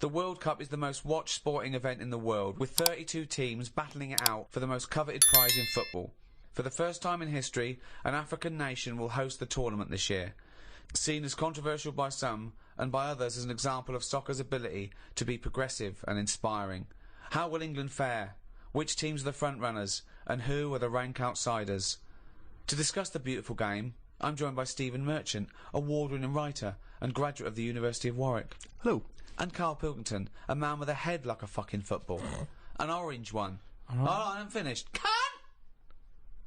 The World Cup is the most watched sporting event in the world, with 32 teams battling it out for the most coveted prize in football. For the first time in history, an African nation will host the tournament this year. Seen as controversial by some, and by others as an example of soccer's ability to be progressive and inspiring. How will England fare? Which teams are the front-runners, and who are the rank outsiders? To discuss the beautiful game, I'm joined by Stephen Merchant, award-winning writer and graduate of the University of Warwick. Hello. And Karl Pilkington, a man with a head like a fucking football. An orange one. All right. Oh, I haven't finished. Cut!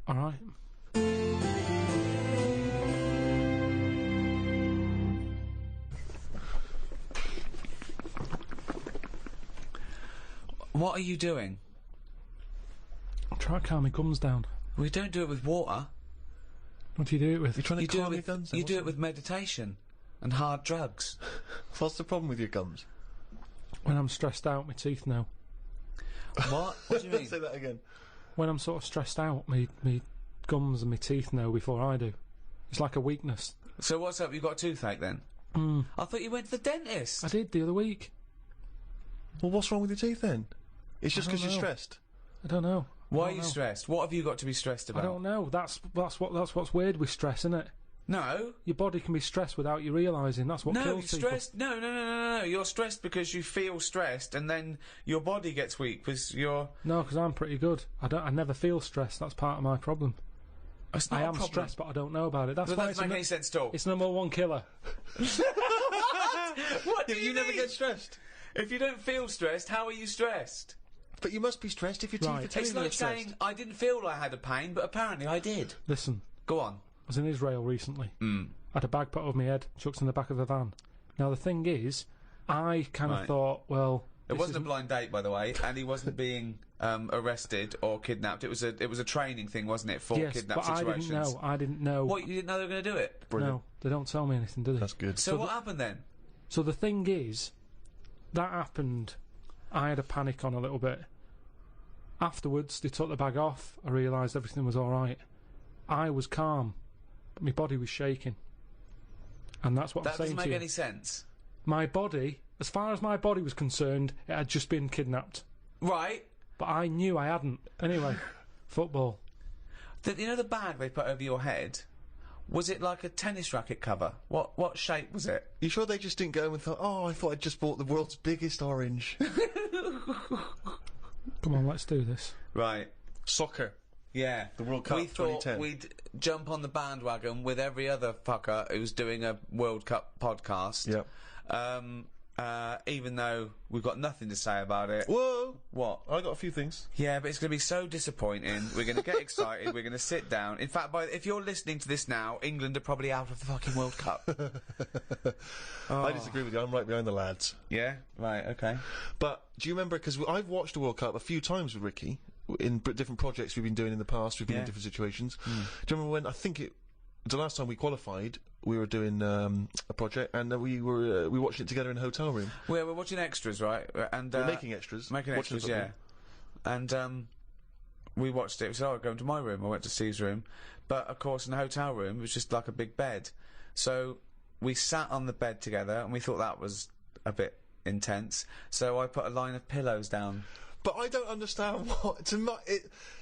All right. What are you doing? I'm trying to calm my gums down. We don't do it with water. What do you do it with? You're trying to calm your gums down? You do it with meditation and hard drugs. What's the problem with your gums? When I'm stressed out, my teeth know. What? What do you mean? Say that again. When I'm sort of stressed out, my gums and my teeth know before I do. It's like a weakness. So what's up? You got a toothache then? I thought you went to the dentist. I did the other week. Well, what's wrong with your teeth then? It's just I don't because you're know. stressed. I don't know. Why I are don't you know. stressed? What have you got to be stressed about? I don't know. That's what's weird with stress, isn't it? No. Your body can be stressed without you realising. That's what No, you're kills people. stressed. No. You're stressed because you feel stressed, and then your body gets weak because you're. No, because I'm pretty good. I never feel stressed. That's part of my problem. It's not I a am problem. stressed, but I don't know about it. That's That why doesn't make any sense at all. it's number one killer. What do You never mean? get stressed. If you don't feel stressed, how are you stressed? But you must be stressed if your teeth Right. are telling It's you you're like stressed. saying I didn't feel I had a pain, but apparently I did. Listen, Go on. I was in Israel recently. I had a bag put over my head, chucked in the back of a van. Now the thing is, I kind of Right. thought, well, It this wasn't a isn't- blind date, by the way, and he wasn't being arrested or kidnapped. It was a training thing, wasn't it, for yes, kidnap but situations? I didn't know. What, you didn't know they were going to do it? Brilliant. No, they don't tell me anything, do they? That's good. So what happened then? So the thing is, that happened. I had a panic on a little bit. Afterwards, they took the bag off. I realised everything was all right. I was calm, but my body was shaking. And that's what That I'm saying doesn't to make you. any sense. My body, as far as my body was concerned, it had just been kidnapped. Right. But I knew I hadn't. Anyway, football. You know the bag they put over your head? Was it like a tennis racket cover? What shape was it? You sure they just didn't go and thought, oh, I thought I'd just bought the world's biggest orange? Come on, let's do this. Right. Soccer. Yeah. The World Cup We thought 2010. we'd jump on the bandwagon with every other fucker who's doing a World Cup podcast. Yep. Even though we've got nothing to say about it. Whoa! What? I got a few things. Yeah, but it's going to be so disappointing. We're going to get excited. We're going to sit down. In fact, if you're listening to this now, England are probably out of the fucking World Cup. I disagree with you. I'm right behind the lads. Yeah? Right, okay. But do you remember? Because I've watched the World Cup a few times with Ricky in different projects we've been doing in the past. We've been in Yeah. different situations. Do you remember when? I think the last time we qualified, we were doing a project, and we were watching it together in a hotel room. We're watching extras, right? And We're making extras. Making watching extras, yeah. And we watched it. We said, "Oh, I'll go into my room." I went to Steve's room, but of course, in the hotel room, it was just like a big bed. So we sat on the bed together, and we thought that was a bit intense. So I put a line of pillows down. But I don't understand what.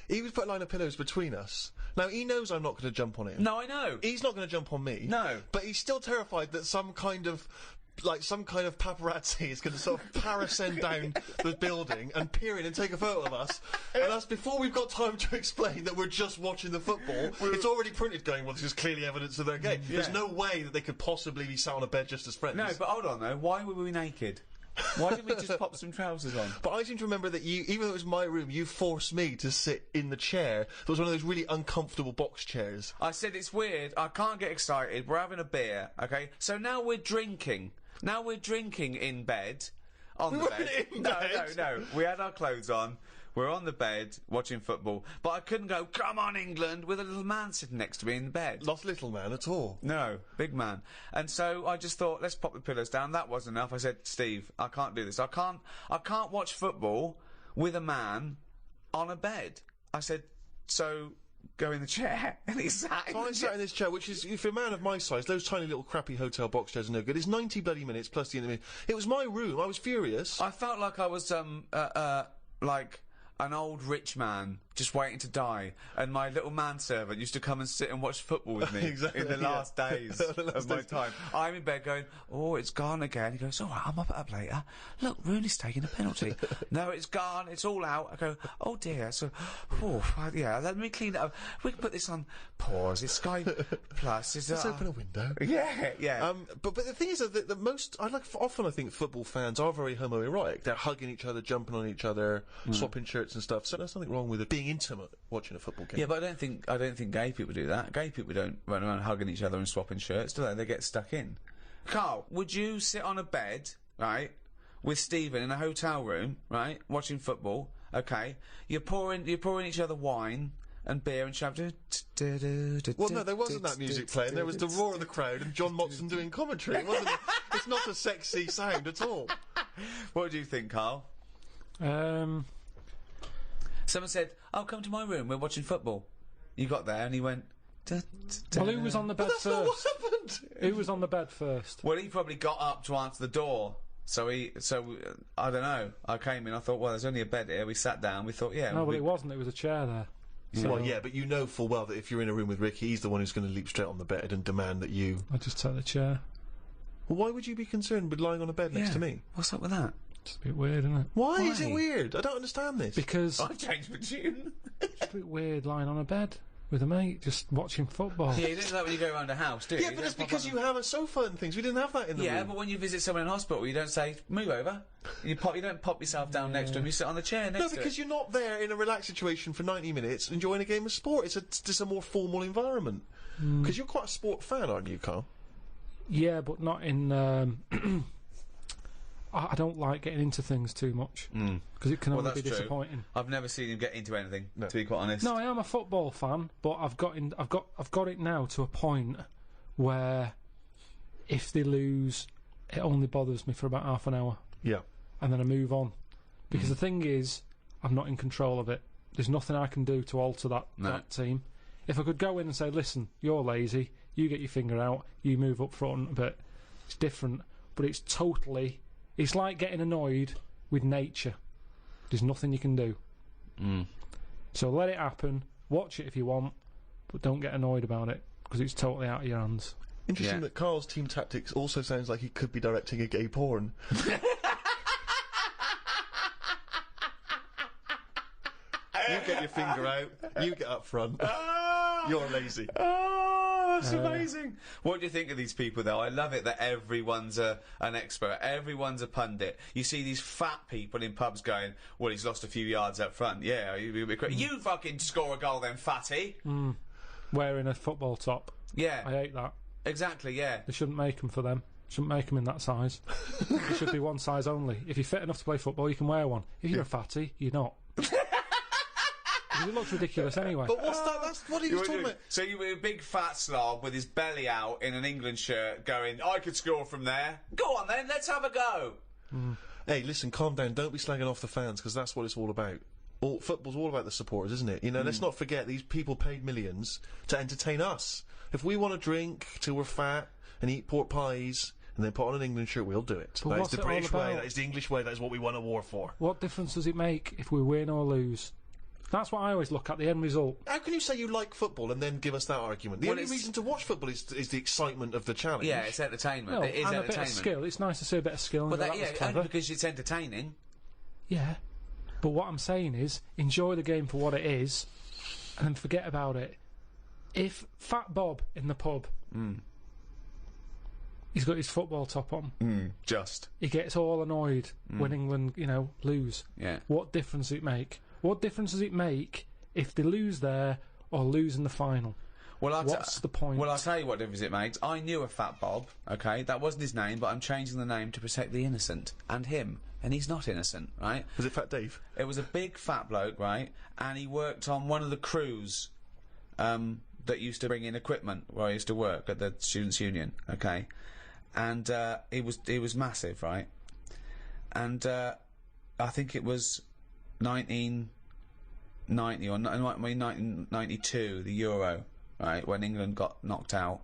He was put a line of pillows between us. Now he knows I'm not going to jump on him. No, I know. He's not going to jump on me. No. But he's still terrified that some kind of paparazzi is going to sort of parascend down the building and peer in and take a photo of us. And that's before we've got time to explain that we're just watching the football. It's already printed going, well, this is clearly evidence of their game. There's no way that they could possibly be sat on a bed just as friends. No, but hold on though. Why were we naked? Why didn't we just pop some trousers on? But I seem to remember that you, even though it was my room, you forced me to sit in the chair. It was one of those really uncomfortable box chairs. I said it's weird. I can't get excited. We're having a beer, okay? So now we're drinking. Now we're drinking in bed. On the weren't bed. in No, bed. no. We had our clothes on. We're on the bed watching football. But I couldn't go, "Come on, England," with a little man sitting next to me in the bed. Not little man at all. No, big man. And so I just thought, let's pop the pillows down. That wasn't enough. I said, "Steve, I can't do this. I can't watch football with a man on a bed." I said, "So go in the chair, and he sat. So I sat in this chair, which is, if you're a man of my size, those tiny little crappy hotel box chairs are no good. It's 90 bloody minutes plus the interview. It was my room. I was furious. I felt like I was like an old rich man just waiting to die, and my little manservant used to come and sit and watch football with me Exactly, in the last days of my days. time. I'm in bed going, oh, it's gone again. He goes, all right, I'm up later. Look, Rooney's taking a penalty. No, it's gone. It's all out. I go, oh dear. So, yeah, let me clean it up. We can put this on pause. It's Sky Plus. Let's open a window. Yeah. But the thing is that the most often I think football fans are very homoerotic. They're hugging each other, jumping on each other, swapping shirts and stuff. So there's nothing wrong with it being intimate watching a football game. Yeah, but I don't think gay people do that. Gay people don't run around hugging each other and swapping shirts, do they? They get stuck in. Carl, would you sit on a bed, right, with Stephen in a hotel room, right, watching football? Okay, you're pouring each other wine and beer and shouting. Well, no, there wasn't that music playing. There was the roar of the crowd and John Motson doing commentary. It wasn't. It's not a sexy sound at all. What do you think, Carl? Someone said, "Oh, come to my room. We're watching football." You got there and he went. Well, who was on the bed That's not what first? happened. Who was on the bed first? Well, he probably got up to answer the door. So I don't know. I came in. I thought, well, there's only a bed here. We sat down. We thought, yeah. No, but it wasn't. It was a chair there. So Well, yeah, but you know full well that if you're in a room with Ricky, he's the one who's going to leap straight on the bed and demand that you. I just took the chair. Well, why would you be concerned with lying on a bed next to me? What's up with that? It's a bit weird, isn't it? Why is it weird? I don't understand this. Because I've changed my tune. it's a bit weird lying on a bed with a mate just watching football. Yeah, you don't do that when you go around a house, do you? Yeah, but it's because you have a sofa and things. We didn't have that in the room. Yeah, but when you visit someone in hospital, you don't say, move over. You don't pop yourself down next to him, you sit on the chair next No, to him. because you're not there in a relaxed situation for 90 minutes enjoying a game of sport. It's just a more formal environment. Because you're quite a sport fan, aren't you, Carl? Yeah, but not in. I don't like getting into things too much because it can only be disappointing. I've never seen him get into anything, to be quite honest. No, I am a football fan, but I've got it now to a point where if they lose, it only bothers me for about half an hour. Yeah. And then I move on. Because the thing is, I'm not in control of it. There's nothing I can do to alter that team. If I could go in and say, listen, you're lazy, you get your finger out, you move up front a bit, it's different. But it's totally... It's like getting annoyed with nature. There's nothing you can do. So let it happen, watch it if you want, but don't get annoyed about it, because it's totally out of your hands. Interesting that Carl's team tactics also sounds like he could be directing a gay porn. You get your finger out, you get up front. You're lazy. Oh, that's amazing. What do you think of these people, though? I love it that everyone's an expert. Everyone's a pundit. You see these fat people in pubs going, well, he's lost a few yards up front. Yeah, you fucking score a goal then, fatty. Wearing a football top. Yeah. I hate that. Exactly, yeah. They shouldn't make them for them. Shouldn't make them in that size. It should be one size only. If you're fit enough to play football, you can wear one. If you're a fatty, you're not. It looks ridiculous anyway. But what's that? That's what he was talking about. So you were a big fat slob with his belly out in an England shirt going, I could score from there. Go on then, let's have a go. Hey, listen, calm down. Don't be slagging off the fans, because that's what it's all about. Football's all about the supporters, isn't it? You know, let's not forget these people paid millions to entertain us. If we want to drink till we're fat and eat pork pies and then put on an England shirt, we'll do it. But That is what's the it all British way. about? That is the English way. That is what we won a war for. What difference does it make if we win or lose? That's what I always look at, the end result. How can you say you like football and then give us that argument? The only reason to watch football is the excitement of the challenge. Yeah, it's entertainment. No, It is and a entertainment. bit of skill. It's nice to see a bit of skill. And But that was clever. only because it's entertaining. Yeah. But what I'm saying is, enjoy the game for what it is, and then forget about it. If Fat Bob in the pub, he's got his football top on, he gets all annoyed when England, lose. Yeah. What difference does it make? What difference does it make if they lose there or lose in the final? Well, What's the point? Well, I'll tell you what difference it makes. I knew a Fat Bob, okay? That wasn't his name, but I'm changing the name to protect the innocent. And him. And he's not innocent, right? Was it Fat Dave? It was a big fat bloke, right? And he worked on one of the crews that used to bring in equipment where I used to work at the Students' Union, okay? And he was massive, right? And I think it was 1990 or 1992, the Euro, right, when England got knocked out,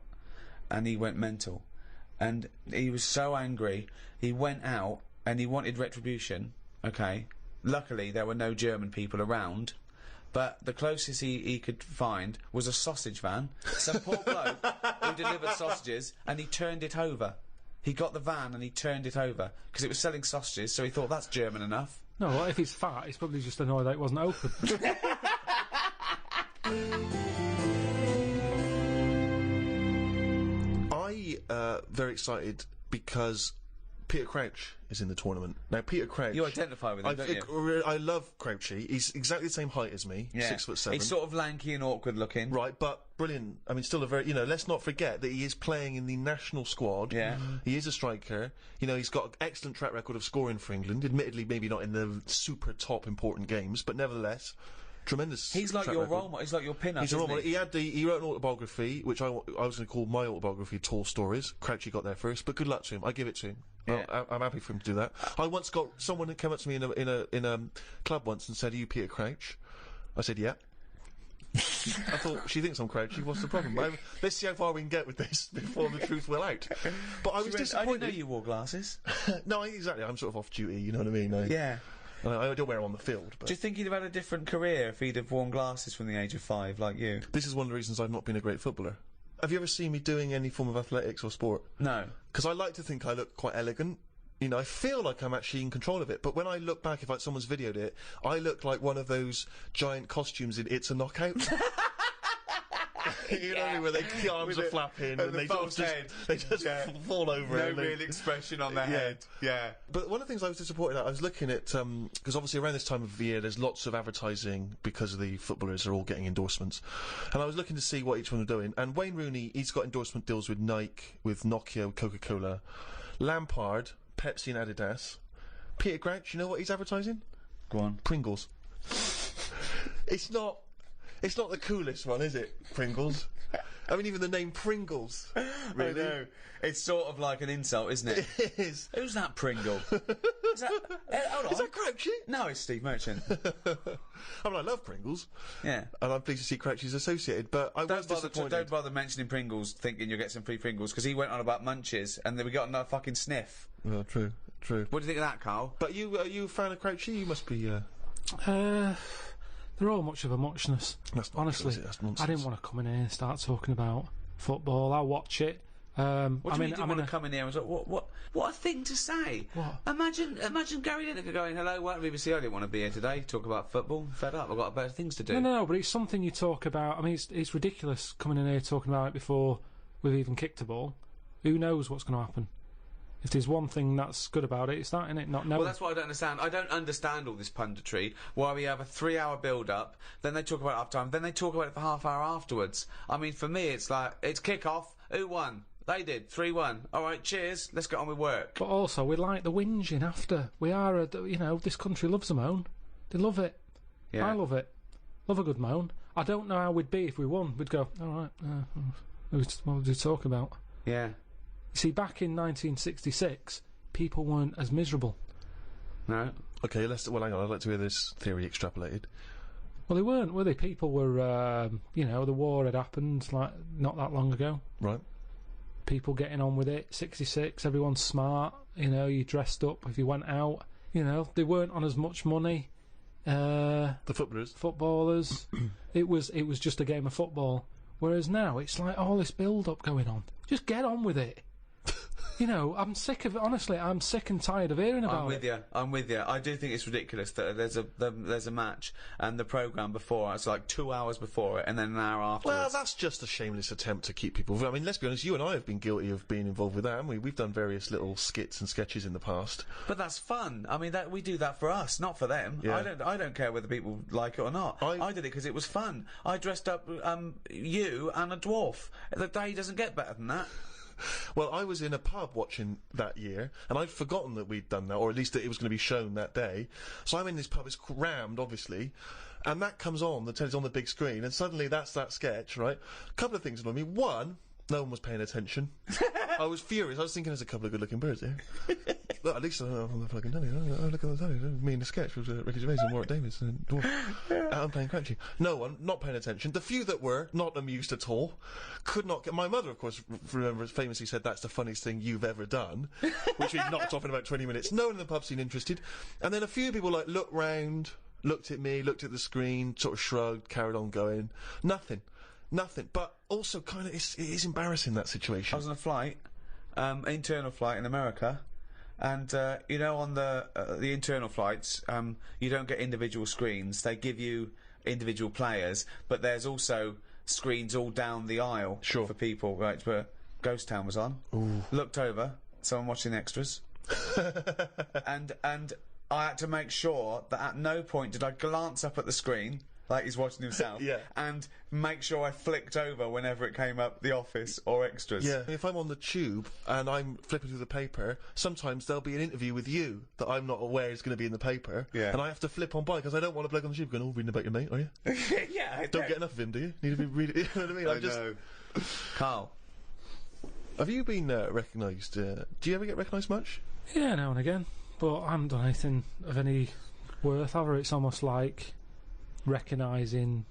and he went mental. And he was so angry, he went out and he wanted retribution, okay? Luckily, there were no German people around, but the closest he could find was a sausage van. Some poor bloke who delivered sausages, and he turned it over. He got the van and he turned it over, because it was selling sausages, so he thought, that's German enough. No, well, if he's fat, he's probably just annoyed that it wasn't open. Very excited because Peter Crouch is in the tournament. Now, Peter Crouch... You identify with him, don't you? I love Crouchy. He's exactly the same height as me, 6'7". He's sort of lanky and awkward looking. Right, but brilliant. I mean, still a very... let's not forget that he is playing in the national squad. Yeah. He is a striker. He's got an excellent track record of scoring for England. Admittedly, maybe not in the super top important games, but nevertheless... Tremendous. He's like your role model. He's like your pin-up. He's a role model. He wrote an autobiography, which I was going to call my autobiography, Tall Stories. Crouchy got there first, but good luck to him. I give it to him. Yeah. I'm happy for him to do that. I once got someone who came up to me in a club once and said, "Are you Peter Crouch?" I said, "Yeah." I thought, she thinks I'm Crouchy. What's the problem? Let's see how far we can get with this before the truth will out. But I was disappointed. I didn't know you wore glasses. No, exactly. I'm sort of off duty. You know what I mean? Yeah. I don't wear them on the field. But do you think he'd have had a different career if he'd have worn glasses from the age of 5, like you? This is one of the reasons I've not been a great footballer. Have you ever seen me doing any form of athletics or sport? No. Because I like to think I look quite elegant. I feel like I'm actually in control of it. But when I look back, if someone's videoed it, I look like one of those giant costumes in It's a Knockout. You know, where the arms are flapping and they just fall over. No real expression on their head. Yeah. But one of the things I was disappointed at, I was looking at, because obviously around this time of the year there's lots of advertising because of the footballers are all getting endorsements. And I was looking to see what each one are doing. And Wayne Rooney, he's got endorsement deals with Nike, with Nokia, Coca-Cola. Lampard, Pepsi and Adidas. Peter Crouch, you know what he's advertising? Go on. Pringles. It's not the coolest one, is it? Pringles. I mean, even the name Pringles. Really? I know. It's sort of like an insult, isn't it? It is. Who's that Pringle? Is that... hold on. Is that Crouchy? No, it's Steve Merchant. I mean, I love Pringles. Yeah. And I'm pleased to see Crouchy's associated, but I was disappointed. Don't bother mentioning Pringles thinking you'll get some free Pringles, because he went on about Munches, and then we got another fucking sniff. Well, true. What do you think of that, Carl? But are you a fan of Crouchy? You must be, They're all much of a muchness. Honestly, that's nonsense. I didn't want to come in here and start talking about football. I'll watch it. What do you mean you didn't want to come in here and say, what a thing to say? What? Imagine Gary Lineker going, hello, welcome to BBC, I didn't want to be here today, talk about football, fed up, I've got better things to do. No, but it's something you talk about. I mean, it's ridiculous coming in here talking about it before we've even kicked a ball. Who knows what's going to happen? If there's one thing that's good about it, it's that, innit? Not knowing. Well, that's what I don't understand. I don't understand all this punditry, why we have a 3-hour build-up, then they talk about it half-time, then they talk about it for half hour afterwards. I mean, for me, it's like, it's kick-off, who won? They did, 3-1. All right, cheers, let's get on with work. But also, we like the whinging after. We are, this country loves a moan. They love it. Yeah. I love it. Love a good moan. I don't know how we'd be if we won. We'd go, all right, what would we talk about? Yeah. See, back in 1966, people weren't as miserable. No. Okay, hang on, I'd like to hear this theory extrapolated. Well, they weren't, were they? People were, the war had happened, like, not that long ago. Right. People getting on with it, 66, everyone's smart, you dressed up if you went out, they weren't on as much money. The footballers. It was just a game of football. Whereas now, it's like all this build-up going on. Just get on with it. I'm sick of it. Honestly, I'm sick and tired of hearing about it. I'm with you. I do think it's ridiculous that there's a match and the programme before, it's like 2 hours before it and then an hour afterwards. Well, that's just a shameless attempt to keep people... I mean, let's be honest, you and I have been guilty of being involved with that, haven't we? We've done various little skits and sketches in the past. But that's fun. I mean, we do that for us, not for them. Yeah. I don't care whether people like it or not. I did it because it was fun. I dressed up you and a dwarf. The day doesn't get better than that. Well, I was in a pub watching that year, and I'd forgotten that we'd done that, or at least that it was going to be shown that day. So I'm in this pub, it's crammed, obviously, and that comes on, the telly's on the big screen, and suddenly that's that sketch, right? A couple of things annoy me. One, No one was paying attention. I was furious. I was thinking, there's a couple of good-looking birds here. Look, at least I'm on the fucking telly. Oh, look at the telly. Me in the sketch with Ricky Gervais and Warwick Davis and Dwarf. Out and playing Crunchy. No one, not paying attention. The few that were, not amused at all. Could not get... My mother, of course, remember, famously said, that's the funniest thing you've ever done. Which we knocked off in about 20 minutes. No one in the pub seemed interested. And then a few people, like, looked round, looked at me, looked at the screen, sort of shrugged, carried on going. Nothing. But also, kind of, it is embarrassing, that situation. I was on a flight, internal flight in America, and you know, on the internal flights, you don't get individual screens. They give you individual players, but there's also screens all down the aisle for people. Right, where Ghost Town was on. Ooh. Looked over, someone watching the extras, and I had to make sure that at no point did I glance up at the screen. Like he's watching himself, and make sure I flicked over whenever it came up The Office or Extras. Yeah, if I'm on the tube and I'm flipping through the paper, sometimes there'll be an interview with you that I'm not aware is going to be in the paper, and I have to flip on by because I don't want a bloke on the tube going, reading about your mate, are you? Yeah, I don't get enough of him, do you? Need to be reading, you know what I mean? I know. Carl, have you been recognised? Do you ever get recognised much? Yeah, now and again, but I haven't done anything of any worth ever. It's almost like recognising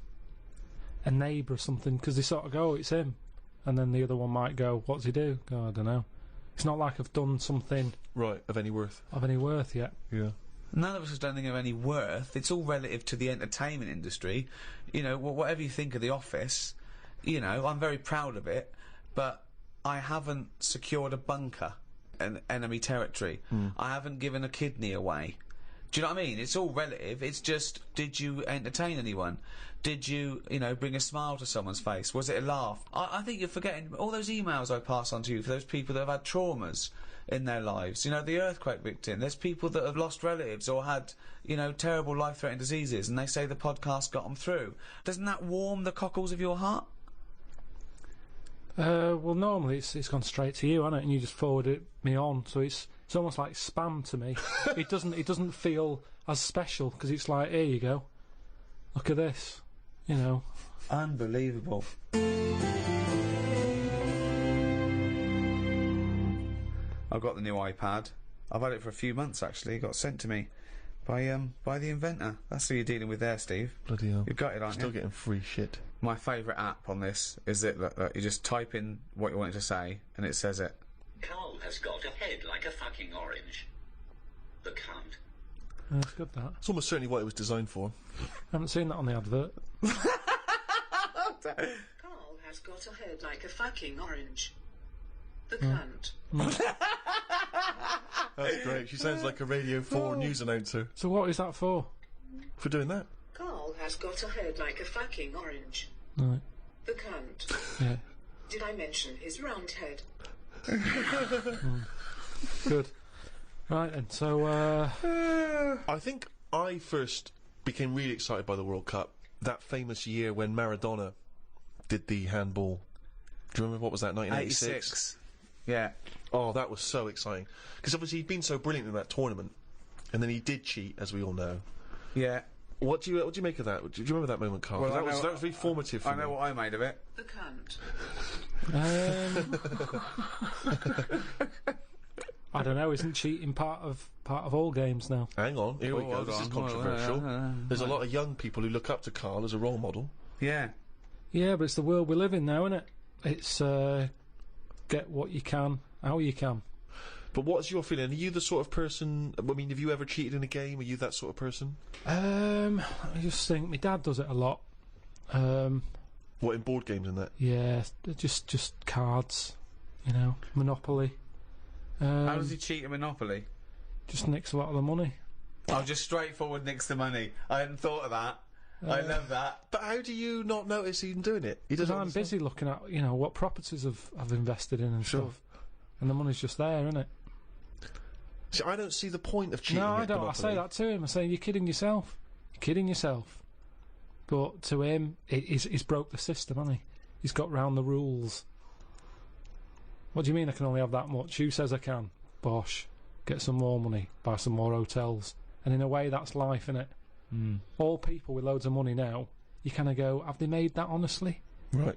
a neighbour or something, because they sort of go, it's him, and then the other one might go, what's he do? Go, I don't know. It's not like I've done something of any worth yet. Yeah. None of us have done anything of any worth. It's all relative to the entertainment industry. You know, whatever you think of The Office, you know, I'm very proud of it, but I haven't secured a bunker in enemy territory. I haven't given a kidney away. Do you know what I mean? It's all relative. It's just, did you entertain anyone? Did you, you know, bring a smile to someone's face? Was it a laugh? I think you're forgetting all those emails I pass on to you for those people that have had traumas in their lives. You know, the earthquake victim. There's people that have lost relatives or had, you know, terrible life-threatening diseases, and they say the podcast got them through. Doesn't that warm the cockles of your heart? Well, normally it's gone straight to you, hasn't it? And you just forward me on, so it's almost like spam to me. It doesn't feel as special because it's like, here you go, look at this, you know. Unbelievable. I've got the new iPad. I've had it for a few months actually. It got sent to me by the inventor. That's who you're dealing with there, Steve. Bloody hell. You've got it, aren't you? Still getting free shit. My favourite app on this is that you just type in what you want it to say and it says it. Karl has got a head like a fucking orange. The cunt. That's good, that. It's almost certainly what it was designed for. I haven't seen that on the advert. Karl has got a head like a fucking orange. The cunt. That's great. She sounds like a Radio 4 news announcer. So what is that for? For doing that? Karl has got a head like a fucking orange. Right. The cunt. Yeah. Did I mention his round head? Good. Right then, so I think I first became really excited by the World Cup that famous year when Maradona did the handball. Do you remember, what was that, 1986? 86. Yeah. Oh, that was so exciting. Because obviously he'd been so brilliant in that tournament. And then he did cheat, as we all know. Yeah. What do you make of that? Do you remember that moment, Carl? Well, that was very formative for me. I know what I made of it. The cunt. I don't know. Isn't cheating part of all games now? Hang on, here we go. hold This is on. controversial. Well, There's a lot of young people who look up to Karl as a role model. Yeah. Yeah, but it's the world we live in now, isn't it? It's get what you can, how you can. But what's your feeling? Are you the sort of person... I mean, have you ever cheated in a game? Are you that sort of person? I just think my dad does it a lot. What, in board games and that? Yeah, just cards, you know, Monopoly. How does he cheat at Monopoly? Just nicks a lot of the money. Oh, just straightforward nicks the money. I hadn't thought of that. I love that. But how do you not notice him doing it? He Because doesn't I'm understand. busy looking at, you know, what properties I've invested in and stuff. And the money's just there, isn't it? See, I don't see the point of cheating. No, I at don't. I Monopoly. say that to him. I say, you're kidding yourself. You're kidding yourself. But to him, he's broke the system, hasn't he? He's got round the rules. What do you mean I can only have that much? Who says I can? Bosh. Get some more money. Buy some more hotels. And in a way, that's life, innit? All people with loads of money now, you kind of go, have they made that honestly? Right.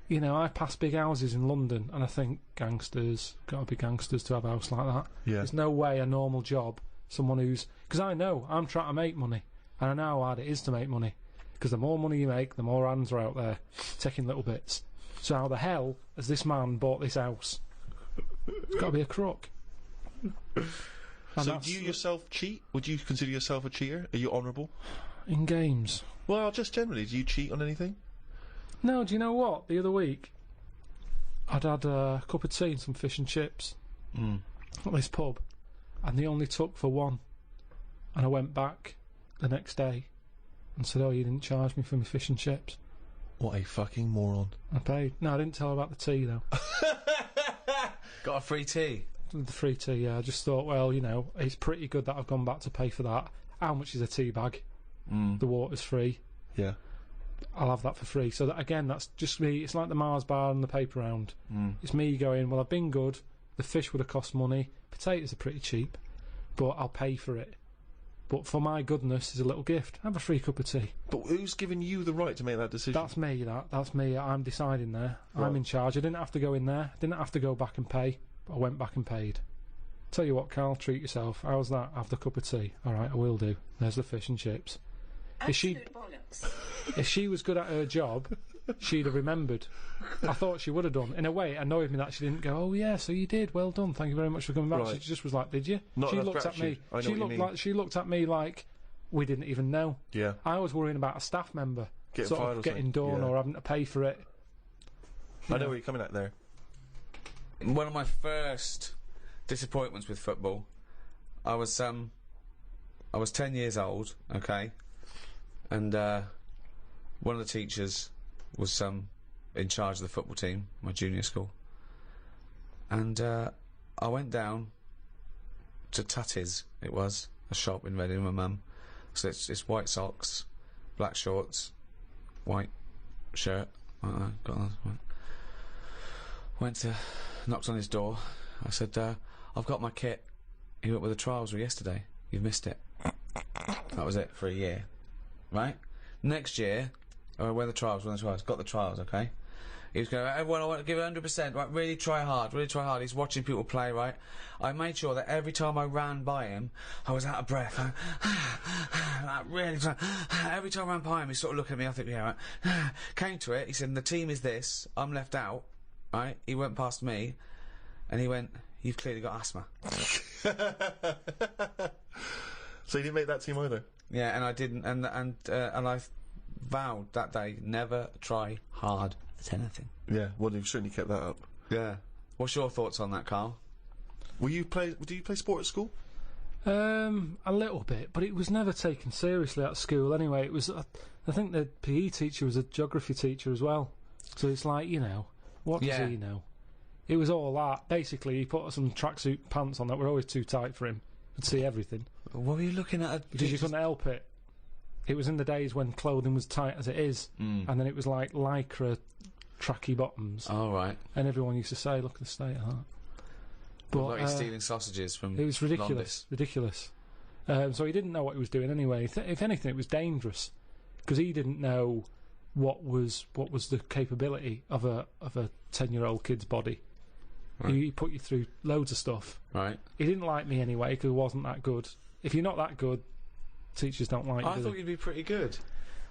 you know, I pass big houses in London and I think gangsters, gotta be gangsters to have a house like that. Yeah. There's no way a normal job, someone who's... Because I know, I'm trying to make money, and I know how hard it is to make money. Because the more money you make, the more hands are out there taking little bits. So how the hell has this man bought this house? It's got to be a crook. So do you yourself cheat? Would you consider yourself a cheater? Are you honourable? In games? Well, just generally, do you cheat on anything? No, do you know what? The other week, I'd had a cup of tea and some fish and chips at this pub, and they only took for one. And I went back the next day and said, "Oh, you didn't charge me for my fish and chips." What a fucking moron. I paid. No, I didn't tell her about the tea, though. Got a free tea. The free tea, yeah. I just thought, well, you know, it's pretty good that I've gone back to pay for that. How much is a tea bag? The water's free. Yeah. I'll have that for free. So that, again, that's just me. It's like the Mars bar and the paper round. It's me going, well, I've been good. The fish would have cost money. Potatoes are pretty cheap, but I'll pay for it. But for my goodness, is a little gift. Have a free cup of tea. But who's given you the right to make that decision? That's me, that's me. I'm deciding there. Right. I'm in charge. I didn't have to go in there. I didn't have to go back and pay. But I went back and paid. Tell you what, Carl, treat yourself. How's that? Have the cup of tea. All right, I will do. There's the fish and chips. Absolute bollocks. If she was good at her job, she'd have remembered. I thought she would have done. In a way, it annoyed me that she didn't go, "Oh yeah, so you did. Well done. Thank you very much for coming back." Right. She just was like, "Did you?" Not she enough looked at me. gratitude. I know She what you looked mean. like she looked at me like we didn't even know. Yeah. I was worrying about a staff member Getting sort fired of or getting something. done Yeah. or having to pay for it. I know where you're coming at there. One of my first disappointments with football, I was 10 years old, okay, and one of the teachers was in charge of the football team, my junior school, and I went down to Tatty's. It was a shop in Reading with my mum. So it's white socks, black shorts, white shirt. Knocked on his door. I said, "I've got my kit. You went with the trials yesterday. You've missed it." That was it for a year, right? Next year, when the trials, got the trials, okay? He was going, "Everyone, I want to give it 100%, right? Really try hard, really try hard." He's watching people play, right? I made sure that every time I ran by him, I was out of breath. Really trying. Every time I ran by him, he sort of looked at me, I think, yeah, right. Came to it, he said, "The team is this, I'm left out," right? He went past me, and he went, "You've clearly got asthma." So you didn't make that team either? Yeah, and I didn't, and I vowed that day never try hard at anything. Yeah, well, you've certainly kept that up. Yeah. What's your thoughts on that, Carl? Do you play sport at school? A little bit, but it was never taken seriously at school anyway. It was, I think the PE teacher was a geography teacher as well. So it's like, you know, what does he know? It was all that. Basically, he put some tracksuit pants on that were always too tight for him. Could see everything. What were you looking at? Because you couldn't help it. It was in the days when clothing was tight as it is, and then it was like lycra tracky bottoms. Oh, right. And everyone used to say, "Look at the state of that." But Like he's stealing sausages from it was ridiculous. Ridiculous. So he didn't know what he was doing anyway. If anything, it was dangerous because he didn't know what was the capability of a 10-year-old kid's body. Right. He put you through loads of stuff. Right. He didn't like me anyway because I wasn't that good. If you're not that good, teachers don't like you. I thought you'd be pretty good.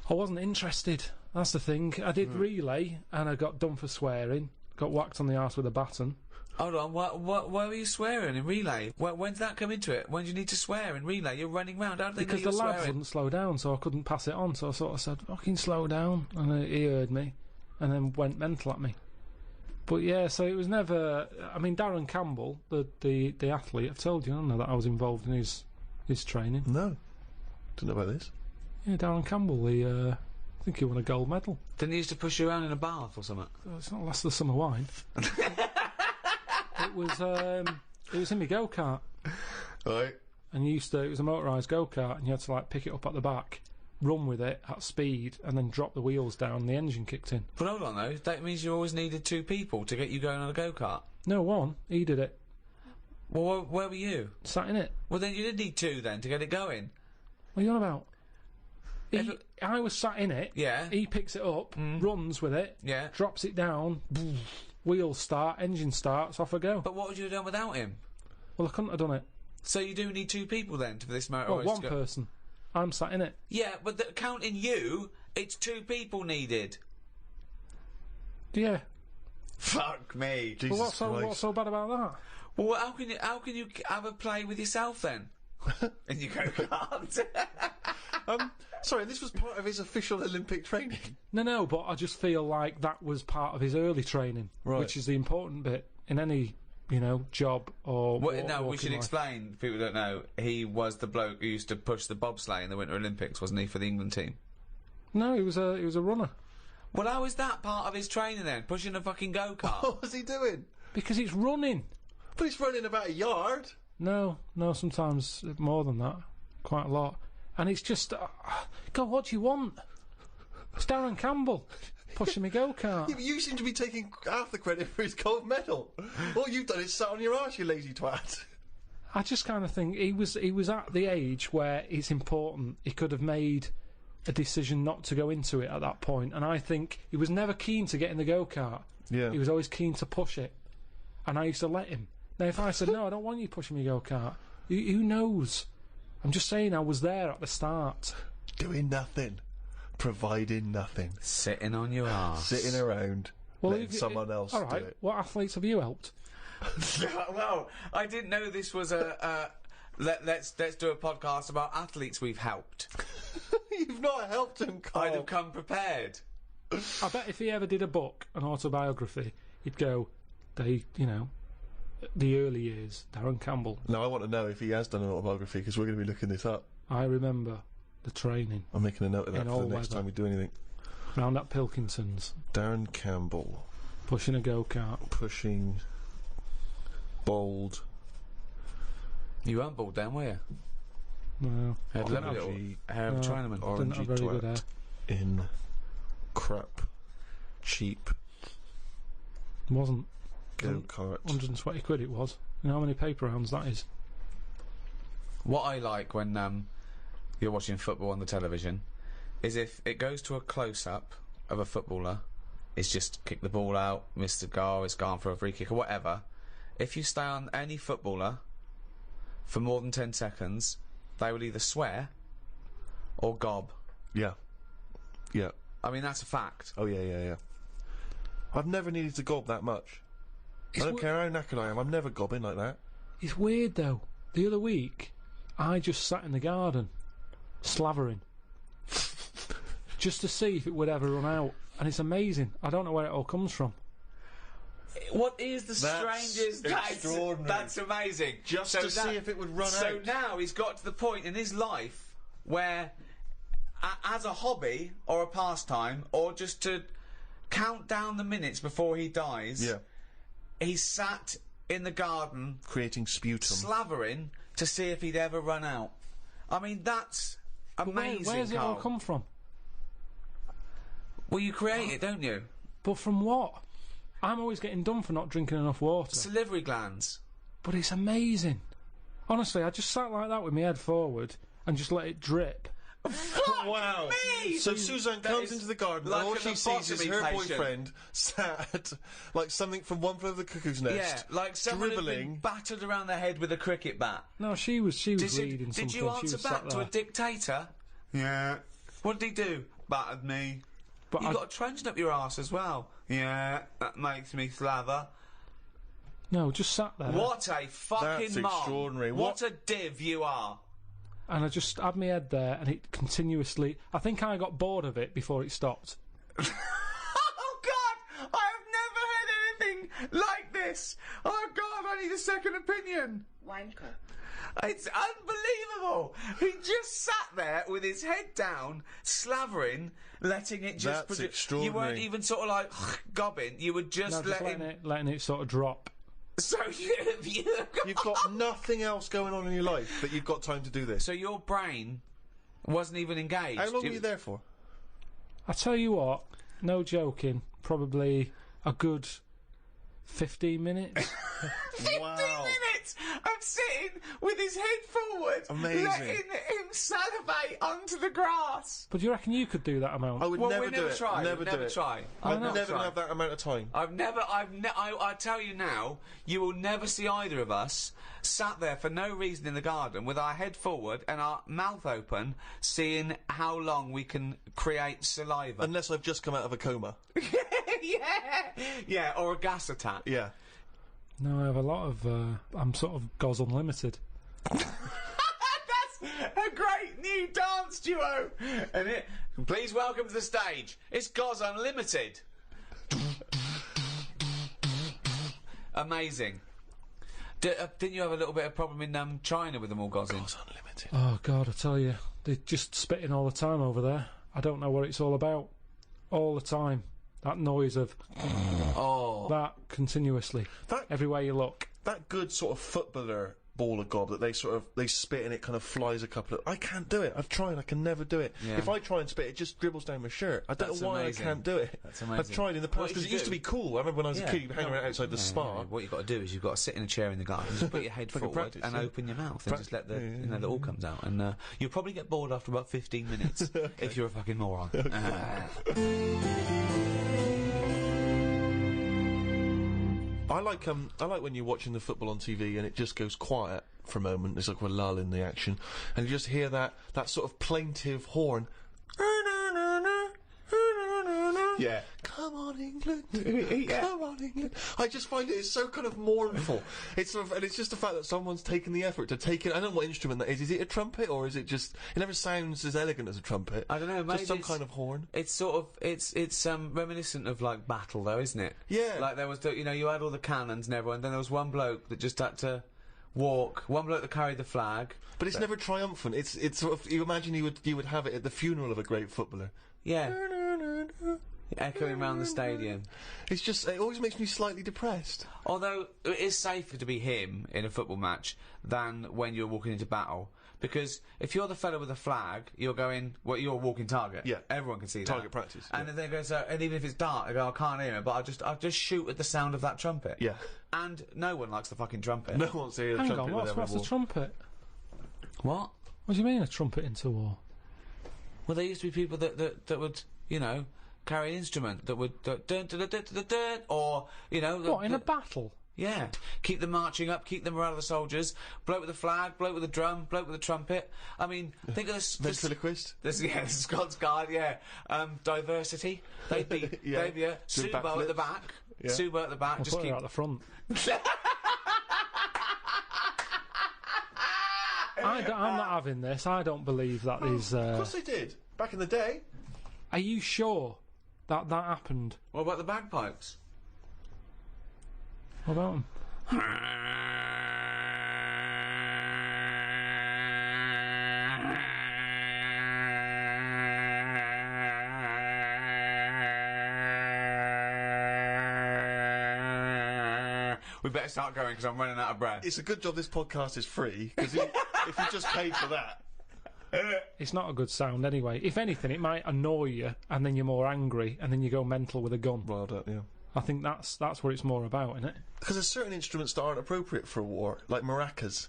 I wasn't interested. That's the thing. I did relay and I got done for swearing. Got whacked on the arse with a baton. Hold on, why were you swearing in relay? When did that come into it? When did you need to swear in relay? You're running round. How did they know Because you the were lads swearing? wouldn't slow down, so I couldn't pass it on. So I sort of said, "Fucking slow down," and he heard me, and then went mental at me. But yeah, so it was never. I mean, Darren Campbell, the athlete, I've told you, I don't know that I was involved in his training. No, didn't know about this. Yeah, Darren Campbell, I think he won a gold medal. Didn't he used to push you around in a bath or something? Oh, it's not last of the summer wine. It was in my go-kart. Right. And it was a motorised go-kart, and you had to like pick it up at the back, run with it at speed, and then drop the wheels down, and the engine kicked in. But hold on though, that means you always needed two people to get you going on a go-kart. No, one. He did it. Well, where were you? Sat in it. Well, then you did need two then to get it going. What are you on about? I was sat in it. Yeah. He picks it up, runs with it, Yeah. drops it down, wheels start, engine starts, off I go. But what would you have done without him? Well, I couldn't have done it. So you do need 2 people then for this motor Well, race one to go. person. I'm sat in it. Yeah, but counting you, it's 2 people needed. Yeah. Fuck me. Jesus But what's so bad about that? Well, how can you have a play with yourself then? And you go, can't. Sorry, this was part of his official Olympic training. No, but I just feel like that was part of his early training, Right. which is the important bit in any, job or. We should explain. People don't know. He was the bloke who used to push the bobsleigh in the Winter Olympics, wasn't he, for the England team? No, he was a runner. Well, how is that part of his training then? Pushing a fucking go-kart? What was he doing? Because it's running. But he's running about a yard. No, sometimes more than that. Quite a lot. And it's just, God, what do you want? It's Darren Campbell pushing me go-kart. Yeah, but you seem to be taking half the credit for his gold medal. All you've done is sat on your arse, you lazy twat. I just kind of think he was at the age where it's important. He could have made a decision not to go into it at that point, and I think he was never keen to get in the go-kart. Yeah. He was always keen to push it, and I used to let him. Now, if I said, no, I don't want you pushing me go-kart, who knows? I'm just saying I was there at the start. Doing nothing. Providing nothing. Sitting on your arse. Sitting around. Letting someone else all right, do it. what athletes have you helped? Well, I didn't know this was let's do a podcast about athletes we've helped. You've not helped him, Carl. I'd have come prepared. I bet if he ever did a book, an autobiography, he'd go, the early years, Darren Campbell. Now, I want to know if he has done an autobiography, because we're going to be looking this up. I remember the training I'm making a note of that In for all the next weather. time we do anything. round at Pilkington's, Darren Campbell. pushing a go-kart. Pushing... Bold... You weren't bald then, were you? No, Had didn't lovely have- little hair of a no. Chinaman. didn't Orangey have very good hair. twat. In... Crap... Cheap... Wasn't. Go-kart... 120 quid it was. You know how many paper rounds that is? What I like when you're watching football on the television is if it goes to a close-up of a footballer, it's just kick the ball out, missed the goal, it's gone for a free kick or whatever. If you stay on any footballer for more than 10 seconds, they will either swear or gob. Yeah. Yeah. I mean, that's a fact. Oh, yeah. I've never needed to gob that much. I don't care how knackered I am, I'm never gobbing like that. It's weird though. The other week, I just sat in the garden, slavering, just to see if it would ever run out. And it's amazing. I don't know where it all comes from. What is the That's strangest... extraordinary. That's amazing. Just to see if it would run So out. now he's got to the point in his life where, as a hobby or a pastime, or just to count down the minutes before he dies, Yeah. he's sat in the garden Creating sputum. slavering to see if he'd ever run out. I mean, that's amazing, Where's it all Carl. come from? Well, you create it, don't you? But from what? I'm always getting done for not drinking enough water. Salivary glands. But it's amazing. Honestly, I just sat like that with my head forward and just let it drip. Wow. me! So Suzanne That comes is into the garden like and all an she sees is lobotomy her patient. boyfriend sat like something from One Flew Over the Cuckoo's Nest. Yeah, like someone who'd been dribbling. battered around the head with a cricket bat. No, she was reading something. Did you She answer was back sat to a there. dictator? Yeah. What did he do? Battered me. But You I- got a trench up your arse as well. Yeah, that makes me slather. No, just sat there. What a fucking That's mom. extraordinary. What a div you are. And I just had my head there and it continuously... I think I got bored of it before it stopped. Oh God! I have never heard anything like this. Oh God! I need a second opinion. Wanker. It's unbelievable. He just sat there with his head down, slavering, letting it just. That's You extraordinary. weren't even sort of like gobbing. You were just No, just letting it sort of drop. So You've got nothing else going on in your life that you've got time to do this. So your brain wasn't even engaged. How long were you there for? I tell you what, no joking, probably a good 15 minutes. 15 minutes of sitting with his head forward, Amazing. letting him salivate onto the grass. But do you reckon you could do that amount? I would Well, never we do never it. try. Never We'd do never it. try. I'd know. never have that amount of time. I tell you now, you will never see either of us sat there for no reason in the garden with our head forward and our mouth open, seeing how long we can create saliva. Unless I've just come out of a coma. Yeah, or a gas attack. Yeah. No, I have a lot of. I'm sort of Goz Unlimited. That's a great new dance duo. And please welcome to the stage. It's Goz Unlimited. Amazing. Didn't you have a little bit of problem in China with them all gozzing? Goz Unlimited. Oh God, I tell you, they're just spitting all the time over there. I don't know what it's all about. All the time, that noise of that continuously. Everywhere you look. That good sort of footballer ball of gob that they spit and it kind of flies a couple of... I can't do it. I've tried. I can never do it. Yeah. If I try and spit, it just dribbles down my shirt. I don't That's know why amazing. I can't do it. That's amazing. I've tried in the past because it used to be cool. I remember when I was a kid, you'd hang around outside the spa. What you've got to do is you've got to sit in a chair in the garden, just put your head Like a forward practice, and yeah. open your mouth and just let the all comes out. And you'll probably get bored after about 15 minutes if you're a fucking moron. I like when you're watching the football on TV and it just goes quiet for a moment. There's like a lull in the action, and you just hear that sort of plaintive horn. Yeah. Come on, England. Come on, England. I just find it's so kind of mournful. It's sort of, and it's just the fact that someone's taken the effort to take it. I don't know what instrument that is. Is it a trumpet or is it just? It never sounds as elegant as a trumpet. I don't know. Maybe Just some it's- kind of horn. It's sort of it's reminiscent of like battle though, isn't it? Yeah. Like there was you had all the cannons and everyone. Then there was one bloke that just had to walk. One bloke that carried the flag. But it's never triumphant. It's sort of, you imagine you would have it at the funeral of a great footballer. Yeah. Echoing around the stadium. It's just, it always makes me slightly depressed. Although it is safer to be him in a football match than when you're walking into battle. Because if you're the fellow with the flag, you're a walking target. Yeah. Everyone can see that. Target practice, And yeah. then they go, and even if it's dark, they go, I can't hear it, but I'll just shoot at the sound of that trumpet. Yeah. And no one likes the fucking trumpet. No one wants to hear the Hang trumpet on, with what's every the trumpet? What? What do you mean a trumpet into war? Well, there used to be people that would, carry an instrument that would dun, dun, dun, dun, dun, dun, dun, or What, in a battle? yeah, keep them marching up, keep the morale of the soldiers. Bloke with the flag, bloke with the drum, bloke with the trumpet. I mean, think of this. Ventriloquist? The Scots Guard, yeah. Diversity. They'd be, Yeah. they'd be Doing Subo at the backflips. back. Yeah. Subo at the back. I'll Just put keep. her out the front. I'm not having this. I don't believe that is. Of course they did. Back in the day. Are you sure that happened? What about the bagpipes? What about them? We better start going because I'm running out of breath. It's a good job this podcast is free, because if you just paid for that. It's not a good sound anyway. If anything, it might annoy you, and then you're more angry, and then you go mental with a gun. Well done, yeah. I think that's what it's more about, isn't it? Because there's certain instruments that aren't appropriate for a war, like maracas.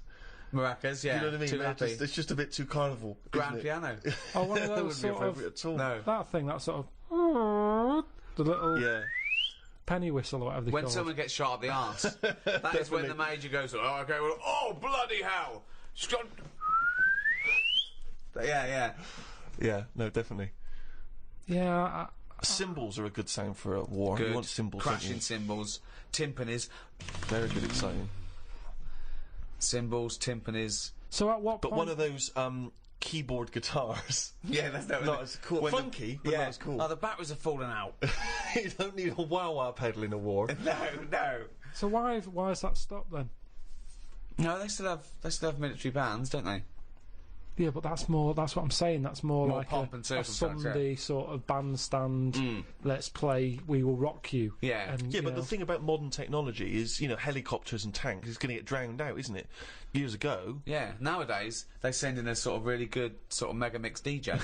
Maracas, yeah. You know what I mean? Too They're happy. it's just a bit too carnival. Grand isn't it? piano. Oh, one of That those wouldn't be sort appropriate of at all. No. that thing, that sort of the little Yeah. penny whistle or whatever they When call someone gets shot up the arse, that is when the major goes, oh, okay, well, oh, bloody hell. Scott. Yeah. Yeah, no, definitely. it. Yeah, Cymbals are a good sound for a war. Good. You want cymbals, don't Crashing you? cymbals, timpanis, Very good, exciting. cymbals, timpanis. so at what But point? one of those keyboard guitars. Yeah, that's Not as cool. when the- Funky, but yeah. not as cool. Oh, the batteries are falling out. You don't need a wah-wah pedal in a war. No. So why has that stopped then? No, they still have military bands, don't they? Yeah, but that's what I'm saying. That's more More like pomp a and circumstance, Sunday sort of bandstand. Let's play We Will Rock You. Yeah. And, Yeah, you but know, the thing about modern technology is, helicopters and tanks is going to get drowned out, isn't it? Years ago. Yeah, nowadays they send in a sort of really good sort of mega mix DJ.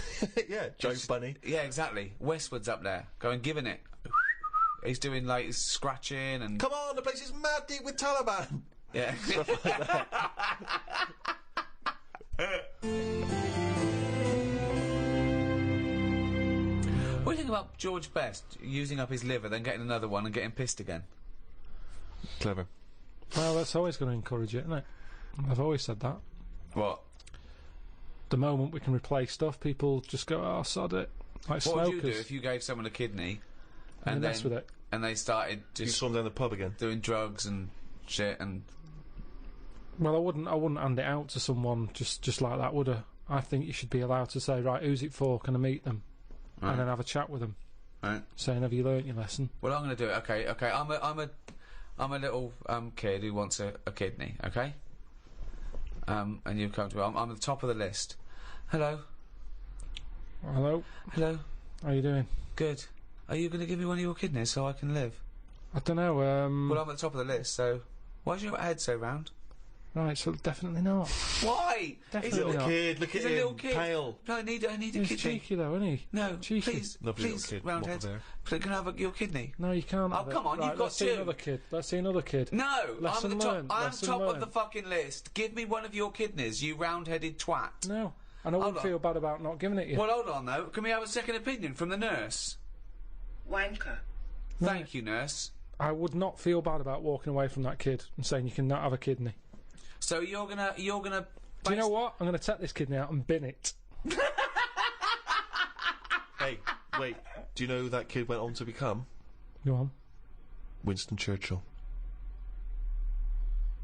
Yeah, Joe Bunny. Yeah, exactly. Westwood's up there, going giving it. He's doing like scratching and Come on, the place is mad deep with Taliban. yeah. about George Best using up his liver, then getting another one and getting pissed again? Clever. Well, that's always going to encourage it, isn't it? I've always said that. What? The moment we can replace stuff, people just go, "Oh, sod it." Like What would smokers. you do if you gave someone a kidney And mess with it. and they started You just saw them down the pub again. doing drugs and shit and... Well, I wouldn't hand it out to someone just like that, would I? I think you should be allowed to say, right, who's it for? Can I meet them? Right. And then have a chat with them, Right. saying, have you learnt your lesson? Well, I'm going to do it. Okay. I'm a little kid who wants a kidney. Okay. And you come to me. I'm at the top of the list. Hello. Hello, Hello. how you doing? Good. Are you going to give me one of your kidneys so I can live? I don't know. Well, I'm at the top of the list. So why's your head so round? Right, so definitely not. Why? Definitely Little not. kid, look He's at a him, little kid. pale. No, I need a He's kidney. cheeky though, isn't he? No, Cheeky. please, Lovely little please, kid, roundhead. mop of Can I have your kidney? No, you can't. Oh, have it. come on, Right, you've got let's see two. another kid. Let's see another kid. No, Lesson I'm at the top. learned, I'm lesson top of learned. the fucking list. Give me one of your kidneys, you round-headed twat. No, and I wouldn't on. feel bad about not giving it you. Well, hold on though. Can we have a second opinion from the nurse? Wanker. Thank you, nurse. I would not feel bad about walking away from that kid and saying you cannot have a kidney. So you're gonna. Do you know what? I'm going to take this kidney out and bin it. Hey, wait. Do you know who that kid went on to become? Go on. Winston Churchill.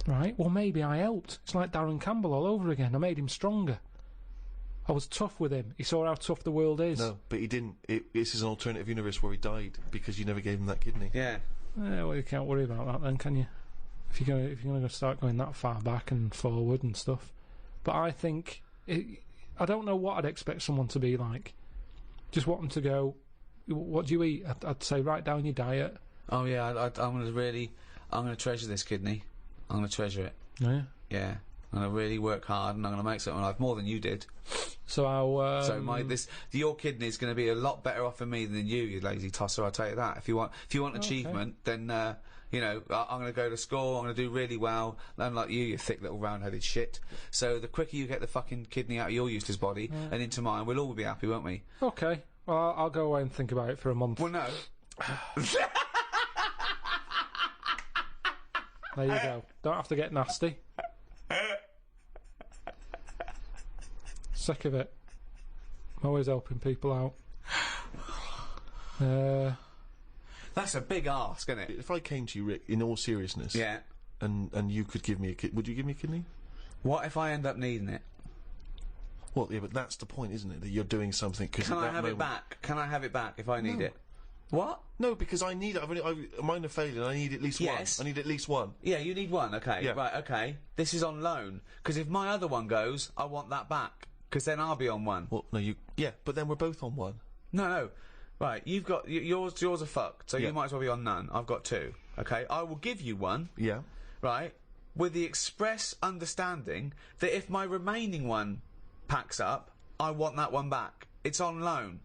Right, well maybe I helped. It's like Darren Campbell all over again. I made him stronger. I was tough with him. He saw how tough the world is. No, but he didn't. This is an alternative universe where he died because you never gave him that kidney. Yeah. Well, you can't worry about that then, can you? If you're going to start going that far back and forward and stuff. But I think I don't know what I'd expect someone to be like. Just want them to go, what do you eat? I'd say write down your diet. Oh yeah. I'm gonna treasure this kidney. I'm gonna treasure it. Yeah. Yeah. I'm gonna really work hard, and I'm gonna make something of my life more than you did. So I'll. So your kidney's going to be a lot better off for me than you lazy tosser. I'll tell you that. If you want achievement, then I'm going to go to school. I'm going to do really well. Unlike you thick little round-headed shit. So the quicker you get the fucking kidney out of your useless body and into mine, we'll all be happy, won't we? Okay. Well, I'll go away and think about it for a month. Well, no. There you go. Don't have to get nasty. Sick of it. I'm always helping people out. That's a big ask, isn't it? If I came to you, Rick, in all seriousness, Yeah. and you could give me a kidney, would you give me a kidney? What if I end up needing it? Well, yeah, but that's the point, isn't it? That you're doing something. Cause Can at I that have it moment- back? Can I have it back if I need No. it? What? No, because I need it. Mine are failing. I need at least Yes. one. I need at least one. Yeah, you need one. Okay. Yeah. Right. Okay. This is on loan because if my other one goes, I want that back because then I'll be on one. Well, no, yeah, but then we're both on one. No. Right. You've got yours. Yours are fucked. So Yeah. you might as well be on none. I've got two. Okay. I will give you one. Yeah. Right. With the express understanding that if my remaining one packs up, I want that one back. It's on loan.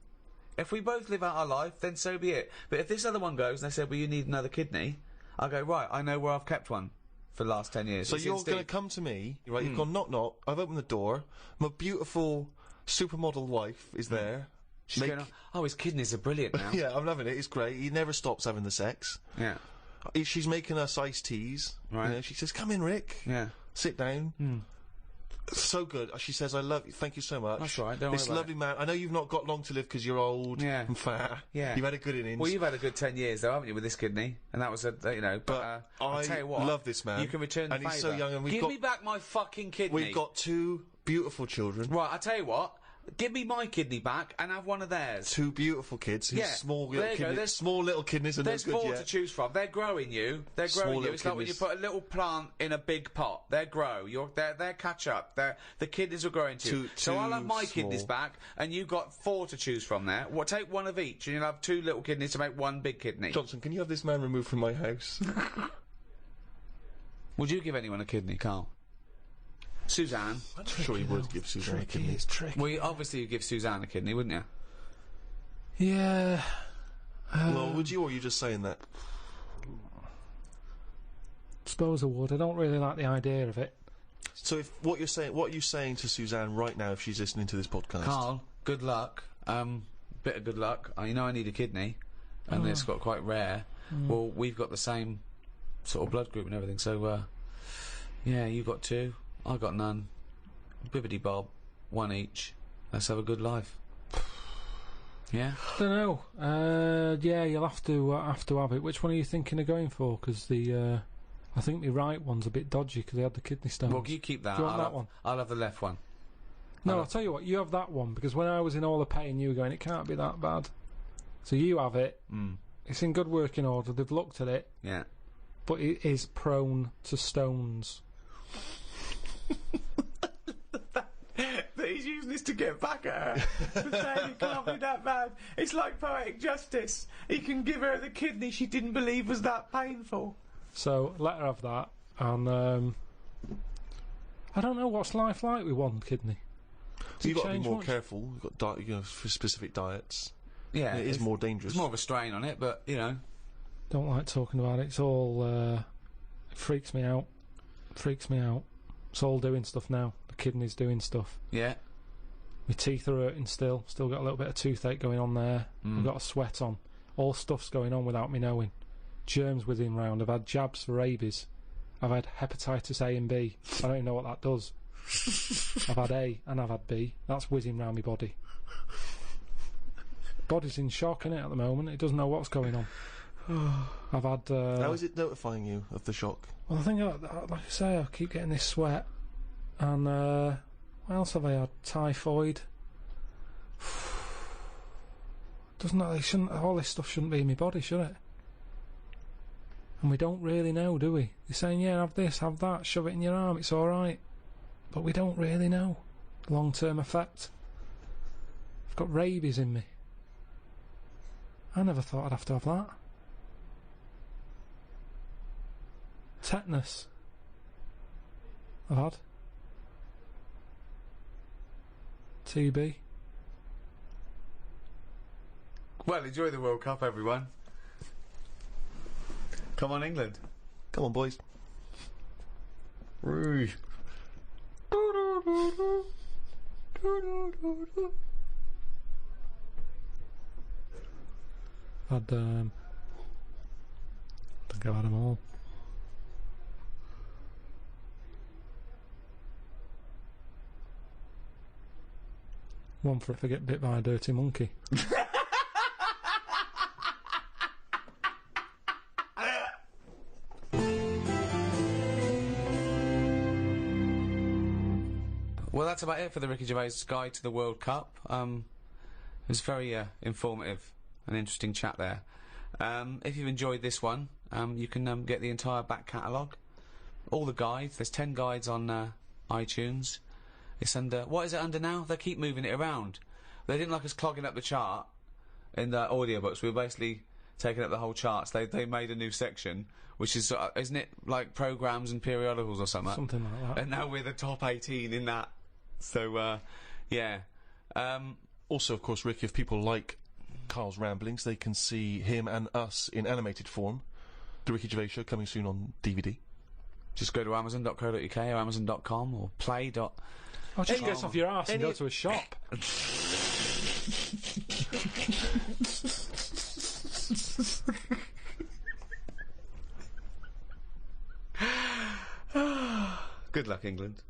If we both live out our life, then so be it. But if this other one goes and they say, well, you need another kidney, I go, right, I know where I've kept one for the last 10 years. So It's in you're Steve. going to come to me, right? You've gone knock knock. I've opened the door. My beautiful supermodel wife is there. She's going, oh, his kidneys are brilliant now. Yeah, I'm loving it. It's great. He never stops having the sex. Yeah. She's making us iced teas. Right. You know, she says, "Come in, Rick. Yeah. Sit down." So good. She says, "I love you. Thank you so much." That's right, don't This worry about lovely man. I know you've not got long to live because you're old Yeah. and fat. Yeah. You've had a good innings. Well, you've had a good 10 years, though, haven't you, with this kidney? And that was But I'll I tell you what, love this man. You can return the and he's favour. so young, and we've Give got me back my fucking kidney. we've got two beautiful children. Right, I tell you what. Give me my kidney back and have one of theirs. Two beautiful kids whose Yeah, small there little you go, kidneys. there's- Small little kidneys are no There's good four yet. to choose from. They're growing you. They're Small growing you. little It's like when you kidneys. put a little plant in a big pot. They grow. They're catch up. The kidneys are growing to you. So I'll have my kidneys small. back, and you've got four to choose from there. Well, take one of each, and you'll have two little kidneys to make one big kidney. Johnson, can you have this man removed from my house? Would you give anyone a kidney, Carl? Suzanne. I'm sure he would give Suzanne a Tricky, kidney. it's tricky. Well, obviously you'd give Suzanne a kidney, wouldn't you? Yeah. Well, would you, or are you just saying that? Suppose I would. I don't really like the idea of it. So, if what are you saying to Suzanne right now if she's listening to this podcast? Carl, good luck. bit of good luck. You know I need a kidney, and it's got quite rare. Well, we've got the same sort of blood group and everything, so, yeah, you got 2, I got none. Bibbidi-bob, 1 each. Let's have a good life. Yeah? Don't know. Yeah, you'll have to have it. Which one are you thinking of going for? Because I think the right one's a bit dodgy because they had the kidney stones. Well, you keep that. Do you want that one? I'll have the left one. No, I'll tell you what, you have that one, because when I was in all the pain, you were going, it can't be that bad. So you have it. It's in good working order. They've looked at it. Yeah. But it is prone to stones. That he's using this to get back at her. Saying it can't be that bad. It's like poetic justice. He can give her the kidney she didn't believe was that painful. So let her have that. And I don't know, what's life like with one kidney? So you've got to be change more much? careful. You've got for specific diets. Yeah, It is more dangerous. There's more of a strain on it, but, you know. Don't like talking about it. It's all it freaks me out. Freaks me out. It's all doing stuff now. The kidney's doing stuff. Yeah. My teeth are hurting still. Still got a little bit of toothache going on there. I've got a sweat on. All stuff's going on without me knowing. Germs whizzing round. I've had jabs for rabies. I've had hepatitis A and B. I don't even know what that does. I've had A and I've had B. That's whizzing round my body. Body's in shock, innit, at the moment. It doesn't know what's going on. I've had... How is it notifying you of the shock? Well, I think, like I say, I keep getting this sweat. And, what else have I had? Typhoid. Doesn't that... all this stuff shouldn't be in my body, should it? And we don't really know, do we? They're saying, yeah, have this, have that, shove it in your arm, it's alright. But we don't really know the long-term effect. I've got rabies in me. I never thought I'd have to have that. Tetanus. I've had. TB. Well, enjoy the World Cup, everyone. Come on, England. Come on, boys. Rouge. Had, I think I've had them all. One for if I get bit by a dirty monkey. Well, that's about it for the Ricky Gervais Guide to the World Cup. It was very informative and interesting chat there. If you've enjoyed this one, you can get the entire back catalogue, all the guides. There's 10 guides on iTunes. It's under... what is it under now? They keep moving it around. They didn't like us clogging up the chart in the audiobooks. We were basically taking up the whole charts. They made a new section, which is... isn't it like programmes and periodicals or something? Something like that. And now we're the top 18 in that. So, yeah. Also, of course, Rick, if people like Karl's ramblings, they can see him and us in animated form. The Ricky Gervais Show coming soon on DVD. Just go to amazon.co.uk or amazon.com or play. Oh, just get off your arse and go to a shop. Good luck, England.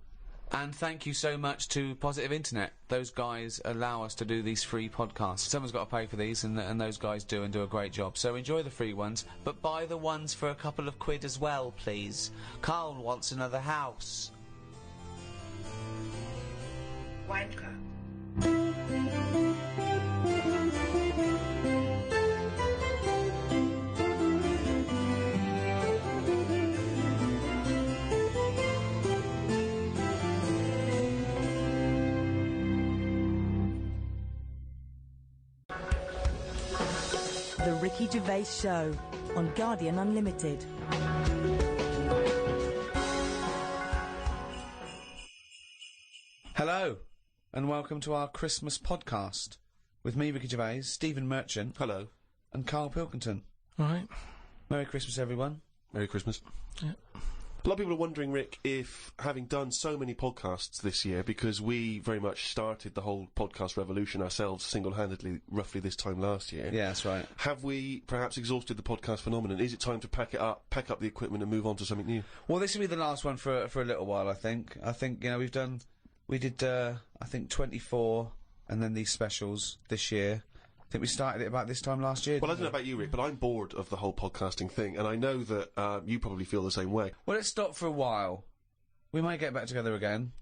And thank you so much to Positive Internet. Those guys allow us to do these free podcasts. Someone's got to pay for these, and those guys do, and do a great job. So enjoy the free ones, but buy the ones for a couple of quid as well, please. Karl wants another house. Wanker. The Ricky Gervais Show on Guardian Unlimited. Hello, and welcome to our Christmas podcast with me, Ricky Gervais, Stephen Merchant. Hello. And Karl Pilkington. All right. Merry Christmas, everyone. Merry Christmas. Yeah. A lot of people are wondering, Rick, if having done so many podcasts this year, because we very much started the whole podcast revolution ourselves single-handedly roughly this time last year. Yeah, that's right. Have we perhaps exhausted the podcast phenomenon? Is it time to pack up the equipment and move on to something new? Well, this will be the last one for a little while, I think. I think, we did, I think 24 and then these specials this year. I think we started it about this time last year. Well, I don't know about you, Rick, but I'm bored of the whole podcasting thing, and I know that you probably feel the same way. Well, let's stop for a while. We might get back together again,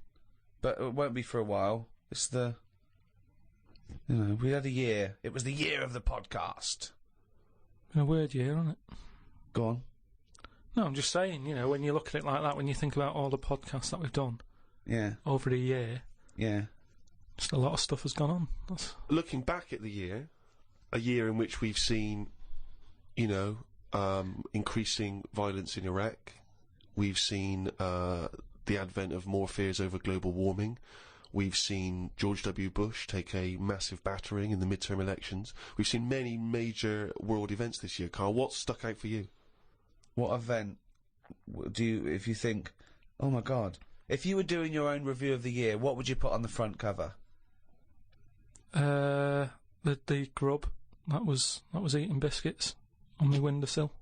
but it won't be for a while. It's we had a year. It was the year of the podcast. Been a weird year, hasn't it? Go on. No, I'm just saying, when you look at it like that, when you think about all the podcasts that we've done over the year, just a lot of stuff has gone on. Looking back at the year, a year in which we've seen, increasing violence in Iraq. We've seen the advent of more fears over global warming. We've seen George W. Bush take a massive battering in the midterm elections. We've seen many major world events this year. Karl, what's stuck out for you? What event if you think, oh my God, if you were doing your own review of the year, what would you put on the front cover? The grub that was eating biscuits on the windowsill.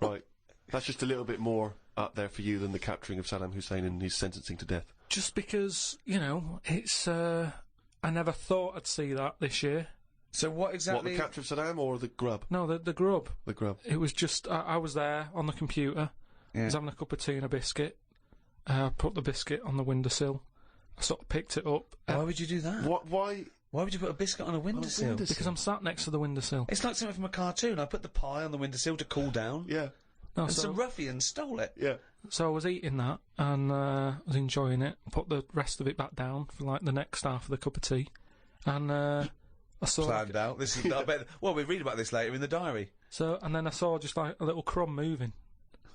Right, that's just a little bit more up there for you than the capturing of Saddam Hussein and his sentencing to death. Just because it's I never thought I'd see that this year. So what exactly? What, the capture of Saddam or the grub? No, the grub. The grub. It was just I was there on the computer. I was having a cup of tea and a biscuit. Put the biscuit on the windowsill. I sort of picked it up. Why would you do that? Why would you put a biscuit on a windowsill? Because I'm sat next to the windowsill. It's like something from a cartoon. I put the pie on the windowsill to cool down. Yeah. No, And some ruffian stole it. Yeah. So I was eating that and I was enjoying it. Put the rest of it back down for like the next half of the cup of tea. And I saw... Planned out. This is, I bet, well, we read about this later in the diary. So, and then I saw just like a little crumb moving.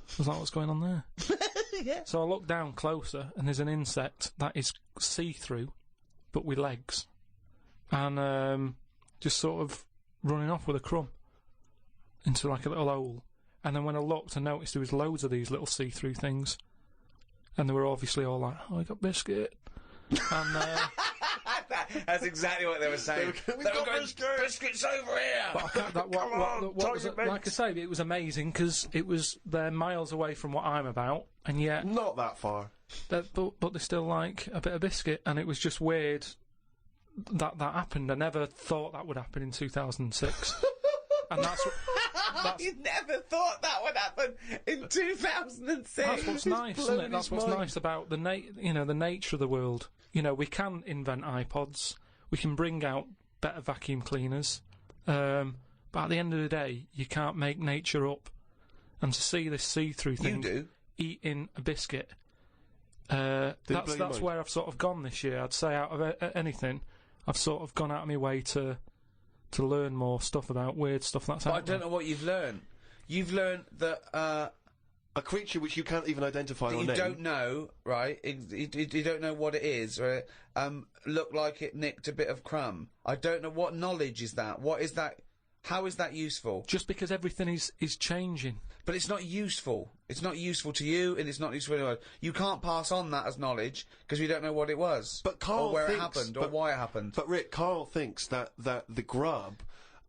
I was like, what's going on there? Yeah. So I looked down closer and there's an insect that is see-through, but with legs. And just sort of running off with a crumb into like a little hole. And then when I looked, I noticed there was loads of these little see-through things. And they were obviously all like, oh, I got biscuit. And that's exactly what they were saying. We've got biscuits over here. But what was it, like I say, it was amazing because they're miles away from what I'm about, and yet not that far. But they still like a bit of biscuit, and it was just weird that happened. I never thought that would happen in 2006, and that's you never thought that would happen in 2006. That's what's nice, isn't it? That's what's nice about the nature of the world. We can invent iPods, we can bring out better vacuum cleaners, but at the end of the day, you can't make nature up. And to see this see-through thing eating a biscuit, that's where I've sort of gone this year. I'd say out of anything, I've sort of gone out of my way to learn more stuff about weird stuff that's happening. But I don't know what you've learned. You've learned that a creature which you can't even identify or name. You don't know, right? You don't know what it is, right? Looked like it nicked a bit of crumb. I don't know what knowledge is that. What is that? How is that useful? Just because everything is changing. But it's not useful. It's not useful to you, and it's not useful to anyone. You can't pass on that as knowledge because you don't know what it was, but Karl or where thinks, it happened, or why it happened. But Rick, Karl thinks that the grub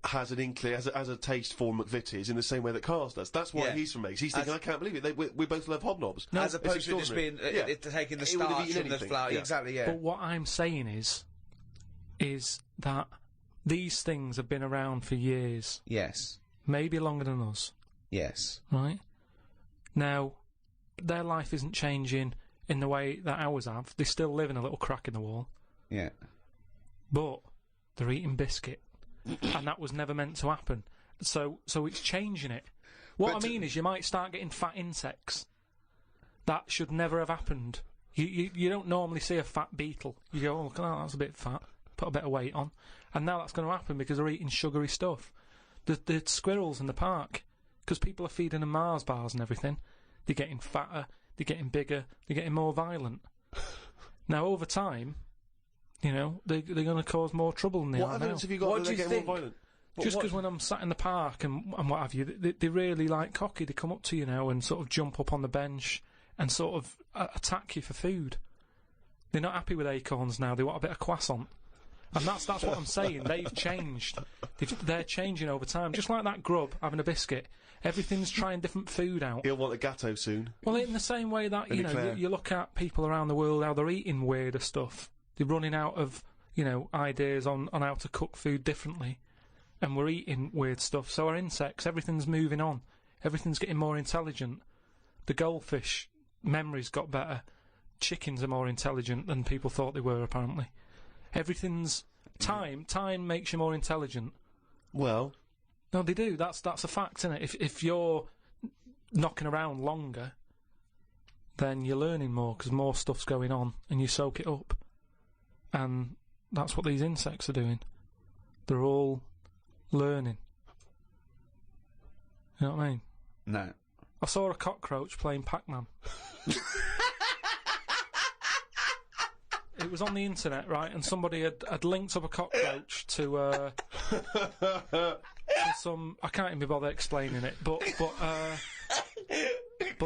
has an inkling, has a taste for McVitie's in the same way that Karl's does. That's why he's from Meg's. He's thinking, I can't believe it. We both love hobnobs. No, as opposed to just being taking the starch from the flour. Yeah. Exactly. Yeah. But what I'm saying is that these things have been around for years. Yes. Maybe longer than us. Yes. Right? Now, their life isn't changing in the way that ours have. They still live in a little crack in the wall. Yeah. But they're eating biscuit. And that was never meant to happen. So it's changing it. What I mean is you might start getting fat insects. That should never have happened. You don't normally see a fat beetle. You go, oh, look at that, that's a bit fat. Put a bit of weight on. And now that's going to happen because they're eating sugary stuff. The squirrels in the park, because people are feeding them Mars bars and everything, they're getting fatter, they're getting bigger, they're getting more violent. Now, over time, they're going to cause more trouble than they are now. What evidence have you got that they're getting more violent? Just because when I'm sat in the park and what have you, they really like cocky. They come up to you now and sort of jump up on the bench and sort of attack you for food. They're not happy with acorns now. They want a bit of croissant. And that's what I'm saying. They've changed. They're changing over time. Just like that grub having a biscuit. Everything's trying different food out. He'll want a gâteau soon. Well, in the same way that, you look at people around the world, how they're eating weirder stuff. They're running out of, ideas on how to cook food differently. And we're eating weird stuff. So our insects, everything's moving on. Everything's getting more intelligent. The goldfish memory's got better. Chickens are more intelligent than people thought they were, apparently. Everything's... Time makes you more intelligent. Well... No, they do. That's a fact, isn't it? If you're knocking around longer, then you're learning more, because more stuff's going on, and you soak it up. And that's what these insects are doing. They're all learning. You know what I mean? No. I saw a cockroach playing Pac-Man. It was on the internet, right, and somebody had linked up a cockroach to some... I can't even be bothered explaining it, but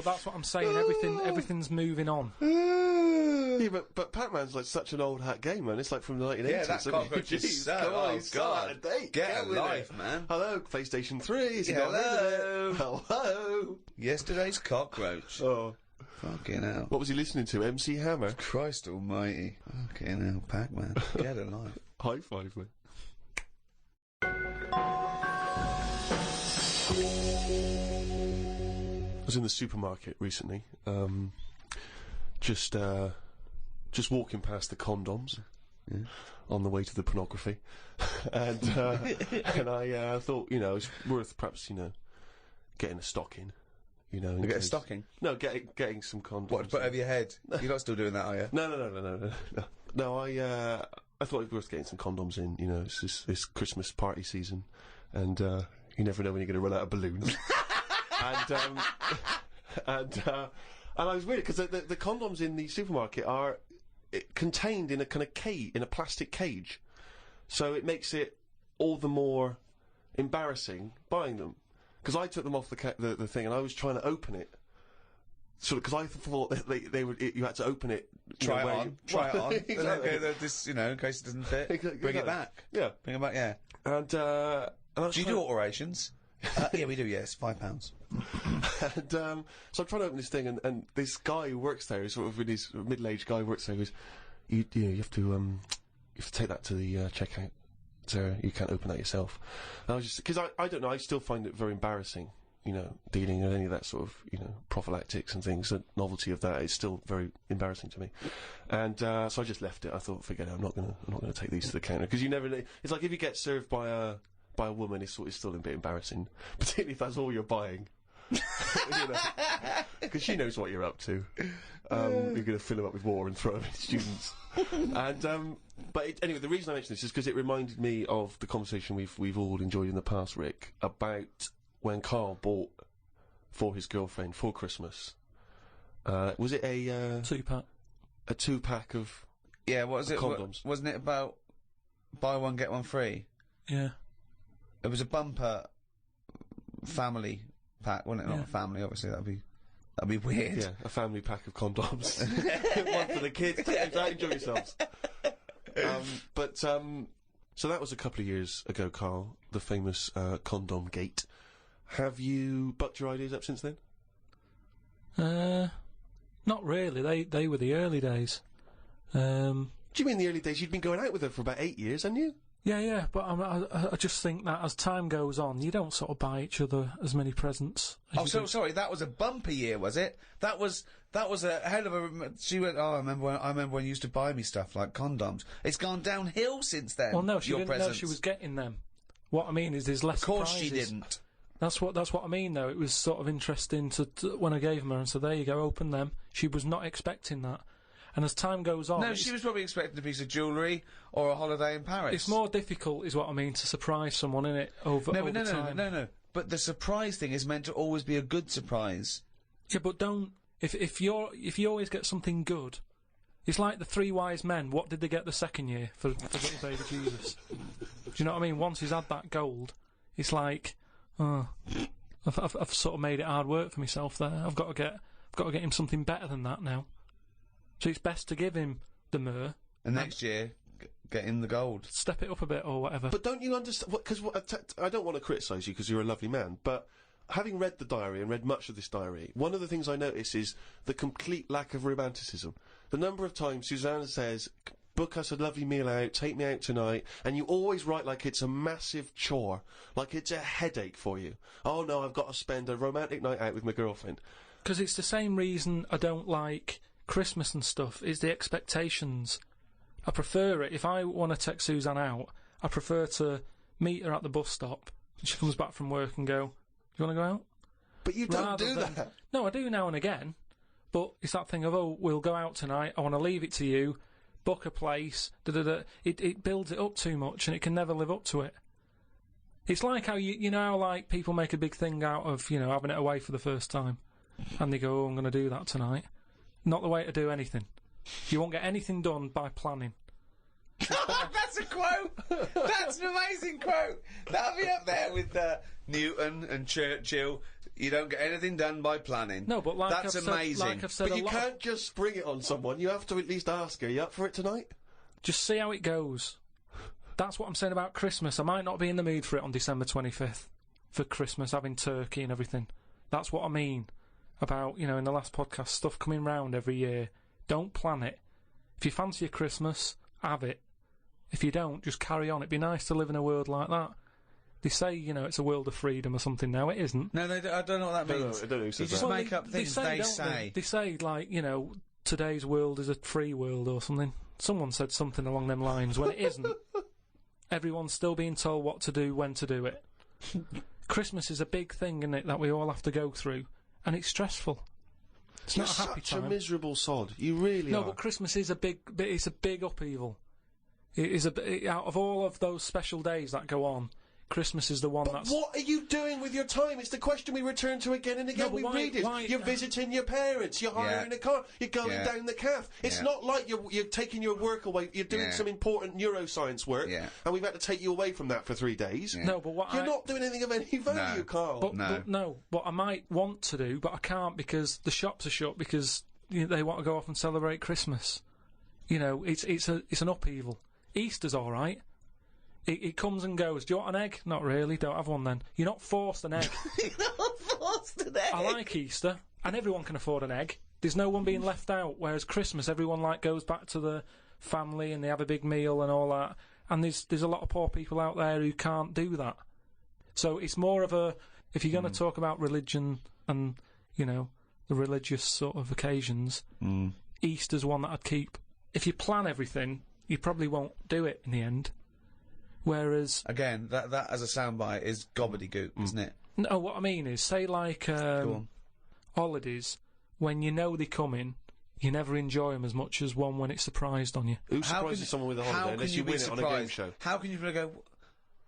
that's what I'm saying. Everything's moving on. Yeah, but Pac-Man's like such an old hat game, man. It's like from the 1980s. Yeah, that cockroach is so... Come on, oh, he's God. out of date. Get a life, man. Hello, PlayStation 3. Is he Hello. not rid of it? Hello. Yesterday's cockroach. Oh. Fucking hell. What was he listening to? MC Hammer? Christ almighty. Fucking hell, Pac-Man. Get a life. High five, mate. I was in the supermarket recently, just walking past the condoms on the way to the pornography, and I thought, it's worth perhaps, getting a stocking, You get a stocking? No, getting some condoms. What, to put over your head? You're not still doing that, are you? No. No, I thought it was worth getting some condoms in, it's this Christmas party season, and you never know when you're going to run out of balloons. and I was weird because the condoms in the supermarket are contained in a kind of cage, in a plastic cage, so it makes it all the more embarrassing buying them. Because I took them off the thing and I was trying to open it, sort of, because I thought that they would you had to open it. Try it on. Exactly. Okay, this, in case it doesn't fit, bring it back. Yeah, bring it back. Yeah. And I was do you do alterations? Yeah, we do. Yes, £5. And so I'm trying to open this thing, and this guy who works there, sort of with his middle-aged guy who works there, goes, you have to take that to the checkout. So you can't open that yourself. And I was just, because I don't know, I still find it very embarrassing, dealing with any of that sort of, prophylactics and things. The novelty of that is still very embarrassing to me. And so I just left it. I thought, forget it, I'm not gonna take these to the counter, because you never know. It's like if you get served by a woman, it's still a bit embarrassing, particularly if that's all you're buying. Because she knows what you're up to. You're going to fill them up with water and throw them at students. And anyway, the reason I mention this is because it reminded me of the conversation we've all enjoyed in the past, Rick, about when Karl bought for his girlfriend for Christmas. Was it a 2-pack? A 2-pack of what was it? Condoms? Wasn't it about buy one get one free? Yeah. It was a bumper family pack, wasn't it? Not a family, obviously. That'd be weird. Yeah, a family pack of condoms. One for the kids. Enjoy yourselves. So that was a couple of years ago, Karl, the famous condom gate. Have you bucked your ideas up since then? Not really. They were the early days. Do you mean the early days? You'd been going out with her for about 8 years, hadn't you? Yeah, but I just think that as time goes on, you don't sort of buy each other as many presents. Sorry, that was a bumper year, was it? That was a hell of a. She went. Oh, I remember when you used to buy me stuff like condoms. It's gone downhill since then. Well, no, she didn't know she was getting them. What I mean is, there's less. Of course, surprises. she didn't. That's what I mean, though. It was sort of interesting to when I gave them her and said, "There you go, open them." She was not expecting that. And as time goes on... No, she was probably expecting a piece of jewellery or a holiday in Paris. It's more difficult, is what I mean, to surprise someone, innit, over time. No. But the surprise thing is meant to always be a good surprise. Yeah, but don't... If you always get something good... It's like the 3 wise men. What did they get the second year for little baby Jesus? you know what I mean? Once he's had that gold, it's like, oh, I've sort of made it hard work for myself there. I've got to get him something better than that now. So it's best to give him the myrrh. And next year, get in the gold. Step it up a bit or whatever. But don't you understand? Because I don't want to criticise you because you're a lovely man, but having read the diary and read much of this diary, one of the things I notice is the complete lack of romanticism. The number of times Susanna says, book us a lovely meal out, take me out tonight, and you always write like it's a massive chore, like it's a headache for you. Oh no, I've got to spend a romantic night out with my girlfriend. Because it's the same reason I don't like Christmas and stuff, is the expectations. I prefer it, if I want to take Suzanne out, I prefer to meet her at the bus stop, and she comes back from work and go, you want to go out? But you don't do that. No, I do now and again, but it's that thing of, oh, we'll go out tonight, I want to leave it to you, book a place, da-da-da. It builds it up too much and it can never live up to it. It's like how, you know how, like, people make a big thing out of, you know, having it away for the first time, and they go, oh, I'm going to do that tonight. Not the way to do anything. You won't get anything done by planning. That's a quote! That's an amazing quote! That'll be up there with Newton and Churchill. You don't get anything done by planning. No, but like that's amazing. Like I've said But you can't just spring it on someone. You have to at least ask her, you up for it tonight? Just see how it goes. That's what I'm saying about Christmas. I might not be in the mood for it on December 25th, for Christmas, having turkey and everything. That's what I mean about, you know, in the last podcast, stuff coming round every year. Don't plan it. If you fancy a Christmas, have it. If you don't, just carry on. It'd be nice to live in a world like that. They say, you know, it's a world of freedom or something. No, it isn't. No, I don't know what that means. No, I don't know who says you just that. make up things they say. They say, like, you know, today's world is a free world or something. Someone said something along them lines when it isn't. Everyone's still being told what to do, when to do it. Christmas is a big thing, isn't it, that we all have to go through, and it's stressful. It's You're not a happy such time. a miserable sod. You really No, are. but Christmas is it's a big upheaval. It is out of all of those special days that go on, Christmas is the one But that's... what are you doing with your time? It's the question we return to again and again. No, but We why- read it. why- You're visiting your parents. You're hiring a car. You're going Yeah. down the calf. It's Yeah. not like you're taking your work away. You're doing Yeah. some important neuroscience work, Yeah. and we've had to take you away from that for 3 days. Yeah. No, but what You're not doing anything of any value, Carl. But what I might want to do, but I can't because the shops are shut because they want to go off and celebrate Christmas. You know, it's an upheaval. Easter's all right. It comes and goes. Do you want an egg? Not really. Don't have one then. You're not forced an egg. You're not forced an egg. I like Easter, and everyone can afford an egg. There's no one being left out. Whereas Christmas, everyone goes back to the family and they have a big meal and all that. And there's a lot of poor people out there who can't do that. So it's more of a, if you're going to talk about religion and, you know, the religious sort of occasions, Easter's one that I'd keep. If you plan everything, you probably won't do it in the end. Whereas... Again, that as a soundbite is gobbledygook, isn't it? No, what I mean is, say like holidays, when you know they're coming, you never enjoy them as much as one when it's surprised on you. Who surprises someone with a holiday unless you win it on a game show? How can you go,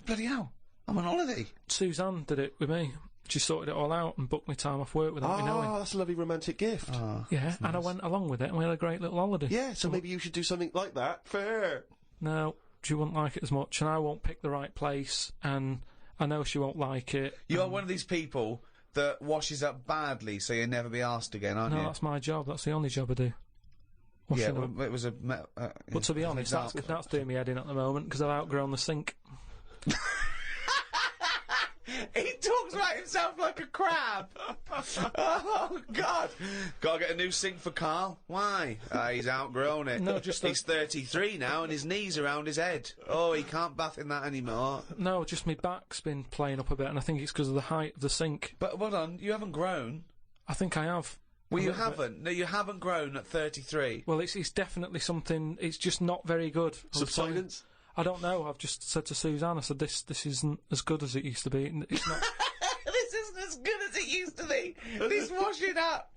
bloody hell, I'm on holiday? Suzanne did it with me. She sorted it all out and booked me time off work without me knowing. That's a lovely romantic gift. Yeah, and I went along with it and we had a great little holiday. Yeah, so maybe you should do something like that. Fair. No, she wouldn't like it as much, and I won't pick the right place, and I know she won't like it. You are one of these people that washes up badly, so you'll never be asked again, aren't you? No, that's my job. That's the only job I do. Washing up. Well, it was a... But to be honest, that's doing me head in at the moment, because I've outgrown the sink. He talks about himself like a crab. Oh, God. Gotta get a new sink for Carl. Why? He's outgrown it. No, just He's 33 now and his knees are around his head. Oh, he can't bath in that anymore. No, just my back's been playing up a bit, and I think it's because of the height of the sink. But hold on, you haven't grown. I think I have. Well, A you little bit. haven't. No, you haven't grown at 33. Well, it's definitely something. It's just not very good. Subsidence? I don't know. I've just said to Suzanne, I said, this isn't as good as it used to be. It's not. This isn't as good as it used to be. This washing up.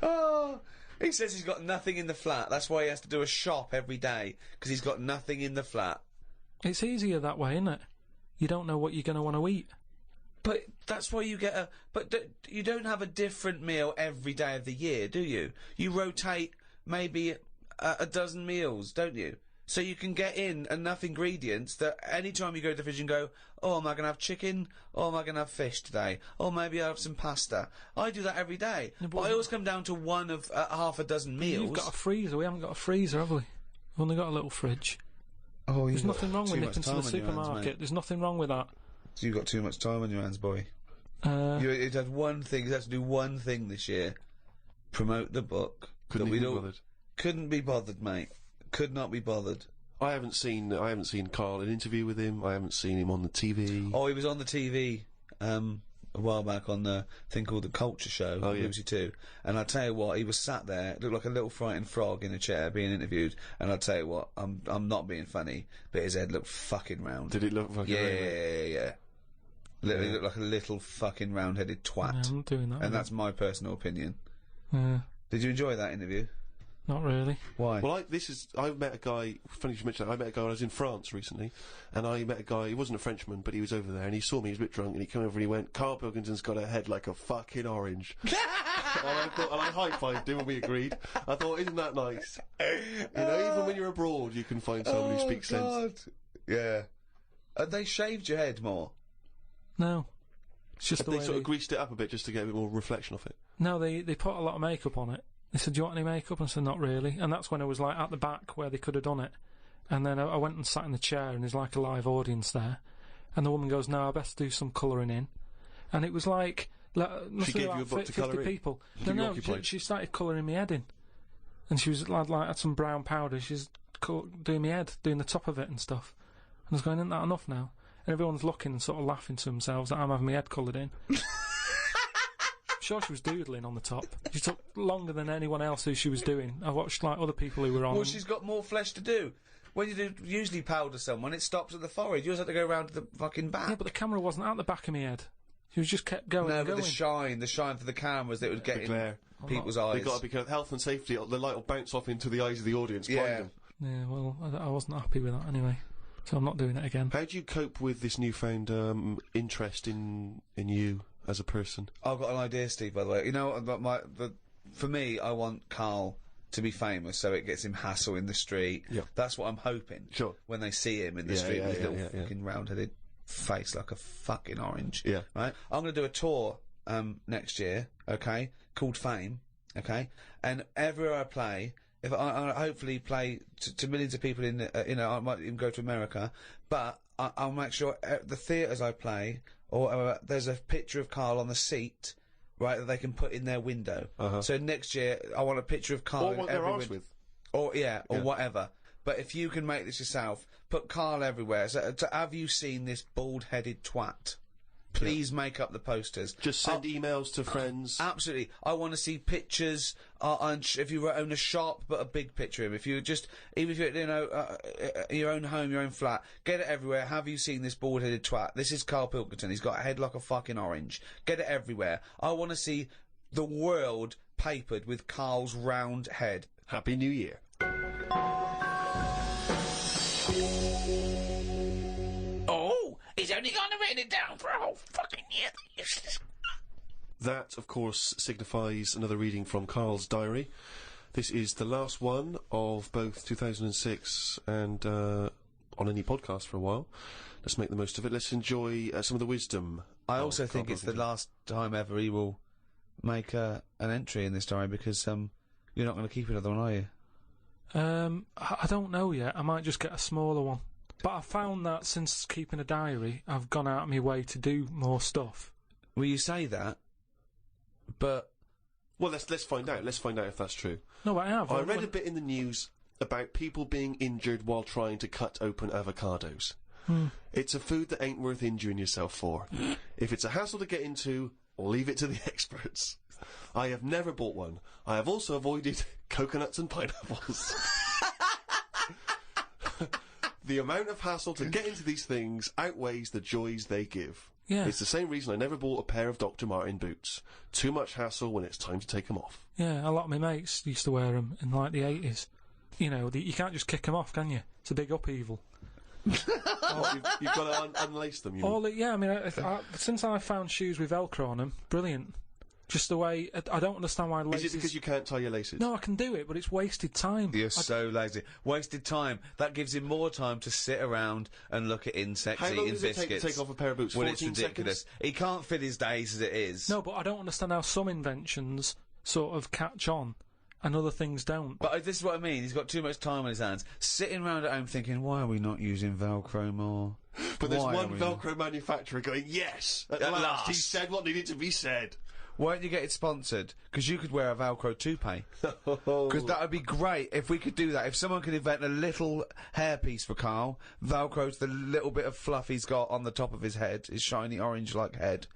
Oh. He says he's got nothing in the flat. That's why he has to do a shop every day, because he's got nothing in the flat. It's easier that way, isn't it? You don't know what you're going to want to eat. But that's why you get a... But you don't have a different meal every day of the year, do you? You rotate maybe a dozen meals, don't you? so you can get in enough ingredients that any time you go to the fridge and go, oh, am I going to have chicken? Oh, am I going to have fish today? Oh, maybe I'll have some pasta. I do that every day. But I always come down to one of half a dozen meals. You've got a freezer. We haven't got a freezer, have we? We've only got a little fridge. Oh, There's nothing wrong with nipping to the supermarket. There's nothing wrong with that. So you've got too much time on your hands, boy. You had one thing. You had to do one thing this year. Promote the book. Couldn't be bothered. Couldn't be bothered, mate. Could not be bothered. I haven't seen Karl an interview with him. I haven't seen him on the TV. Oh, he was on the TV a while back on the thing called The Culture Show, on BBC Two. And I tell you what, he was sat there, looked like a little frightened frog in a chair being interviewed. And I tell you what, I'm not being funny, but his head looked fucking round. Did it look fucking round? Yeah. Literally looked like a little fucking round-headed twat. Yeah, I'm not doing that. And that's my personal opinion. Yeah. Did you enjoy that interview? Not really. Why? Well, I met a guy, funny you should mention that, I met a guy when I was in France recently, and I met a guy, he wasn't a Frenchman, but he was over there, and he saw me, he was a bit drunk, and he came over and he went, Karl Pilkington's got a head like a fucking orange. and I high-fived him and we agreed. I thought, isn't that nice? You know, even when you're abroad, you can find someone who speaks sense. Yeah. They shaved your head more? No. It's just They sort of greased it up a bit just to get a bit more reflection off it. No, they put a lot of makeup on it. They said, do you want any makeup? And I said, not really. And that's when I was, like, at the back where they could have done it. And then I went and sat in the chair, and there's, like, a live audience there. And the woman goes, no, I best do some colouring in. And it was like... she gave you a book to colour in? People. No, she started colouring my head in. And she was, like had some brown powder. She's doing my head, doing the top of it and stuff. And I was going, isn't that enough now? And everyone's looking and sort of laughing to themselves that I'm having my head coloured in. Sure, she was doodling on the top. She took longer than anyone else who she was doing. I watched like other people who were on. Well, she's got more flesh to do. When you do usually powder someone, it stops at the forehead. You always have to go round to the fucking back. Yeah, but the camera wasn't at the back of my head. She was just kept going. No, and but going. the shine for the cameras that would get in people's eyes. They've got to be careful. Health and safety. The light will bounce off into the eyes of the audience. Blind them. Yeah, well, I wasn't happy with that anyway. So I'm not doing it again. How do you cope with this newfound interest in you as a person? I've got an idea, Steve, by the way. You know, for me, I want Karl to be famous so it gets him hassle in the street. Yeah. That's what I'm hoping. Sure. When they see him in the street with his little fucking round-headed face like a fucking orange. Yeah. Right? I'm going to do a tour next year, okay, called Fame, okay? And everywhere I play... If I hopefully play to millions of people in, I might even go to America, but I'll make sure the theatres I play, or there's a picture of Karl on the seat, right, that they can put in their window. So next year, I want a picture of Karl. Or what they're arse with. Or whatever. But if you can make this yourself, put Karl everywhere. So, have you seen this bald-headed twat? Please make up the posters. Just send emails to friends. Absolutely. I want to see pictures. If you own a shop, but a big picture of him. If you just, even if you're, your own home, your own flat, get it everywhere. Have you seen this bald-headed twat? This is Karl Pilkington. He's got a head like a fucking orange. Get it everywhere. I want to see the world papered with Karl's round head. Happy New Year. He's only going to write it down for a whole fucking year. That, of course, signifies another reading from Karl's diary. This is the last one of both 2006 and on any podcast for a while. Let's make the most of it. Let's enjoy some of the wisdom. I also think it's the last time ever he will make an entry in this diary because you're not going to keep another one, are you? I don't know yet. I might just get a smaller one. But I found that since keeping a diary, I've gone out of my way to do more stuff. Well, you say that, but... Well, let's find out. Let's find out if that's true. No, I have. I read a bit in the news about people being injured while trying to cut open avocados. It's a food that ain't worth injuring yourself for. If it's a hassle to get into, leave it to the experts. I have never bought one. I have also avoided coconuts and pineapples. The amount of hassle to get into these things outweighs the joys they give. Yeah. It's the same reason I never bought a pair of Dr. Martin boots. Too much hassle when it's time to take them off. Yeah, a lot of my mates used to wear them in, like, the 80s. You know, you can't just kick them off, can you? It's a big upheaval. You've got to unlace them, you mean? Yeah, I mean, since I found shoes with Velcro on them, brilliant. Just the way I don't understand why laces. Is it because you can't tie your laces? No, I can do it, but it's wasted time. You're so lazy. Wasted time. That gives him more time to sit around and look at insects, How long eating does it take to biscuits. take off a pair of boots? Well, it's 14 ridiculous. seconds? He can't fit his days as it is. No, but I don't understand how some inventions sort of catch on and other things don't. But this is what I mean. He's got too much time on his hands. Sitting around at home thinking, why are we not using Velcro more? But there's Why one are we Velcro manufacturer going, yes, at last, he said what needed to be said. Why don't you get it sponsored? Because you could wear a Velcro toupee. Because that would be great if we could do that. If someone could invent a little hairpiece for Karl, Velcro's the little bit of fluff he's got on the top of his head, his shiny orange-like head.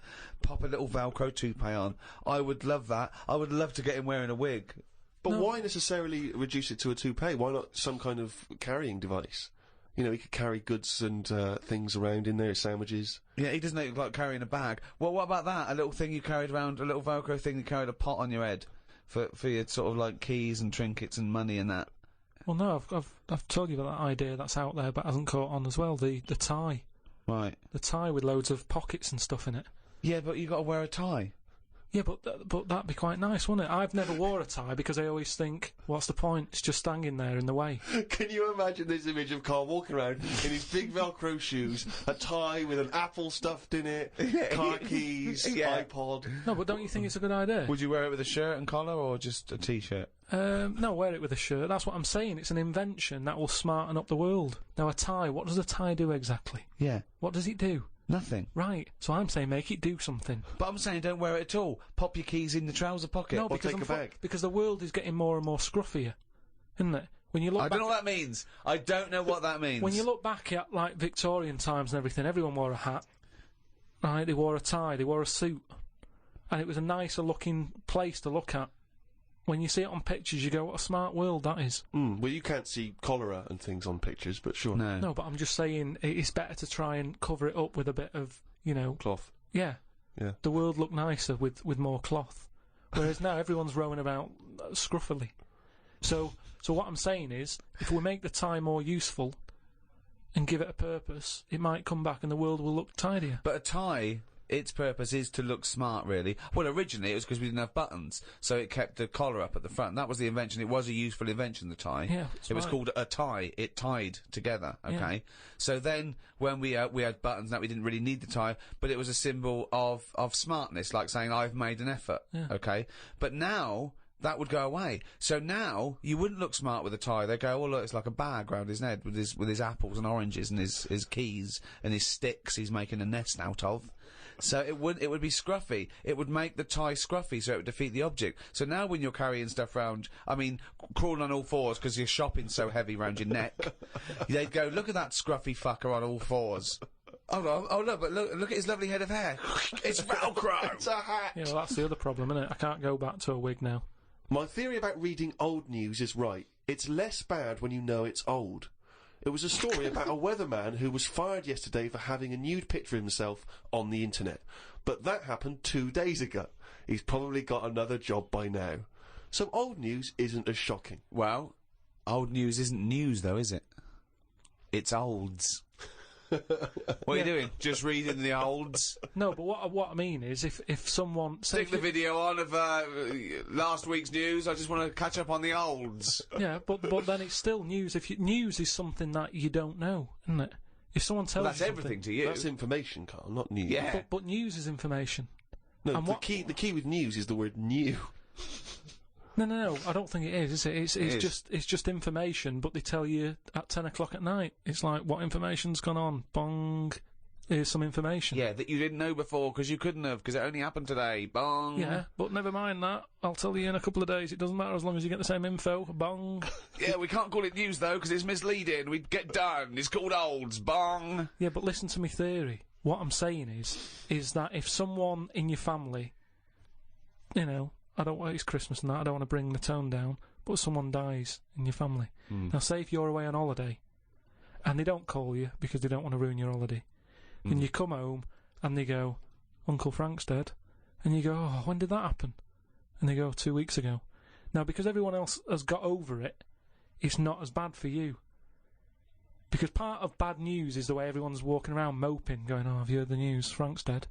Pop a little Velcro toupee on. I would love that. I would love to get him wearing a wig. But why necessarily reduce it to a toupee? Why not some kind of carrying device? You know, he could carry goods and things around in there, sandwiches. Yeah, he doesn't look like carrying a bag. Well, what about that? A little thing you carried around, a little Velcro thing you carried a pot on your head for your sort of like keys and trinkets and money and that. Well, no, I've told you about that idea that's out there, but hasn't caught on as well. The tie, Right. the tie with loads of pockets and stuff in it. Yeah, but you got to wear a tie. Yeah, but that'd be quite nice, wouldn't it? I've never wore a tie because I always think, what's the point? It's just hanging there in the way. Can you imagine this image of Karl walking around in his big Velcro shoes, a tie with an apple stuffed in it, car keys, iPod? No, but don't you think it's a good idea? Would you wear it with a shirt and collar or just a t-shirt? No, wear it with a shirt. That's what I'm saying. It's an invention that will smarten up the world. Now, a tie, what does a tie do exactly? Yeah. What does it do? Nothing. Right. So I'm saying make it do something. But I'm saying don't wear it at all. Pop your keys in the trouser pocket. No, Or because take a bag. because the world is getting more and more scruffier, isn't it? When you look I back, don't know what that means. I don't know what that means. when you look back at like Victorian times and everything, everyone wore a hat. Right? They wore a tie. They wore a suit, and it was a nicer looking place to look at. When you see it on pictures, you go, "What a smart world that is." Well, you can't see cholera and things on pictures, but sure. No. No, but I'm just saying it's better to try and cover it up with a bit of, Cloth. yeah. Yeah. The world looked nicer with more cloth. Whereas now everyone's rowing about scruffily. So what I'm saying is, if we make the tie more useful and give it a purpose, it might come back and the world will look tidier. But a tie, its purpose is to look smart, really. Well, originally it was because we didn't have buttons, so it kept the collar up at the front. That was the invention. It was a useful invention, the tie. Yeah, that's it was right. called a tie. It tied together, okay? Yeah. So then, when we had buttons, that we didn't really need the tie, but it was a symbol of smartness, like saying, I've made an effort, okay? But now, that would go away. So now, you wouldn't look smart with a tie. They go, oh look, it's like a bag round his head with his apples and oranges and his keys and his sticks he's making a nest out of. So it would be scruffy. It would make the tie scruffy, so it would defeat the object. So now when you're carrying stuff round, I mean, crawling on all fours because your shopping's so heavy round your neck, they'd go, look at that scruffy fucker on all fours. Oh look, but look at his lovely head of hair. It's Velcro. It's a hat. Yeah, well, that's the other problem, isn't it? I can't go back to a wig now. My theory about reading old news is right. It's less bad when you know it's old. It was a story about a weatherman who was fired yesterday for having a nude picture of himself on the internet. But that happened 2 days ago. He's probably got another job by now. So old news isn't as shocking. Well, old news isn't news, though, is it? It's olds. What are you doing? Just reading the olds? No, but what I mean is, if someone Stick the video on of last week's news. I just want to catch up on the olds. yeah, but then it's still news. News is something that you don't know, isn't it? If someone tells That's you everything to you. That's information, Carl, not news. Yeah. but news is information. No, And the key with news is the word new. No, I don't think it is it? It's just information, but they tell you at 10 o'clock at night. It's like, what information's gone on? Bong. Here's some information. Yeah, that you didn't know before because you couldn't have because it only happened today. Bong. Yeah, but never mind that. I'll tell you in a couple of days. It doesn't matter as long as you get the same info. Bong. Yeah, we can't call it news though because it's misleading. We'd get done. It's called olds. Bong. Yeah, but listen to me theory. What I'm saying is that if someone in your family, I don't want, it's Christmas and that, I don't want to bring the tone down, but someone dies in your family. Now, say if you're away on holiday, and they don't call you because they don't want to ruin your holiday, and you come home, and they go, Uncle Frank's dead, and you go, oh, when did that happen? And they go, 2 weeks ago. Now, because everyone else has got over it, it's not as bad for you. Because part of bad news is the way everyone's walking around moping, going, oh, have you heard the news? Frank's dead.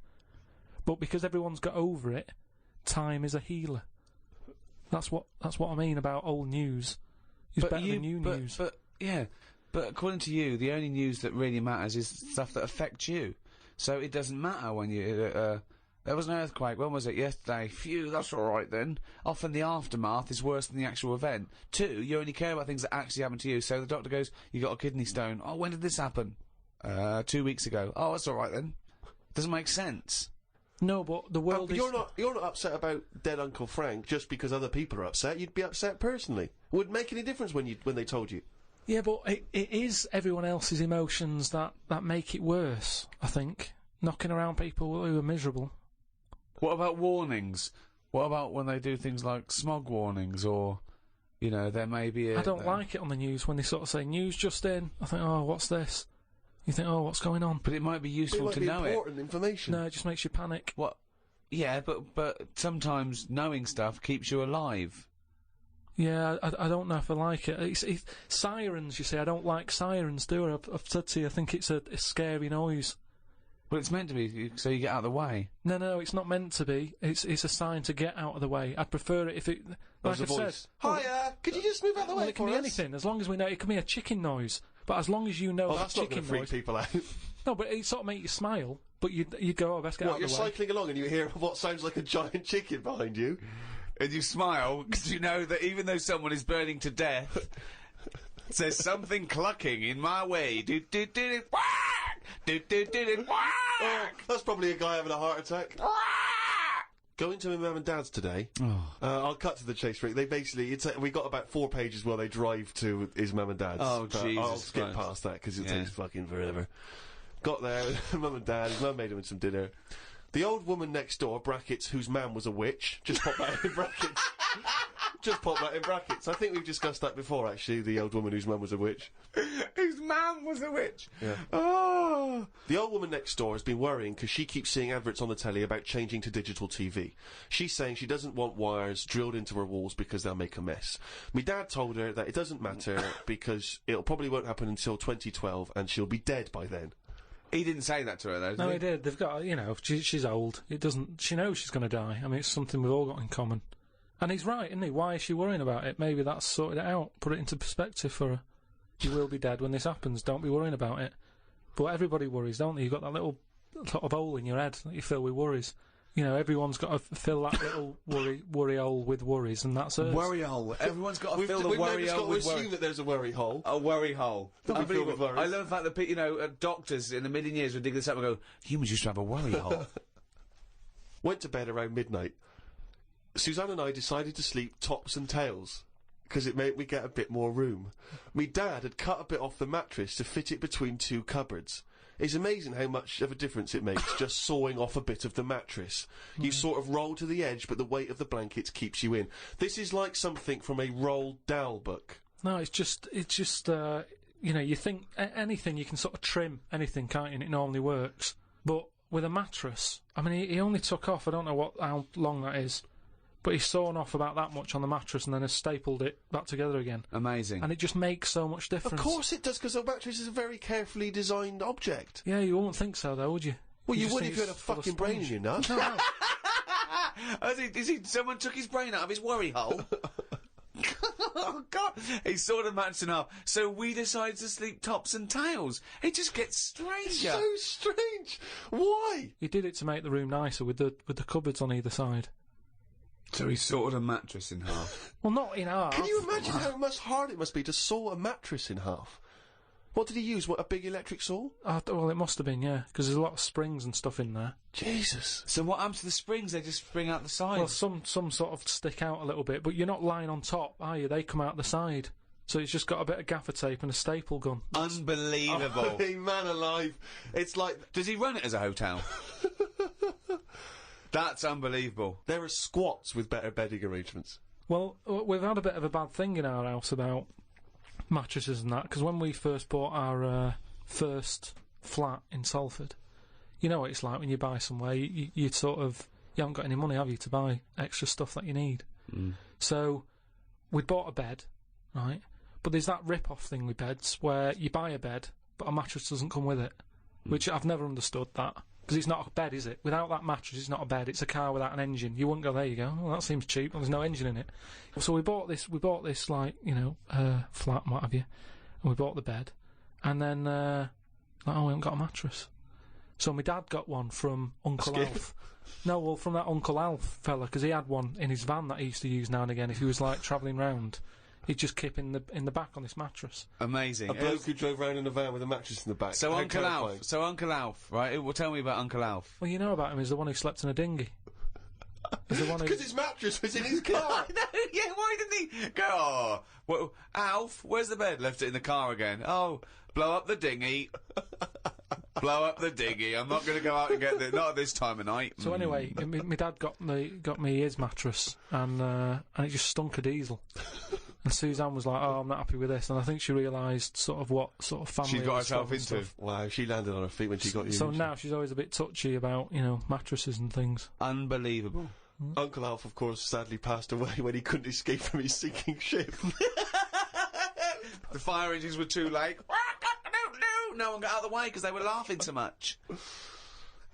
But because everyone's got over it, time is a healer. That's what I mean about old news. It's better than new news. But according to you, the only news that really matters is stuff that affects you. So it doesn't matter when you... there was an earthquake. When was it? Yesterday. Phew, that's all right then. Often the aftermath is worse than the actual event. 2, you only care about things that actually happen to you. So the doctor goes, you got a kidney stone. Oh, when did this happen? 2 weeks ago. Oh, that's all right then. Doesn't make sense. No, but the world is... You're not upset about dead Uncle Frank just because other people are upset. You'd be upset personally. Would it make any difference when they told you? Yeah, but it is everyone else's emotions that make it worse, I think. Knocking around people who are miserable. What about warnings? What about when they do things like smog warnings or, you know, there may be a... I don't like it on the news when they sort of say, news just in. I think, oh, what's this? You think, oh, what's going on? But it might be useful to know it. Important information. No, it just makes you panic. What? Yeah, but sometimes knowing stuff keeps you alive. Yeah, I don't know if I like it. It's sirens, you see. I don't like sirens, do I? I've said to you, I think it's a scary noise. Well, it's meant to be so you get out of the way. No, it's not meant to be. It's a sign to get out of the way. I'd prefer it if it... Like I said... Hiya! Could you just move out of the way it can be anything, as long as we know... It can be a chicken noise, but as long as you know that's chicken not going to freak people out. No, but it sort of make you smile, but you go, oh, best get out of the way. You're cycling along and you hear what sounds like a giant chicken behind you. And you smile, because you know that even though someone is burning to death, there's something clucking in my way. Do-do-do-do, whack! Do-do-do-do, whack! Oh, that's probably a guy having a heart attack. Going to my mum and dad's today. I'll cut to the chase. They basically, we got about 4 pages while they drive to his mum and dad's. Oh, Jesus I'll skip past that because it takes fucking forever. Got there, mum and dad. His mum made him some dinner. The old woman next door, brackets, whose man was a witch. Just pop that in brackets. Just pop that in brackets. I think we've discussed that before, actually, the old woman whose man was a witch. Whose man was a witch? Yeah. Oh. The old woman next door has been worrying because she keeps seeing adverts on the telly about changing to digital TV. She's saying she doesn't want wires drilled into her walls because they'll make a mess. My dad told her that it doesn't matter because it probably won't happen until 2012 and she'll be dead by then. He didn't say that to her, though, did No, he did. They've got, you know, she's old. She knows she's going to die. I mean, it's something we've all got in common. And he's right, isn't he? Why is she worrying about it? Maybe that's sorted it out. Put it into perspective for her. You will be dead when this happens. Don't be worrying about it. But everybody worries, don't they? You've got that little sort of hole in your head that you fill with worries. You know, everyone's got to fill that little worry hole with worries, and that's us. Worry hole. Everyone's got to fill the worry hole with worry. We've assumed that there's a worry hole. A worry hole. Unbelievable. I love the fact that, you know, doctors in a million years would dig this up and go, humans used to have a worry hole. Went to bed around midnight. Suzanne and I decided to sleep tops and tails because it made me get a bit more room. Me dad had cut a bit off the mattress to fit it between 2 cupboards. It's amazing how much of a difference it makes just sawing off a bit of the mattress. You sort of roll to the edge, but the weight of the blankets keeps you in. This is like something from a Roald Dahl book. No, it's just you know, you think anything, you can sort of trim anything, can't you, and it normally works. But with a mattress, I mean, he only took off, I don't know how long that is, but he's sawn off about that much on the mattress and then has stapled it back together again. Amazing. And it just makes so much difference. Of course it does, because a mattress is a very carefully designed object. Yeah, you wouldn't think so, though, would you? Well, you would if you had a fucking brain in your nut. No. Someone took his brain out of his worry hole? Oh, God. He sawed a mattress in half. So we decided to sleep tops and tails. It just gets stranger. It's so strange. Why? He did it to make the room nicer with the cupboards on either side. So he sawed a mattress in half. Well, not in half. Can you imagine how much hard it must be to saw a mattress in half? What did he use? What, a big electric saw? Well, it must have been, yeah, because there's a lot of springs and stuff in there. Jesus. So what happens to the springs? They just spring out the side? Well, some sort of stick out a little bit, but you're not lying on top, are you? They come out the side. So it's just got a bit of gaffer tape and a staple gun. Unbelievable. Oh, man alive. It's like... Does he run it as a hotel? That's unbelievable. There are squats with better bedding arrangements. Well, we've had a bit of a bad thing in our house about mattresses and that, because when we first bought our first flat in Salford, you know what it's like when you buy somewhere, you sort of, you haven't got any money, have you, to buy extra stuff that you need. So we'd bought a bed, right, but there's that rip-off thing with beds where you buy a bed, but a mattress doesn't come with it, which I've never understood that. Because it's not a bed, is it? Without that mattress, it's not a bed. It's a car without an engine. You wouldn't go, there you go. Well, that seems cheap. Well, there's no engine in it. So we bought this, like, you know, flat and what have you. And we bought the bed. And then, like, oh, we haven't got a mattress. So my dad got one from Uncle Alf. No, well, from that Uncle Alf fella, because he had one in his van that he used to use now and again. If he was, like, travelling round, he'd just keep in the back on this mattress. Amazing. A bloke who drove around in a van with a mattress in the back. So Uncle Alf, right? Well, tell me about Uncle Alf. Well, you know about him. He's the one who slept in a dinghy. Because his mattress was in his car. I know, yeah, why didn't he go, oh, well, Alf, where's the bed? Left it in the car again. Oh, blow up the dinghy. Blow up the dinghy. I'm not going to go out and get it. Not at this time of night. So anyway, my dad got me his mattress, and it just stunk of diesel. And Suzanne was like, "Oh, I'm not happy with this," and I think she realised sort of what sort of family she got herself into. Stuff. Wow, she landed on her feet when she got you. So now she's always a bit touchy about, you know, mattresses and things. Unbelievable. Uncle Alf, of course, sadly passed away when he couldn't escape from his sinking ship. The fire engines were too late. No one got out of the way because they were laughing so much.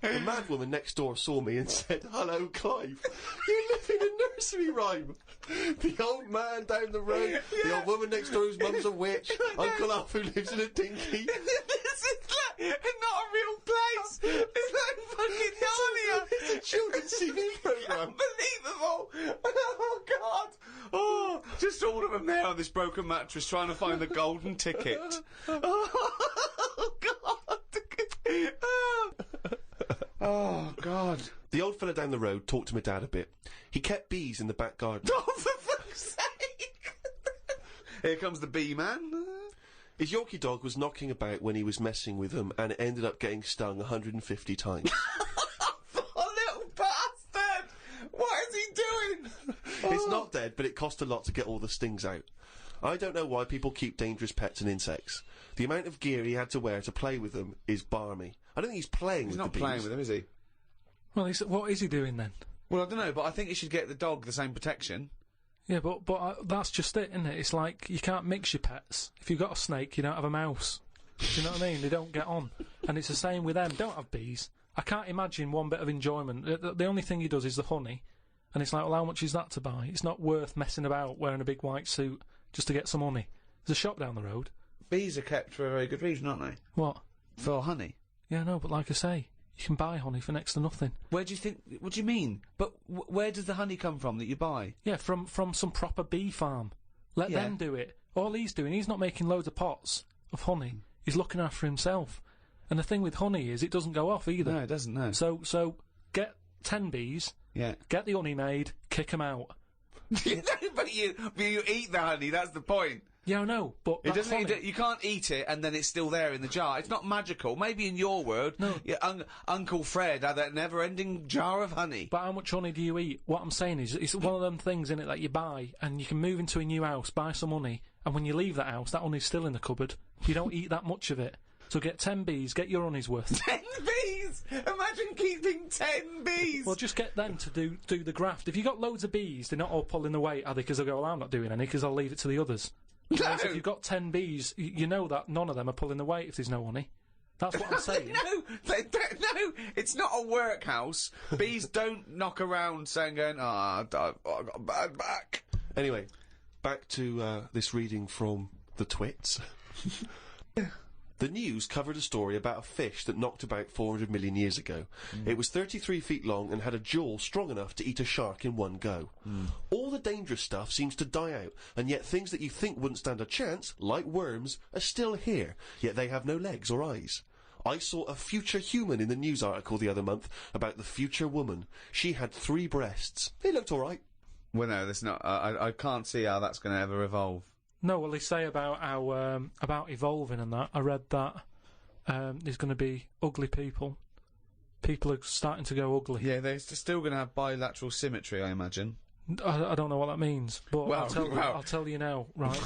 The mad woman next door saw me and said, "Hello, Clive. You live in a nursery rhyme." The old man down the road, the old woman next door whose mum's a witch, Uncle Alf who lives in a dinghy. This is like not a real place. It's like fucking Narnia. It's a children's TV programme. Unbelievable. Oh, God. Oh, just all of them there on this broken mattress trying to find the golden ticket. Oh, God. Oh, God. The old fella down the road talked to my dad a bit. He kept bees in the back garden. Oh, for fuck's sake. Here comes the bee man. His Yorkie dog was knocking about when he was messing with them, and it ended up getting stung 150 times. Oh, little bastard! What is he doing? It's not dead, but it cost a lot to get all the stings out. I don't know why people keep dangerous pets and insects. The amount of gear he had to wear to play with them is balmy. I don't think he's playing with the bees. He's not playing with them, is he? Well, what is he doing then? Well, I don't know, but I think he should get the dog the same protection. Yeah, but that's just it, isn't it? It's like you can't mix your pets. If you've got a snake, you don't have a mouse. Do you know what I mean? They don't get on. And it's the same with them. Don't have bees. I can't imagine one bit of enjoyment. The only thing he does is the honey. And it's like, well, how much is that to buy? It's not worth messing about wearing a big white suit just to get some honey. There's a shop down the road. Bees are kept for a very good reason, aren't they? What? For honey. Yeah, no, but like I say, you can buy honey for next to nothing. Where do you think... What do you mean? But where does the honey come from that you buy? Yeah, from some proper bee farm. Let them do it. All he's doing, he's not making loads of pots of honey. He's looking after himself. And the thing with honey is it doesn't go off either. No, it doesn't, no. So get 10 bees, get the honey made, kick them out. But you eat the honey, that's the point. Yeah, I know, but it doesn't. You can't eat it and then it's still there in the jar. It's not magical. Maybe in your world, no. Uncle Fred had that never-ending jar of honey. But how much honey do you eat? What I'm saying is, it's one of them things in it that you buy, and you can move into a new house, buy some honey, and when you leave that house, that honey's still in the cupboard. You don't eat that much of it. So get 10 bees, get your honey's worth. 10 bees! Imagine keeping 10 bees! Well, just get them to do the graft. If you've got loads of bees, they're not all pulling the weight, are they? Because they'll go, well, I'm not doing any, because I'll leave it to the others. No. If you've got 10 bees, you know that none of them are pulling the weight if there's no honey. That's what I'm saying. No, it's not a workhouse. Bees don't knock around saying, I got a bad back. Anyway, back to this reading from the Twits. The news covered a story about a fish that knocked about 400 million years ago. It was 33 feet long and had a jaw strong enough to eat a shark in one go. All the dangerous stuff seems to die out, and yet things that you think wouldn't stand a chance, like worms, are still here, yet they have no legs or eyes. I saw a future human in the news article the other month about the future woman. She had 3 breasts. They looked all right. Well, no, that's not... I can't see how that's going to ever evolve. No, well, they say about how about evolving and that. I read that there's going to be ugly people. People are starting to go ugly. Yeah, they're still going to have bilateral symmetry, I imagine. I don't know what that means, but well, I'll tell you now, right?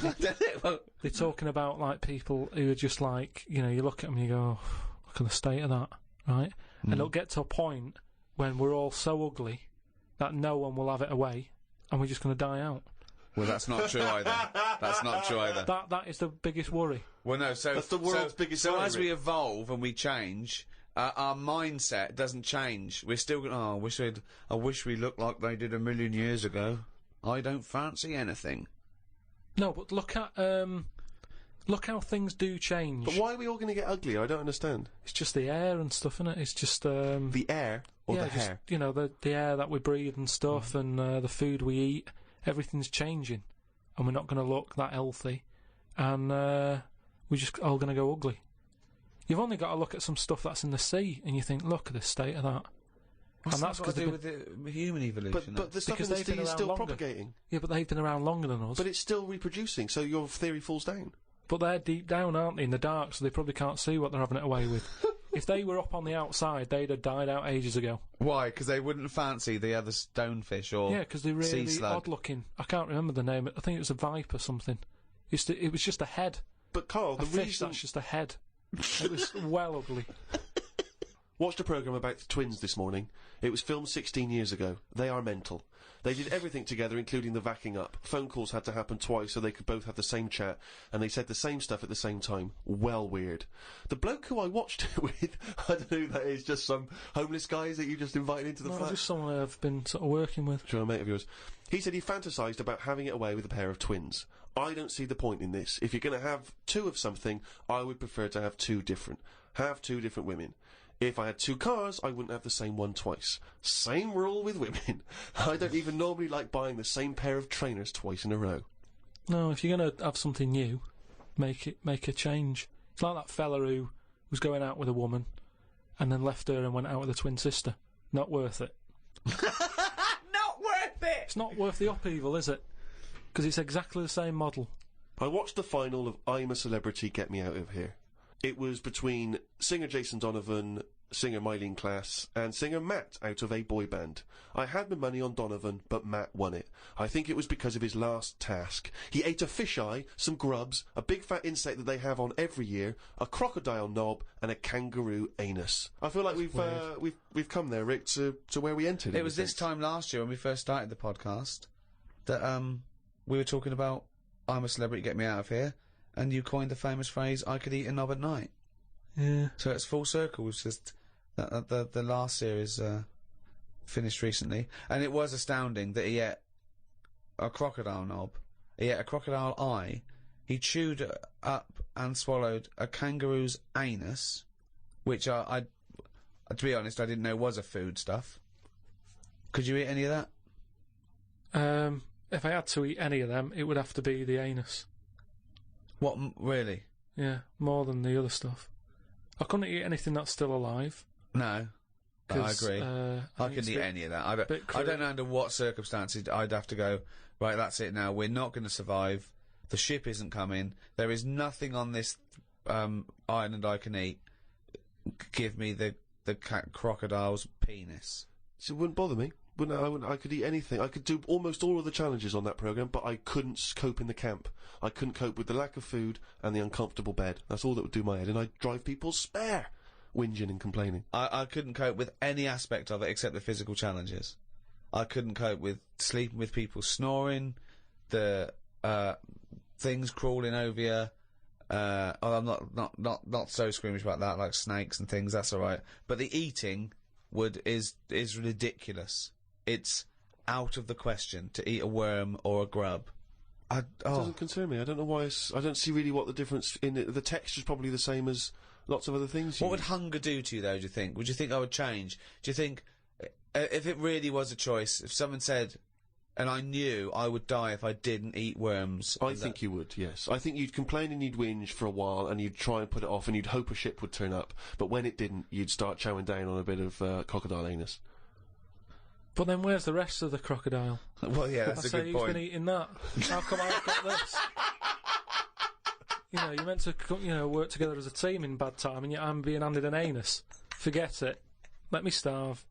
They're talking about, like, people who are just like, you know, you look at them and you go, oh, look at the state of that, right? And it'll get to a point when we're all so ugly that no one will have it away, and we're just going to die out. Well, that's not true either. That's not true either. That is the biggest worry. Well, no, so... That's the world's biggest worry. So as we evolve and we change, our mindset doesn't change. We're still going, I wish we looked like they did 1,000,000 years ago. I don't fancy anything. No, but look how things do change. But why are we all going to get ugly? I don't understand. It's just the air and stuff, isn't it? It's just The air or the hair? You know, the air that we breathe and stuff, and the food we eat. Everything's changing, and we're not going to look that healthy, and we're just all going to go ugly. You've only got to look at some stuff that's in the sea, and you think, look at the state of that. What's and that's that got to do with the human evolution? But the stuff Because in the they've been sea is around still longer. propagating. Yeah, but they've been around longer than us. But it's still reproducing, so your theory falls down. But they're deep down, aren't they, in the dark, so they probably can't see what they're having it away with. If they were up on the outside, they'd have died out ages ago. Why? Because they wouldn't fancy the other stonefish or Yeah, because they're sea really slug. odd-looking. I can't remember the name. I think it was a viper something. It was just a head. But Carl, A the fish reason... that's just a head. It was well ugly. Watched a programme about the twins this morning. It was filmed 16 years ago. They are mental. They did everything together, including the vacking up. Phone calls had to happen twice so they could both have the same chat, and they said the same stuff at the same time. Well weird. The bloke who I watched it with, I don't know who that is, just some homeless guys that you just invited into the No, flat? just someone I've been sort of working with. Sure, a mate of yours. He said he fantasised about having it away with a pair of twins. I don't see the point in this. If you're going to have two of something, I would prefer to have two different. Have two different women. If I had two cars, I wouldn't have the same one twice. Same rule with women. I don't even normally like buying the same pair of trainers twice in a row. No, if you're going to have something new, make a change. It's like that fella who was going out with a woman and then left her and went out with a twin sister. Not worth it. Not worth it! It's not worth the upheaval, is it? Because it's exactly the same model. I watched the final of I'm a Celebrity, Get Me Out of Here. It was between singer Jason Donovan, singer Mylene Klass, and singer Matt out of a boy band. I had my money on Donovan, but Matt won it. I think it was because of his last task. He ate a fisheye, some grubs, a big fat insect that they have on every year, a crocodile knob, and a kangaroo anus. I feel like we've come there, Rick, to where we entered. It was this time last year when we first started the podcast that we were talking about I'm a Celebrity, Get Me Out of Here, and you coined the famous phrase, I could eat a knob at night. Yeah. So it's full circle. It's just the last series finished recently, and it was astounding that he ate a crocodile knob, he ate a crocodile eye, he chewed up and swallowed a kangaroo's anus, which I to be honest, I didn't know was a food stuff. Could you eat any of that? If I had to eat any of them, it would have to be the anus. What, really? Yeah, more than the other stuff. I couldn't eat anything that's still alive. No. I 'cause, agree. I I think couldn't it's eat a bit- any of that. I don't know under what circumstances I'd have to go, right, that's it now, we're not going to survive, the ship isn't coming, there is nothing on this island I can eat, give me the crocodile's penis. So it wouldn't bother me. I could eat anything. I could do almost all of the challenges on that programme, but I couldn't cope in the camp. I couldn't cope with the lack of food and the uncomfortable bed. That's all that would do my head, and I'd drive people spare, whinging and complaining. I couldn't cope with any aspect of it except the physical challenges. I couldn't cope with sleeping with people snoring, the things crawling over you. I'm not so squeamish about that, like snakes and things. That's all right. But the eating is ridiculous. It's out of the question to eat a worm or a grub. It doesn't concern me. I don't know why. I don't see really what the difference in it. The texture's probably the same as lots of other things. What would hunger do to you, though, do you think? Would you think I would change? Do you think, if it really was a choice, if someone said, and I knew I would die if I didn't eat worms... I think you would, yes. I think you'd complain and you'd whinge for a while, and you'd try and put it off, and you'd hope a ship would turn up. But when it didn't, you'd start chowing down on a bit of crocodile anus. But then where's the rest of the crocodile? Well, yeah, that's I a say good who's point. been eating that? How come I've got this? You know, you're meant to work together as a team in bad time, and yet I'm being handed an anus. Forget it. Let me starve.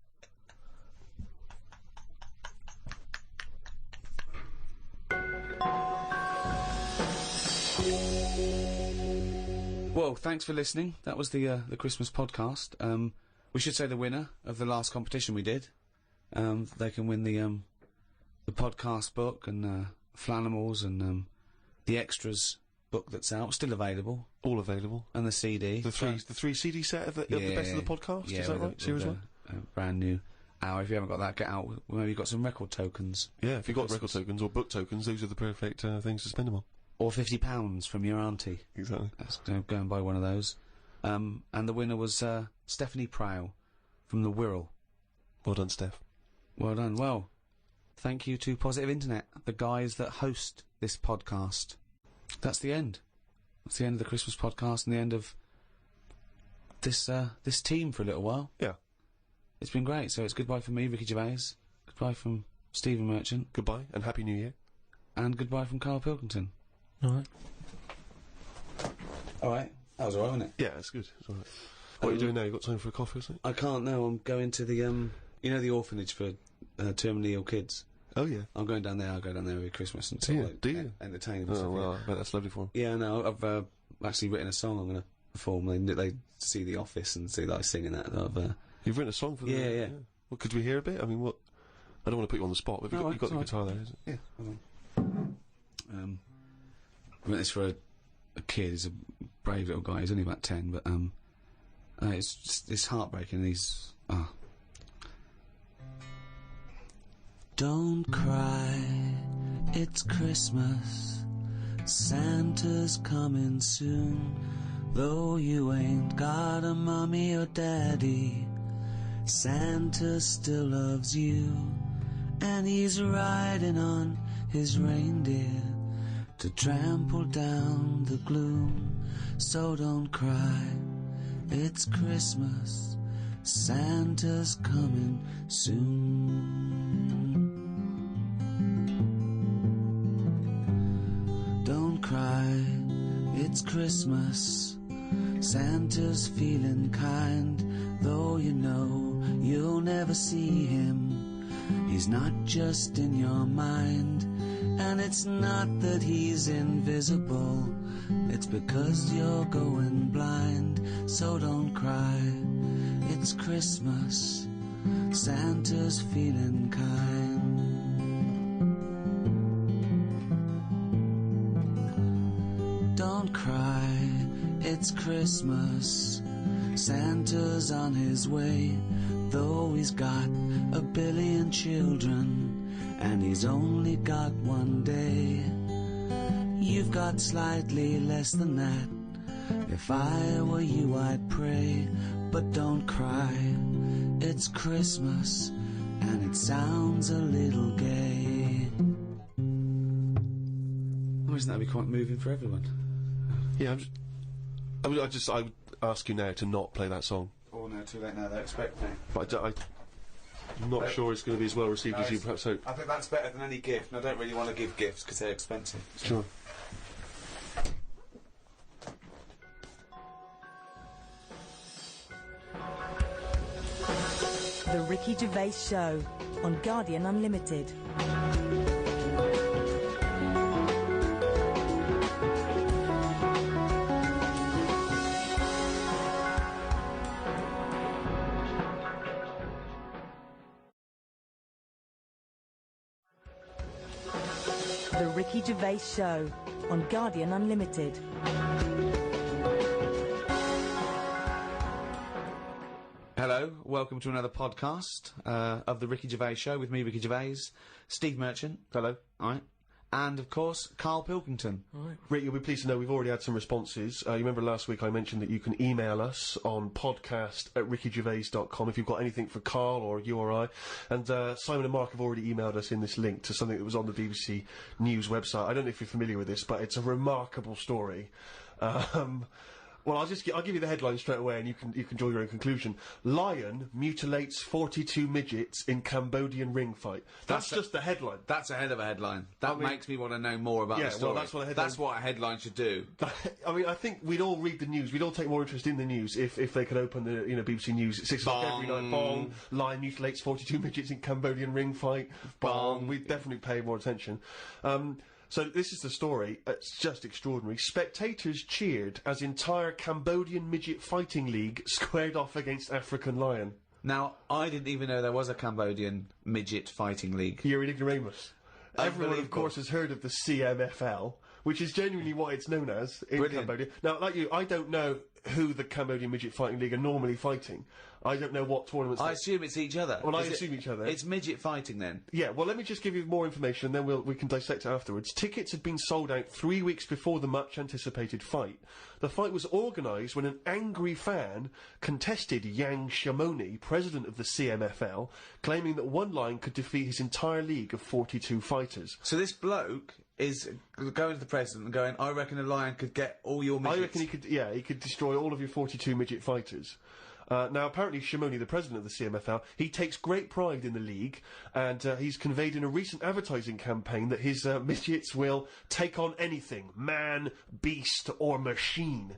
Well, thanks for listening. That was the Christmas podcast. We should say the winner of the last competition we did. They can win the podcast book and Flanimals and the extras book that's out, still available, All available. and the CD. The three CD set of the best of the podcast. Yeah, Is that with right? Series 1. a brand new hour. If you haven't got that, get out. Maybe you've got some record tokens. Yeah, if you've got record tokens or book tokens, those are the perfect things to spend them on. Or £50 from your auntie. Exactly. Go and buy one of those. And the winner was Stephanie Prow from the Wirral. Well done, Steph. Well done. Well, thank you to Positive Internet, the guys that host this podcast. That's the end. That's the end of the Christmas podcast and the end of this team for a little while. Yeah. It's been great. So it's goodbye from me, Ricky Gervais. Goodbye from Stephen Merchant. Goodbye and Happy New Year. And goodbye from Karl Pilkington. All right. All right. That was all right, wasn't it? Yeah, it's good. It's all right. What are you doing now? You got time for a coffee or something? I can't now. I'm going to the, you know, the orphanage for terminally ill kids. Oh, yeah. I'm going down there. I'll go down there every Christmas and Do you? entertain them. Oh, well, I bet that's lovely for them. Yeah, no, I've actually written a song I'm going to perform. They see The Office and see that I sing in that. You've written a song for them? Yeah. Well, could we hear a bit? I mean, what? I don't want to put you on the spot, but you've got the guitar there, isn't it? Yeah, hold on. I wrote this for a kid. He's a brave little guy. He's only about 10, but it's heartbreaking. He's Don't cry, it's Christmas. Santa's coming soon. Though you ain't got a mommy or daddy, Santa still loves you. And he's riding on his reindeer to trample down the gloom. So don't cry, it's Christmas. Santa's coming soon. Don't cry, it's Christmas. Santa's feeling kind, though you know you'll never see him. He's not just in your mind, and it's not that he's invisible. It's because you're going blind. So don't cry, it's Christmas. Santa's feeling kind. Don't cry, it's Christmas. Santa's on his way, though he's got a billion children, and he's only got one day. You've got slightly less than that. If I were you, I'd pray, but don't cry. It's Christmas, and it sounds a little gay. Oh, isn't that be quite moving for everyone? Yeah, I would ask you now to not play that song. Oh no, too late now, they expect me. But I'm not sure it's going to be as well received as you perhaps hope. I think that's better than any gift, and I don't really want to give gifts because they're expensive. So. Sure. The Ricky Gervais Show on Guardian Unlimited. The Ricky Gervais Show on Guardian Unlimited. Hello, welcome to another podcast of the Ricky Gervais Show with me, Ricky Gervais, Steve Merchant. Hello. All right. And, of course, Karl Pilkington. Rick, you'll be pleased to know we've already had some responses. You remember last week I mentioned that you can email us on podcast@rickygervais.com if you've got anything for Karl or you or I. And Simon and Mark have already emailed us in this link to something that was on the BBC News website. I don't know if you're familiar with this, but it's a remarkable story. Well, I'll give you the headline straight away, and you can draw your own conclusion. Lion mutilates 42 midgets in Cambodian ring fight. That's just the headline. That's a hell of a headline. That makes me want to know more about the story. Well, that's what a headline should do. I mean, I think we'd all read the news. We'd all take more interest in the news if they could open the BBC News at 6 o'clock every night. Bong. Lion mutilates 42 midgets in Cambodian ring fight. Bong. We'd definitely pay more attention. So this is the story. It's just extraordinary. Spectators cheered as entire Cambodian midget fighting league squared off against African lion. Now, I didn't even know there was a Cambodian midget fighting league. You're an ignoramus. Everyone, of course, has heard of the CMFL. which is genuinely what it's known as in Brilliant. Cambodia. Now, like you, I don't know who the Cambodian Midget Fighting League are normally fighting. I don't know what tournaments... I assume it's each other. Well, I assume each other. It's midget fighting then. Yeah, well, let me just give you more information, and then we can dissect it afterwards. Tickets had been sold out 3 weeks before the much-anticipated fight. The fight was organised when an angry fan contested Yang Shamoni, president of the CMFL, claiming that one lion could defeat his entire league of 42 fighters. So this bloke is going to the president and going, I reckon a lion could get all your midgets. I reckon he could destroy all of your 42 midget fighters. Now, apparently, Shamoni, the president of the CMFL, he takes great pride in the league, and he's conveyed in a recent advertising campaign that his midgets will take on anything, man, beast, or machine.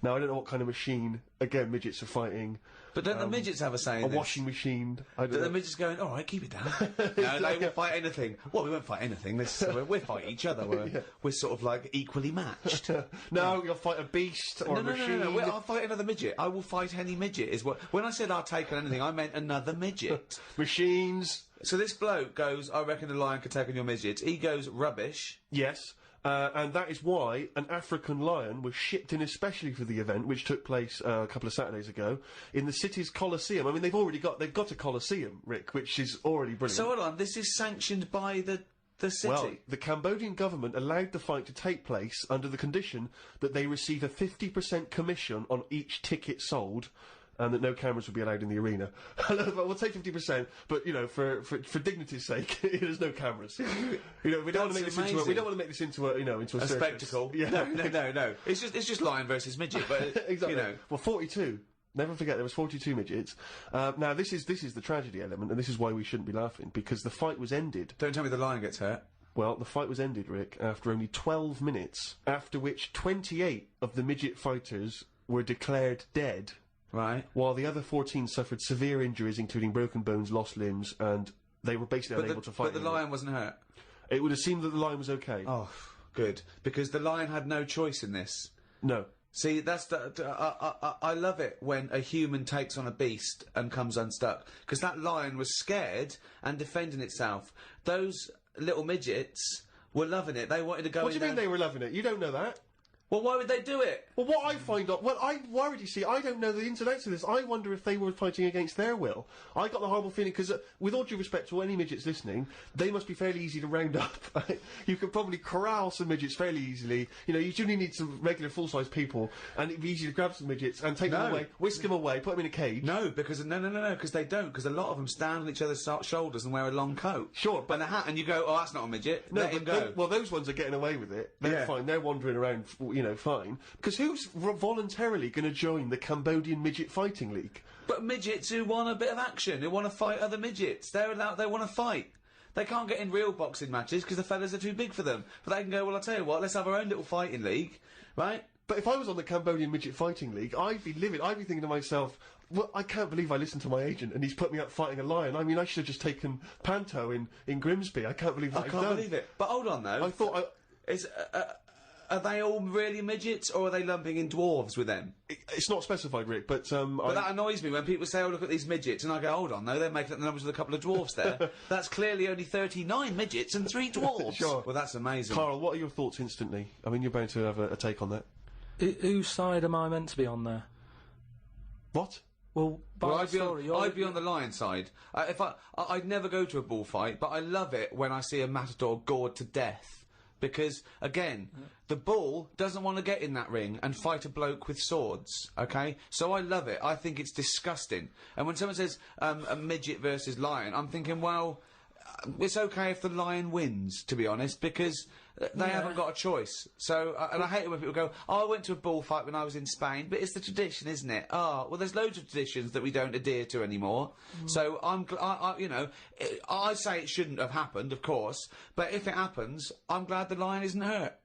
Now, I don't know what kind of machine, again, midgets are fighting. But don't the midgets have a say in A this? washing machine. I don't The know. midgets going, all right, keep it down. No, they won't fight anything. Well, we won't fight anything. We'll fight each other. We're sort of like equally matched. No, you'll fight a beast or a machine. No. I'll fight another midget. I will fight any midget. Is what. When I said I'll take on anything, I meant another midget. Machines. So this bloke goes, I reckon a lion could take on your midgets. He goes, rubbish. Yes. And that is why an African lion was shipped in especially for the event, which took place a couple of Saturdays ago, in the city's Colosseum. I mean, they've got a Colosseum, Rick, which is already brilliant. So hold on, this is sanctioned by the city? Well, the Cambodian government allowed the fight to take place under the condition that they receive a 50% commission on each ticket sold, and that no cameras would be allowed in the arena. We'll take 50%, but you know, for dignity's sake, there's no cameras. You know, we don't want to make this into a circus. Spectacle. Yeah. No. It's just lion versus midget, but Exactly. you know. Well, 42. Never forget, there was 42 midgets. Now, this is the tragedy element, and this is why we shouldn't be laughing, because the fight was ended. Don't tell me the lion gets hurt. Well, the fight was ended, Rick, after only 12 minutes, after which 28 of the midget fighters were declared dead. Right. While the other 14 suffered severe injuries, including broken bones, lost limbs, and they were basically unable to fight. But the lion wasn't hurt. It would have seemed that the lion was okay. Oh, good. Because the lion had no choice in this. No. See, that's I love it when a human takes on a beast and comes unstuck. Because that lion was scared and defending itself. Those little midgets were loving it. They wanted to go What do in you mean there. they were loving it? You don't know that. Well, why would they do it? Well, what I find out... Well, I'm worried, you see. I don't know the ins and outs of this. I wonder if they were fighting against their will. I got the horrible feeling, because with all due respect to any midgets listening, they must be fairly easy to round up. You could probably corral some midgets fairly easily. You know, you only need some regular full-size people, and it'd be easy to grab some midgets and take them away, whisk them away, put them in a cage. No, because no, because they don't. Because a lot of them stand on each other's shoulders and wear a long coat. Sure, but... And a hat, and you go, oh, that's not a midget. No, Let him go. well, those ones are getting away with it. They're fine. They're wandering around, you know, fine. Because who's voluntarily going to join the Cambodian Midget Fighting League? But midgets who want a bit of action, who want to fight other midgets, they're allowed. They want to fight. They can't get in real boxing matches because the fellas are too big for them. But they can go, well, I'll tell you what, let's have our own little fighting league, right? But if I was on the Cambodian Midget Fighting League, I'd be livid. I'd be thinking to myself, well, I can't believe I listened to my agent and he's put me up fighting a lion. I mean, I should have just taken Panto in Grimsby. I can't believe that I can't believe it. But hold on, though. I thought Are they all really midgets, or are they lumping in dwarves with them? It's not specified, Rick, but But that annoys me when people say, oh, look at these midgets, and I go, hold on, no, they're making up the numbers with a couple of dwarfs there. That's clearly only 39 midgets and 3 dwarves. Sure. Well, that's amazing. Karl, what are your thoughts instantly? I mean, you're bound to have a take on that. Whose side am I meant to be on there? What? Well, I'd be on the lion side. I'd never go to a bullfight, but I love it when I see a matador gored to death. Because, again, the bull doesn't want to get in that ring and fight a bloke with swords, okay? So I love it. I think it's disgusting. And when someone says a midget versus lion, I'm thinking, well, it's okay if the lion wins, to be honest, because they haven't got a choice. So, and I hate it when people go, oh, I went to a bullfight when I was in Spain, but it's the tradition, isn't it? Oh, well, there's loads of traditions that we don't adhere to anymore. So I say it shouldn't have happened, of course, but if it happens, I'm glad the lion isn't hurt.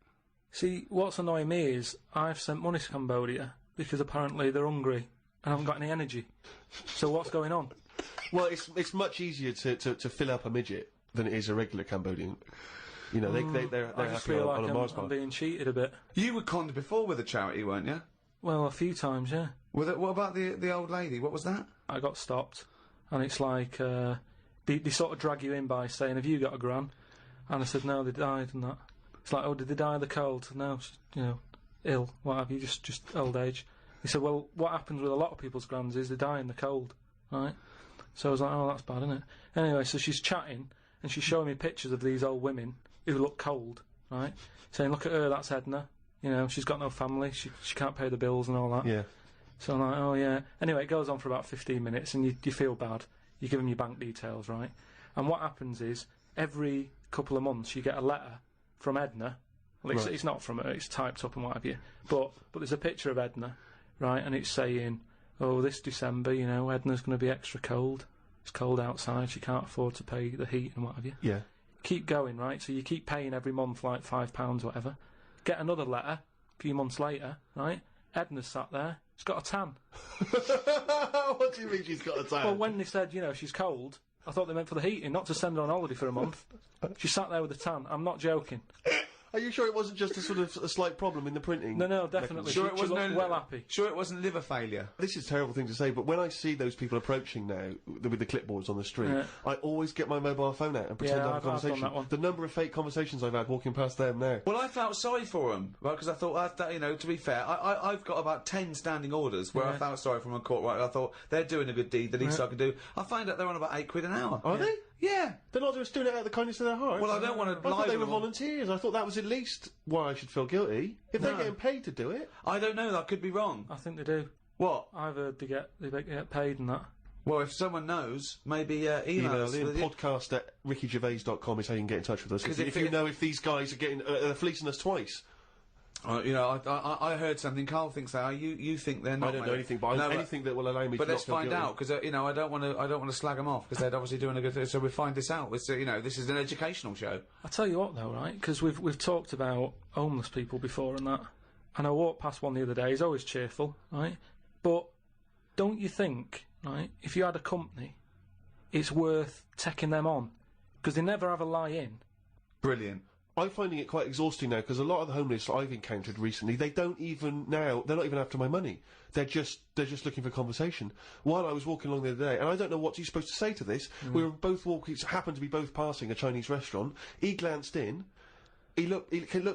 See, what's annoying me is I've sent money to Cambodia because apparently they're hungry and haven't got any energy. So what's going on? Well, it's much easier to fill up a midget than it is a regular Cambodian. You know, they're I just happy feel on like a Mars bar. I'm being cheated a bit. You were conned before with a charity, weren't you? Well, a few times, yeah. What about the old lady? What was that? I got stopped, and it's like they sort of drag you in by saying, "Have you got a gran?" And I said, "No, they died," and that. It's like, oh, did they die of the cold? No, ill, what have you, just old age. He said, well, what happens with a lot of people's grands is they die in the cold, right? So I was like, oh, that's bad, isn't it? Anyway, so she's chatting, and she's showing me pictures of these old women who look cold, right? Saying, look at her, that's Edna. She's got no family, she can't pay the bills and all that. Yeah. So I'm like, oh, yeah. Anyway, it goes on for about 15 minutes, and you feel bad. You give them your bank details, right? And what happens is, every couple of months, you get a letter from Edna. Well, it's not from her, it's typed up and what have you. But there's a picture of Edna, right? And it's saying, oh, this December, Edna's going to be extra cold. It's cold outside, she can't afford to pay the heat and what have you. Yeah. Keep going, right? So you keep paying every month, like £5, whatever. Get another letter a few months later, right? Edna's sat there. She's got a tan. What do you mean she's got a tan? Well, when they said, she's cold, I thought they meant for the heating, not to send her on holiday for a month. She sat there with a tan. I'm not joking. Are you sure it wasn't just a slight problem in the printing? No, definitely. Sure, it wasn't well happy. Sure, it wasn't liver failure. This is a terrible thing to say, but when I see those people approaching now with the clipboards on the street, I always get my mobile phone out and pretend to have a conversation. I've done that one. The number of fake conversations I've had walking past them now. Well, I felt sorry for them, right? Because I thought, to be fair, I've got about 10 standing orders where I felt sorry for them on court. Right, I thought they're doing a good deed. The least I could do. I find out they're on about £8 an hour. Are they? Yeah. They're not just doing it out of the kindness of their hearts. Well, I don't want to lie. I thought they were volunteers. I thought that was at least why I should feel guilty. If they're getting paid to do it. I don't know. That could be wrong. I think they do. What? I've heard they get paid and that. Well, if someone knows, maybe email us. podcast@rickygervais.com is how you can get in touch with us. If you know if these guys are getting fleecing us twice. I heard something. Carl thinks that. You think they're not. I don't know anything, but anything that will allow me. But let's find out, because I don't want to slag them off, because they're obviously doing a good thing. So we find this out. It's this is an educational show. I tell you what, though, right? Because we've talked about homeless people before and that, and I walked past one the other day. He's always cheerful, right? But don't you think, right? If you had a company, it's worth taking them on, because they never have a lie in. Brilliant. I'm finding it quite exhausting now, because a lot of the homeless I've encountered recently, they're not even after my money. They're just looking for conversation. While I was walking along the other day, and I don't know what you're supposed to say to this, we were both walking, happened to be both passing a Chinese restaurant. He glanced in, he looked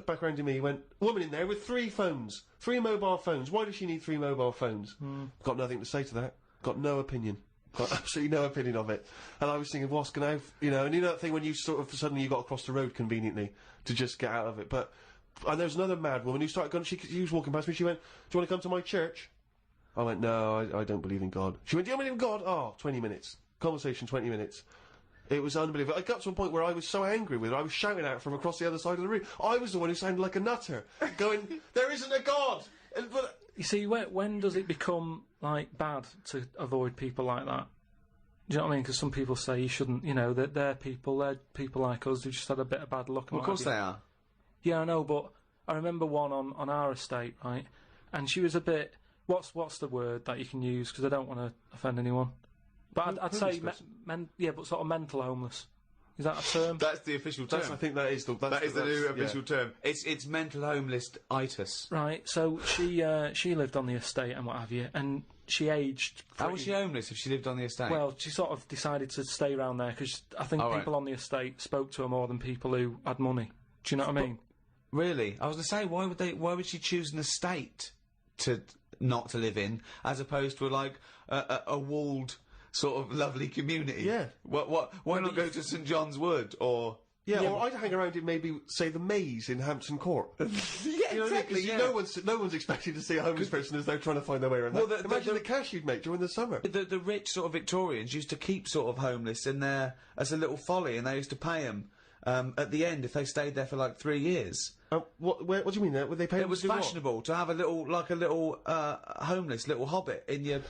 back around to me, he went, woman in there with 3 phones, 3 mobile phones. Why does she need 3 mobile phones? Got nothing to say to that. Got no opinion. Got absolutely no opinion of it. And I was thinking, what's going to have, and you know that thing when you suddenly you got across the road conveniently to just get out of it. And there was another mad woman who started going, she was walking past me, she went, do you want to come to my church? I went, no, I don't believe in God. She went, do you believe in God? Oh, 20 minutes. Conversation, 20 minutes. It was unbelievable. I got to a point where I was so angry with her, I was shouting out from across the other side of the room. I was the one who sounded like a nutter, going, there isn't a God! But you see, when does it become, bad to avoid people like that? Do you know what I mean? Because some people say you shouldn't, they're people like us who just had a bit of bad luck. Well, of course they are. Yeah, I know, but I remember one on our estate, right? And she was a bit, what's the word that you can use? Because I don't want to offend anyone. But I'd say, but sort of mental homeless. Is that a term? That's the official term. I think that is the new official term. It's mental homeless-itis. Right, so she lived on the estate and what have you, and she aged... How was she homeless if she lived on the estate? Well, she sort of decided to stay around there, because I think people on the estate spoke to her more than people who had money. Do you know what I mean? Really? I was going to say, why would she choose an estate not to live in, as opposed to a walled... sort of lovely community. Yeah. Why not go to St John's Wood or... Yeah, or I'd hang around in maybe, say, the Maze in Hampton Court. Exactly, No one's expecting to see a homeless person as they're trying to find their way around. Well, imagine the cash you'd make during the summer. The rich sort of Victorians used to keep sort of homeless in there as a little folly, and they used to pay them at the end if they stayed there for 3 years. What do you mean there? Were they paying? It was fashionable to have a little homeless little hobbit in your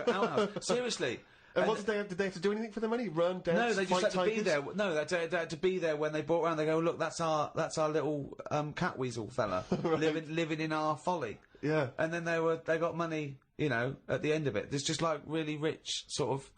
outhouse. Seriously. And what did they have to do anything for the money? Run, dance, no, they just had to tigers? be there. No, they had to be there when they brought around. They go, look, that's our little catweasel fella right. living in our folly. Yeah. And then they got money, at the end of it. There's just really rich sort of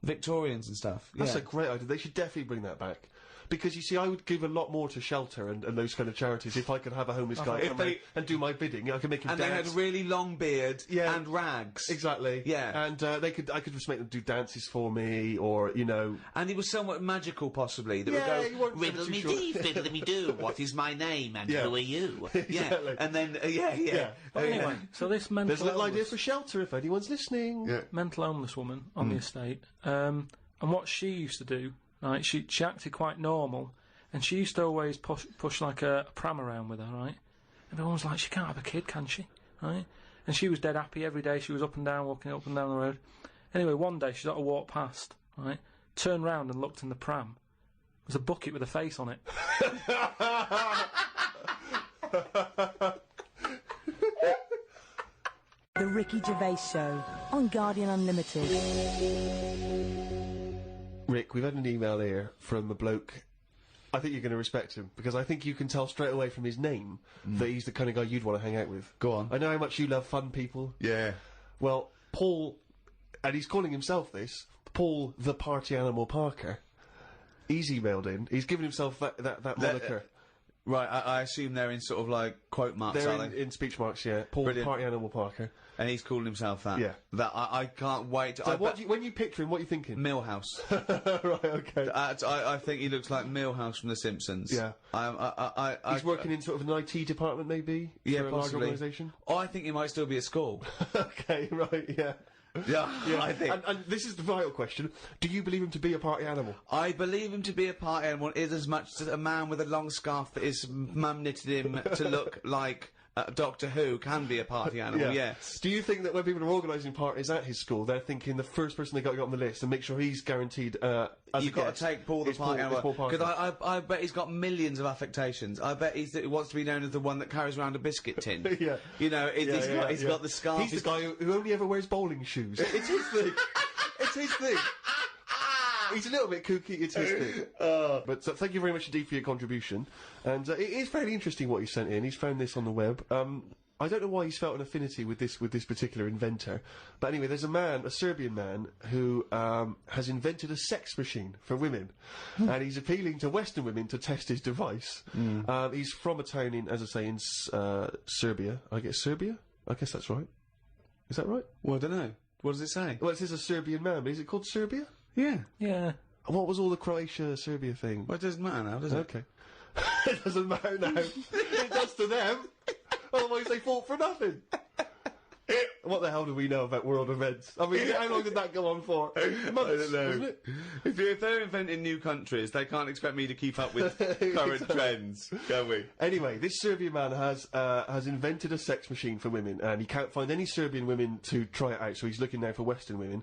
Victorians and stuff. That's a great idea. They should definitely bring that back. Because, you see, I would give a lot more to shelter and those kind of charities if I could have a homeless guy come around and do my bidding. I could make him And dance. they had a really long beard and rags. Exactly. Yeah. And I could just make them do dances for me, or, you know... And he was somewhat magical, possibly. That Yeah, would you go, weren't riddle too me sure. dee, fiddle me do, what is my name and who are you? Exactly. And then, yeah. But anyway, so this mental There's a little idea homeless- for shelter if anyone's listening. Yeah. mental homeless woman on the estate, and what she used to do, right? She acted quite normal, and she used to always push like a pram around with her, right? Everyone was like, she can't have a kid, can she? Right? And she was dead happy every day. She was up and down, walking up and down the road. Anyway, one day she got to walk past, right? Turned round and looked in the pram. There was a bucket with a face on it. The Ricky Gervais Show on Guardian Unlimited. Rick, we've had an email here from a bloke. I think you're going to respect him, because I think you can tell straight away from his name that he's the kind of guy you'd want to hang out with. Go on. I know how much you love fun people. Yeah. Well, Paul, and he's calling himself this, Paul the Party Animal Parker. He's emailed in. He's given himself that moniker. Right, I assume they're in sort of like quote marks, They're are they? in speech marks, yeah. Paul the Brilliant. Party Animal Parker. And he's calling himself that. Yeah. That I can't wait. So when you picture him, what are you thinking? Millhouse. Right, okay. I think he looks like Millhouse from The Simpsons. Yeah. He's working in sort of an IT department, maybe? Yeah, for a large possibly. organisation? Oh, I think he might still be at school. Okay, right, yeah. Yeah, I think. And this is the vital question. Do you believe him to be a party animal? I believe him to be a party animal is as much as a man with a long scarf that his mum knitted him to look like Doctor Who can be a party animal, yes. Do you think that when people are organising parties at his school, they're thinking the first person they got to get on the list and make sure he's guaranteed as You've a got guest to take Paul the is party animal. Paul Parker. Because I bet he's got millions of affectations. I bet he wants to be known as the one that carries around a biscuit tin. Yeah. You know, he's got the scarf. He's the guy who only ever wears bowling shoes. It's his thing. It's his thing. He's a little bit kooky, it's his thing. But thank you very much indeed for your contribution. And it is fairly interesting what he sent in. He's found this on the web. I don't know why he's felt an affinity with this particular inventor. But anyway, there's a Serbian man, who has invented a sex machine for women. And he's appealing to Western women to test his device. He's from a town in, as I say, in Serbia. I guess Serbia? I guess that's right. Is that right? Well, I don't know. What does it say? Well, it says a Serbian man, but is it called Serbia? Yeah. Yeah. And what was all the Croatia-Serbia thing? Well, it doesn't matter now, does it? Okay. It doesn't matter now. It does to them. Otherwise they fought for nothing. What the hell do we know about world events? I mean, how long did that go on for? Months, I don't know. wasn't it? If they're inventing new countries, they can't expect me to keep up with current trends, can we? Anyway, this Serbian man has invented a sex machine for women, and he can't find any Serbian women to try it out, so he's looking now for Western women.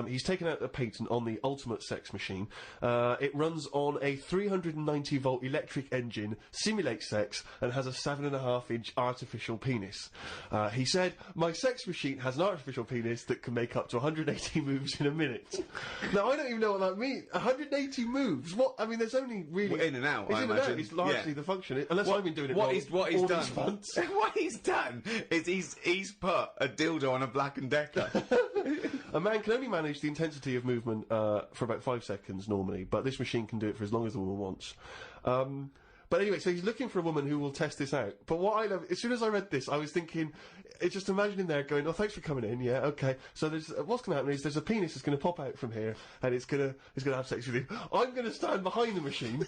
He's taken out a patent on the ultimate sex machine. It runs on a 390-volt electric engine, simulates sex, and has a 7.5-inch artificial penis. He said, "My sex machine has an artificial penis that can make up to 180 moves in a minute." Now, I don't even know what that means. 180 moves? What? I mean, there's only really... Well, in and out, It's I in and out. imagine. It's largely Yeah. the function. Unless I've been doing it What wrong. he's all done? these months. What he's done is he's put a dildo on a Black and Decker. A man can only manage the intensity of movement for about 5 seconds normally, but this machine can do it for as long as the woman wants. But anyway, so he's looking for a woman who will test this out. But what I love, as soon as I read this, I was thinking, it's just imagining there going, "Oh, thanks for coming in. Yeah, okay. So there's what's going to happen is there's a penis that's going to pop out from here, and it's going to have sex with you. I'm going to stand behind the machine."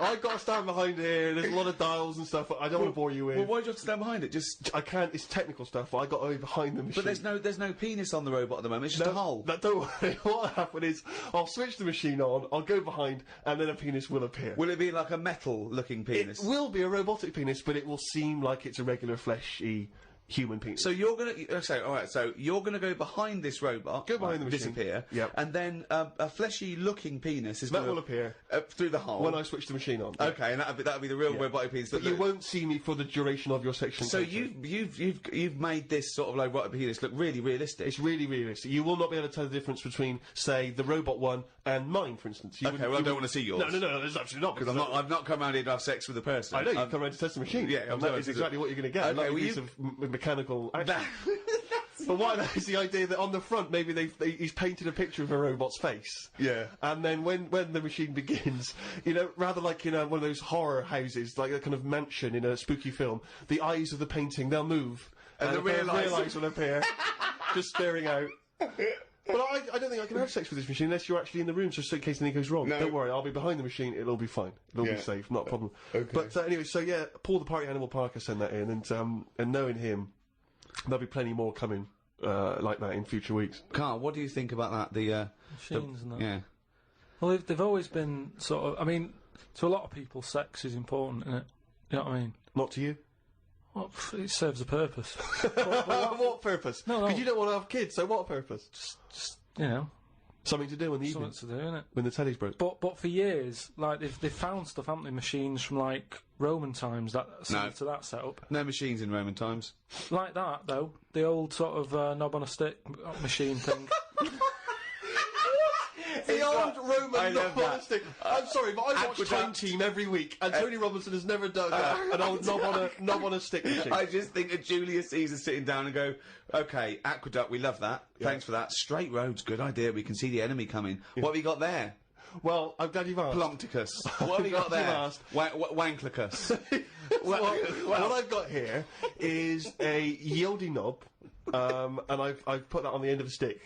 I've got to stand behind here. There's a lot of dials and stuff. I don't want to bore you with. Well, why do you have to stand behind it? Just I can't. It's technical stuff. But I got to be behind the machine. but there's no penis on the robot at the moment. It's just a hole. No, don't worry. What will happen is I'll switch the machine on. I'll go behind, and then a penis will appear. Will it be like a metal-looking penis? It will be a robotic penis, but it will seem like it's a regular fleshy human penis. So you're gonna all right. So you're gonna go behind this robot, Go behind the machine. disappear, Yep. and then a fleshy-looking penis is That gonna will appear through the hole when I switch the machine on. Okay, and that'll be the real robotic penis. But you won't see me for the duration of your section. So you've made this sort of like robotic penis look really realistic. It's really realistic. You will not be able to tell the difference between, say, the robot one and mine, for instance. Okay, well, I don't want to see yours. No, there's absolutely not. Because I've not come around here to have sex with a person. I know, you've come around to test the machine. Yeah, and that is exactly what you're going to get. Okay, Like well, use of mechanical action. But what I like is the idea that on the front, maybe he's painted a picture of a robot's face. Yeah. And then when the machine begins, you know, rather like in one of those horror houses, like a kind of mansion in a spooky film, the eyes of the painting, they'll move. And the real eyes will appear, just staring out. But I don't think I can have sex with this machine unless you're actually in the room, just in case anything goes wrong. No. Don't worry, I'll be behind the machine, it'll be fine. It'll be safe, not a problem. Okay. But anyway, so yeah, Paul the Party Animal Parker sent that in, and knowing him, there'll be plenty more coming like that in future weeks. Carl, what do you think about that? Machines and that. Yeah. Well, they've always been sort of. I mean, to a lot of people, sex is important, isn't it? You know what I mean? Not to you? Well, it serves a purpose. What purpose? No. Because you don't want to have kids, so what purpose? Just you know, Something to do in the evening something to do, innit? when the telly's broke. But for years, like they've found stuff, haven't they? Machines from like Roman times that similar to that setup. No machines in Roman times. Like that though, the old sort of knob on a stick machine thing. The old Roman I love that. stick. I'm sorry, but I watch Aqueduct. Time Team every week, and Tony Robinson has never done an old knob on a stick machine. I just think of Julius Caesar sitting down and go, okay, Aqueduct, we love that. Thanks for that. Straight roads, good idea. We can see the enemy coming. What have you got there? Well, I'm glad you've asked. Ploncticus. What have you got Glad there? you've asked. Wanklicus. What I've got here is a Yieldy knob, and I've put that on the end of a stick.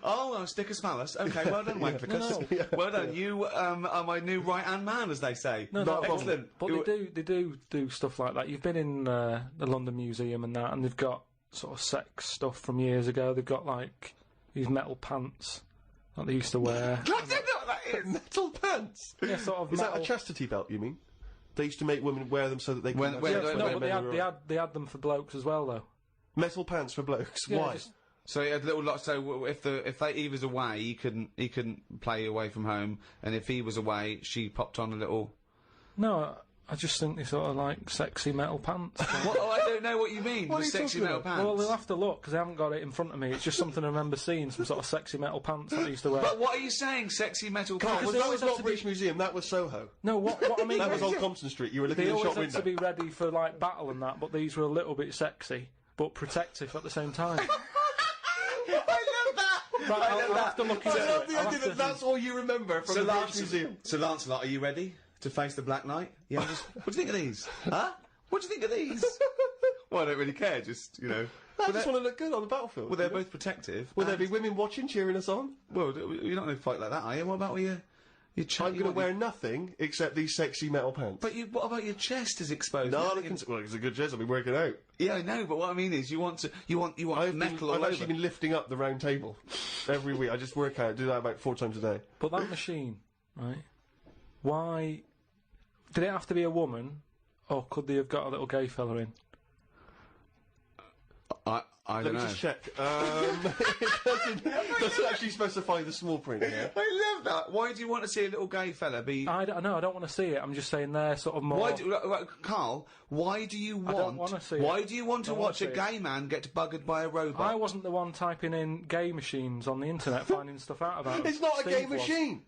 Oh, a stick of smallus. Okay, well done, Wanklicus. No. Well done. You are my new right-hand man, as they say. No, excellent. But they do stuff like that. You've been in the London Museum and that, and they've got sort of sex stuff from years ago. They've got like these metal pants that they used to wear. I don't know what that is. Metal pants. Yeah, sort of Is metal. that a chastity belt? You mean? They used to make women wear them so that they When- could. when- have sex when- with No, men but who were- they had them for blokes as well, though. metal pants for blokes. Yeah, Why? just- So he had a little lot. So if he was away, he couldn't play away from home, and if he was away, she popped on a little. No, I just think they sort of like sexy metal pants. What? Oh, I don't know what you mean. What The are you sexy talking metal about? pants. Well, they'll have to look because I haven't got it in front of me. It's just something I remember seeing, some sort of sexy metal pants that they used to wear. But what are you saying? Sexy metal pants? Well, they that always was have not to British Museum. That was Soho. No, what I mean That was is on Compton Street. You were looking they in the always shop had window. to be ready for like battle and that, but these were a little bit sexy but protective at the same time. I love that. Right, I love I'll that. have to look I into love it. the I'll idea have that that's all you remember from the British Museum. So Lancelot, are you ready to face the Black Knight? Yeah. What do you think of these? Huh? What do you think of these? Well, I don't really care. Just I just want to look good on the battlefield. Well, they're both protective. Will there be women watching, cheering us on? Well, you're not going to fight like that, are you? What about your I'm going to wear nothing except these sexy metal pants. But what about your chest is exposed? No, well, it's a good chest. I've been working out. Yeah, I know. But what I mean is, you want metal all I've over. actually been lifting up the round table every week. I just work out, do that about 4 times a day. But that machine, right? Why did it have to be a woman, or could they have got a little gay fella in? I Let don't me know. just check. It doesn't actually specify the small print here. I love that. Why do you want to see a little gay fella be? I don't want to see it. I'm just saying they're sort of more. Why do, Carl? Why do you want? don't wanna see why it. do you want to I don't wanna watch a see it. gay man get buggered by a robot? I wasn't the one typing in gay machines on the internet finding stuff out about them. It's not a Steve gay was. machine.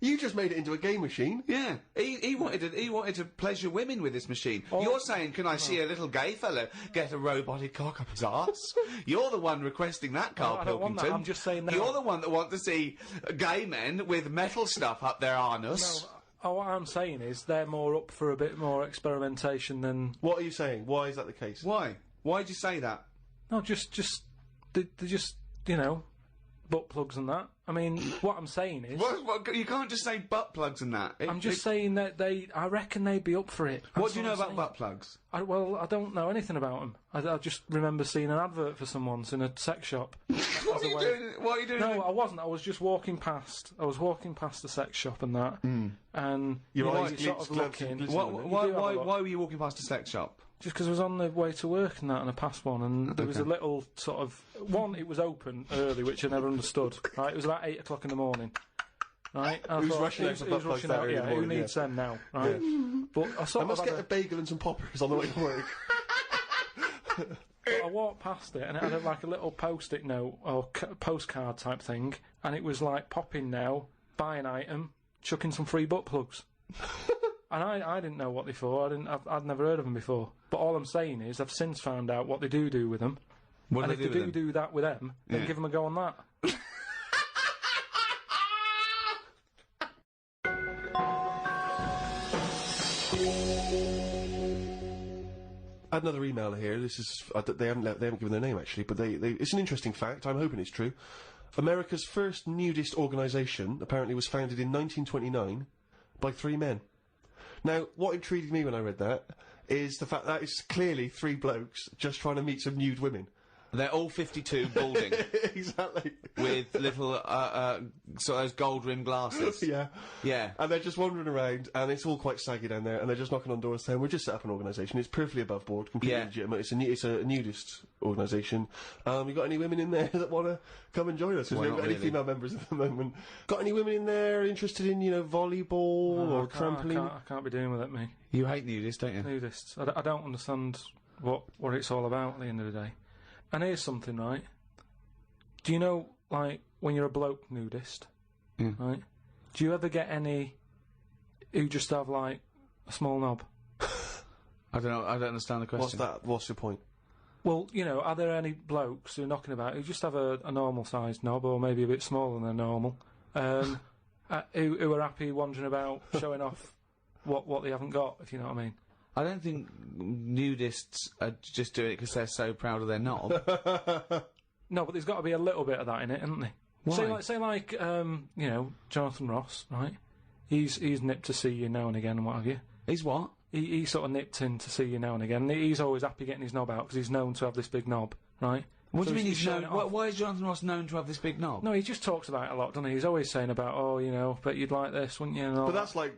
You just made it into a gay machine. Yeah, he wanted to pleasure women with this machine. Oh. You're saying, can I see a little gay fella get a robotic cock up his arse? You're the one requesting that, Karl I don't want that. Pilkington. I'm just saying that. You're the one that wants to see gay men with metal stuff up their anus. Oh, what I'm saying is they're more up for a bit more experimentation than. What are you saying? Why is that the case? Why? Why'd you say that? No, just they just butt plugs and that. I mean, what I'm saying is. What, you can't just say butt plugs and that. I'm just saying that I reckon they'd be up for it. What do you know I'm about saying. butt plugs? I don't know anything about them. I just remember seeing an advert for some once in a sex shop. What are you doing? What are you doing? No, I wasn't. I was just walking past. I was walking past the sex shop and that, and Your eyes you're sort of glanced looking. and Why were you walking past a sex shop? Just because I was on the way to work and that, and I passed one, and there was a little sort of one. It was open early, which I never understood. Right, it was about 8 o'clock in the morning. Right, and I Who's thought, rushing out for butt who's plugs rushing that out? early in Yeah, the who morning, needs yeah. them now? Right, but I I sort must of get had a bagel and some poppers on the way to work. I walked past it and it had like a little post-it note or postcard type thing, and it was like pop in now, buy an item, chuck in some free butt plugs. And I didn't know what they for. I'd never heard of them before. But all I'm saying is I've since found out what they do with them. What and do if they they do that with them, then Yeah. give them a go on that. I had another email here. This is they haven't given their name actually, but it's an interesting fact. I'm hoping it's true. America's first nudist organisation apparently was founded in 1929 by 3 men. Now, what intrigued me when I read that is the fact that it's clearly 3 blokes just trying to meet some nude women. They're all 52 balding. Exactly. With little, sort of those gold-rimmed glasses. Yeah. Yeah. And they're just wandering around, and it's all quite saggy down there, and they're just knocking on doors saying, we're just set up an organisation, it's perfectly above board, completely Yeah. legitimate, it's a nudist organisation. You got any women in there that want to come and join us? 'Cause we Well, haven't got not any really. female members at the moment. Got any women in there interested in, volleyball or trampoline? I can't be doing with it, me. You hate nudists, don't you? Nudists. I don't understand what it's all about at the end of the day. And here's something, right? Do you know, like, when you're a bloke nudist, right? Do you ever get any who just have, like, a small knob? I don't know. I don't understand the question. What's that? What's your point? Well, are there any blokes who are knocking about who just have a normal-sized knob, or maybe a bit smaller than normal, who are happy wandering about showing off what they haven't got, if you know what I mean? I don't think nudists are just doing it because they're so proud of their knob. No, but there's got to be a little bit of that in it, isn't there? Why? Say like Jonathan Ross, right? He's nipped to see you now and again and what have you. He's what? He sort of nipped in to see you now and again. He's always happy getting his knob out because he's known to have this big knob, right? What So do you mean he's showing known? it off. Why is Jonathan Ross known to have this big knob? No, he just talks about it a lot, doesn't he? He's always saying about, but you'd like this, wouldn't you? And all But that. that's like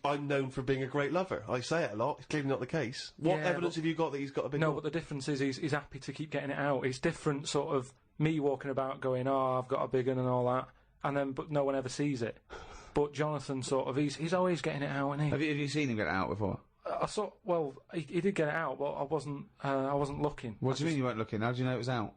I'm known for being a great lover. I say it a lot. It's clearly not the case. What Yeah, evidence but- have you got that he's got a big No, knob? but the difference is he's happy to keep getting it out. It's different, sort of me walking about going, "Oh, I've got a big one" and all that, and then but no one ever sees it. But Jonathan, sort of, he's always getting it out, isn't he? Have you seen him get it out before? I saw. Well, he did get it out, but I wasn't looking. What do you mean you weren't looking? How do you know it was out?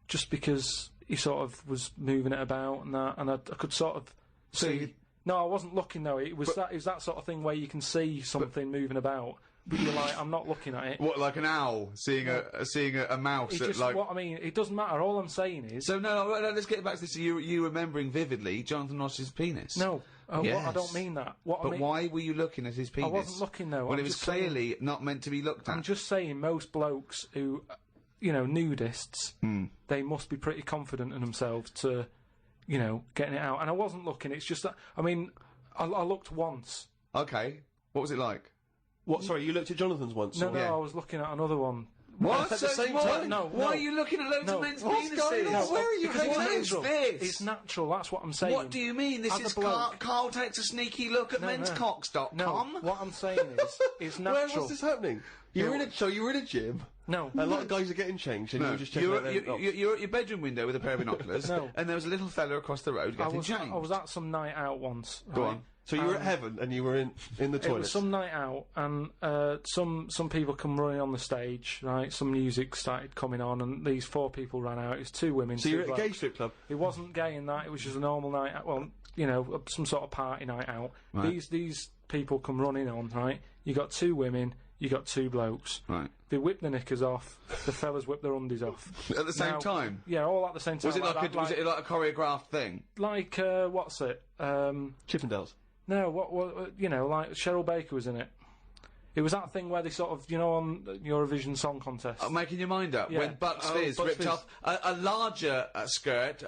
Just because he sort of was moving it about and that, and I could sort of So see. you- No, I wasn't looking though. It was that sort of thing where you can see something moving about, but you're like, I'm not looking at it. What, like an owl seeing a mouse? It At, just, like... what I mean, it doesn't matter. All I'm saying is, So no, let's get back to this. You remembering vividly Jonathan Ross's penis? no. I Yes. don't mean that. What I But mean, why were you looking at his penis? I wasn't looking though. Well, I'm it was just saying- clearly not meant to be looked at. I'm just saying, most blokes who, nudists, they must be pretty confident in themselves to, getting it out. And I wasn't looking. It's just that. I mean, I looked once. Okay, what was it like? What? Sorry, you looked at Jonathan's once. No, or- no, Yeah. I was looking at another one. What? At the same what? time? No, Why no. are you looking at loads No. of men's What's penises? going on? Where are you Because going? What with is this? this? It's natural. That's what I'm saying. What do you mean? This As a is bloke- Carl takes a sneaky look at No, no. menscocks.com. No, what I'm saying is, it's Where natural. was this happening? You were in a gym. No, A lot of guys are getting changed, and you No, were just checking out their knobs. you're at your bedroom window with a pair of binoculars, No. and there was a little fella across the road getting changed. I was at some night out once. Go right? on. So you were at heaven, and you were in the It toilet. was some night out, and some people come running on the stage, right? Some music started coming on, and these 4 people ran out. It was 2 women. So 2 you're at a gay blokes. strip club. It wasn't gay in that. It was just a normal night out. Well, some sort of party night out. Right. These people come running on, right? You got 2 women. You got 2 blokes. Right. They whip their knickers off. The fellas whip their undies off. At the same Now- time? Yeah, all at the same time. Was it like a choreographed thing? like what's it? Chippendales. No, what like Cheryl Baker was in it. It was that thing where they sort of, on Eurovision Song Contest. Making your mind up Yeah. when Bucks Oh, Fizz Bucks ripped Fizz. off a larger skirt,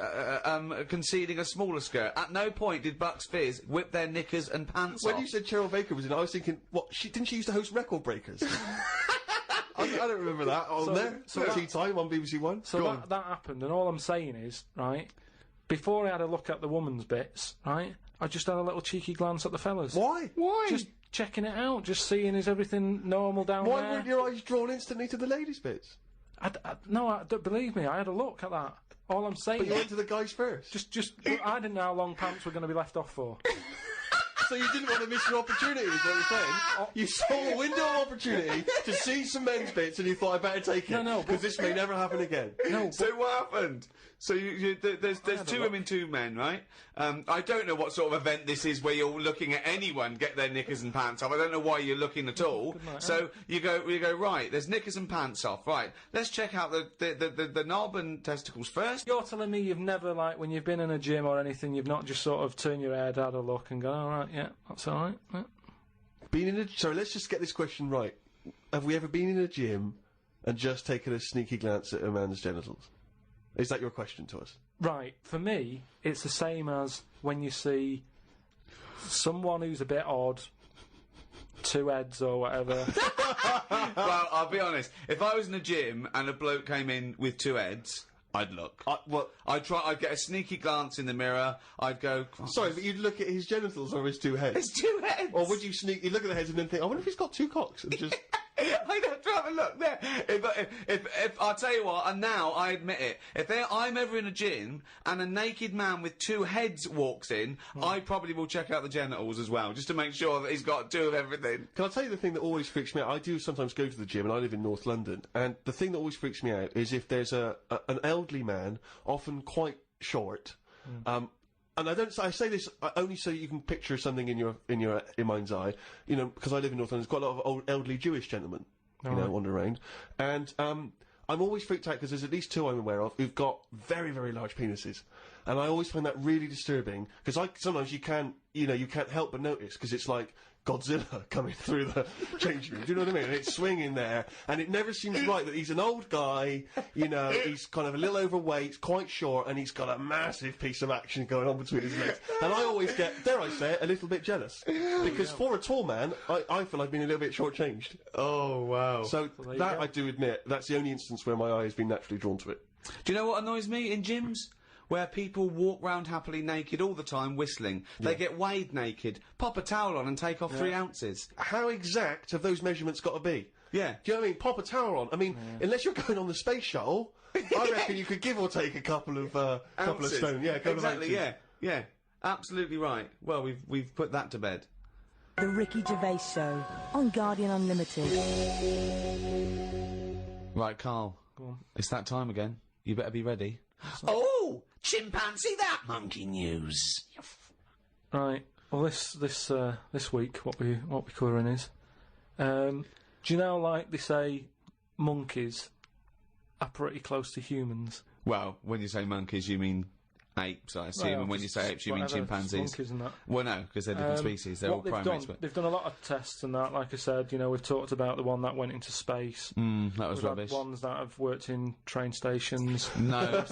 conceding a smaller skirt. At no point did Bucks Fizz whip their knickers and pants When off. you said Cheryl Baker was in it, I was thinking, what? Didn't she used to host Record Breakers? I don't remember that on So- there. so that- Tea time on BBC One. So Go on. that happened, and all I'm saying is, right, before I had a look at the woman's bits, right, I just had a little cheeky glance at the fellas. Why? Why? Just checking it out, just seeing is everything normal down Why there. weren't your eyes drawn instantly to the ladies' bits? Don't believe me, I had a look at that. All I'm saying But you is, went to the guys first. just I didn't know how long pants were going to be left off for. So you didn't want to miss your opportunity, is what you're saying? You saw a window of opportunity to see some men's bits, and you thought, I better take it. No, because this may never happen again. No, So what happened? So there's two women, two men, right? I don't know what sort of event this is where you're looking at anyone get their knickers and pants off. I don't know why you're looking at all. So you go right. There's knickers and pants off. Right. Let's check out the knob and testicles first. You're telling me you've never, like, when you've been in a gym or anything, you've not just sort of turned your head, had a look, and gone, all right, yeah, that's all right. Yeah. Been in a... Sorry, let's just get this question right. Have we ever been in a gym and just taken a sneaky glance at a man's genitals? Is that your question to us? Right. For me, it's the same as when you see someone who's a bit odd, two heads or whatever. Well, I'll be honest. If I was in a gym and a bloke came in with two heads, I'd look. I'd get a sneaky glance in the mirror. I'd go. Sorry, but you'd look at his genitals or his two heads? His two heads. Or would you you look at the heads and then think, I wonder if he's got two cocks, and just... I'd have to have a look there. If I'll tell you what, and now I admit it, if I'm ever in a gym and a naked man with two heads walks in, I probably will check out the genitals as well, just to make sure that he's got two of everything. Can I tell you the thing that always freaks me out? I do sometimes go to the gym, and I live in North London, and the thing that always freaks me out is if there's an elderly man, often quite short, and I say this only so you can picture something in your mind's eye, you know, because I live in North London. There's quite a lot of old elderly Jewish gentlemen, you know, wander around, and I'm always freaked out because there's at least two I'm aware of who've got very, very large penises, and I always find that really disturbing because sometimes you can't help but notice because it's like Godzilla coming through the changing room. Do you know what I mean? And it's swinging there, and it never seems right that he's an old guy, you know, he's kind of a little overweight, quite short, and he's got a massive piece of action going on between his legs. And I always get, dare I say it, a little bit jealous. Because for a tall man, I feel I've been a little bit shortchanged. Oh, wow. So that, I do admit, that's the only instance where my eye has been naturally drawn to it. Do you know what annoys me in gyms? Where people walk round happily naked all the time whistling. They get weighed naked, pop a towel on and take off 3 ounces. How exact have those measurements got to be? Yeah. Do you know what I mean? Pop a towel on. I mean, unless you're going on the space shuttle, I reckon you could give or take a couple of stone. Yeah, a couple of ounces. Yeah. Absolutely right. Well, we've put that to bed. The Ricky Gervais Show on Guardian Unlimited. Right, Carl. Go on. It's that time again. You better be ready. Oh, chimpanzee that monkey news. Right. Well, this week, what we're covering is, do you know, like they say, monkeys are pretty close to humans. Well, when you say monkeys, you mean apes, I assume, Well, and when you say apes, you mean chimpanzees. Monkeys and that. Well, no, because they're different species. They're all primates. They've done a lot of tests and that. Like I said, you know, we've talked about the one that went into space. That was We've rubbish. had ones that have worked in train stations. No.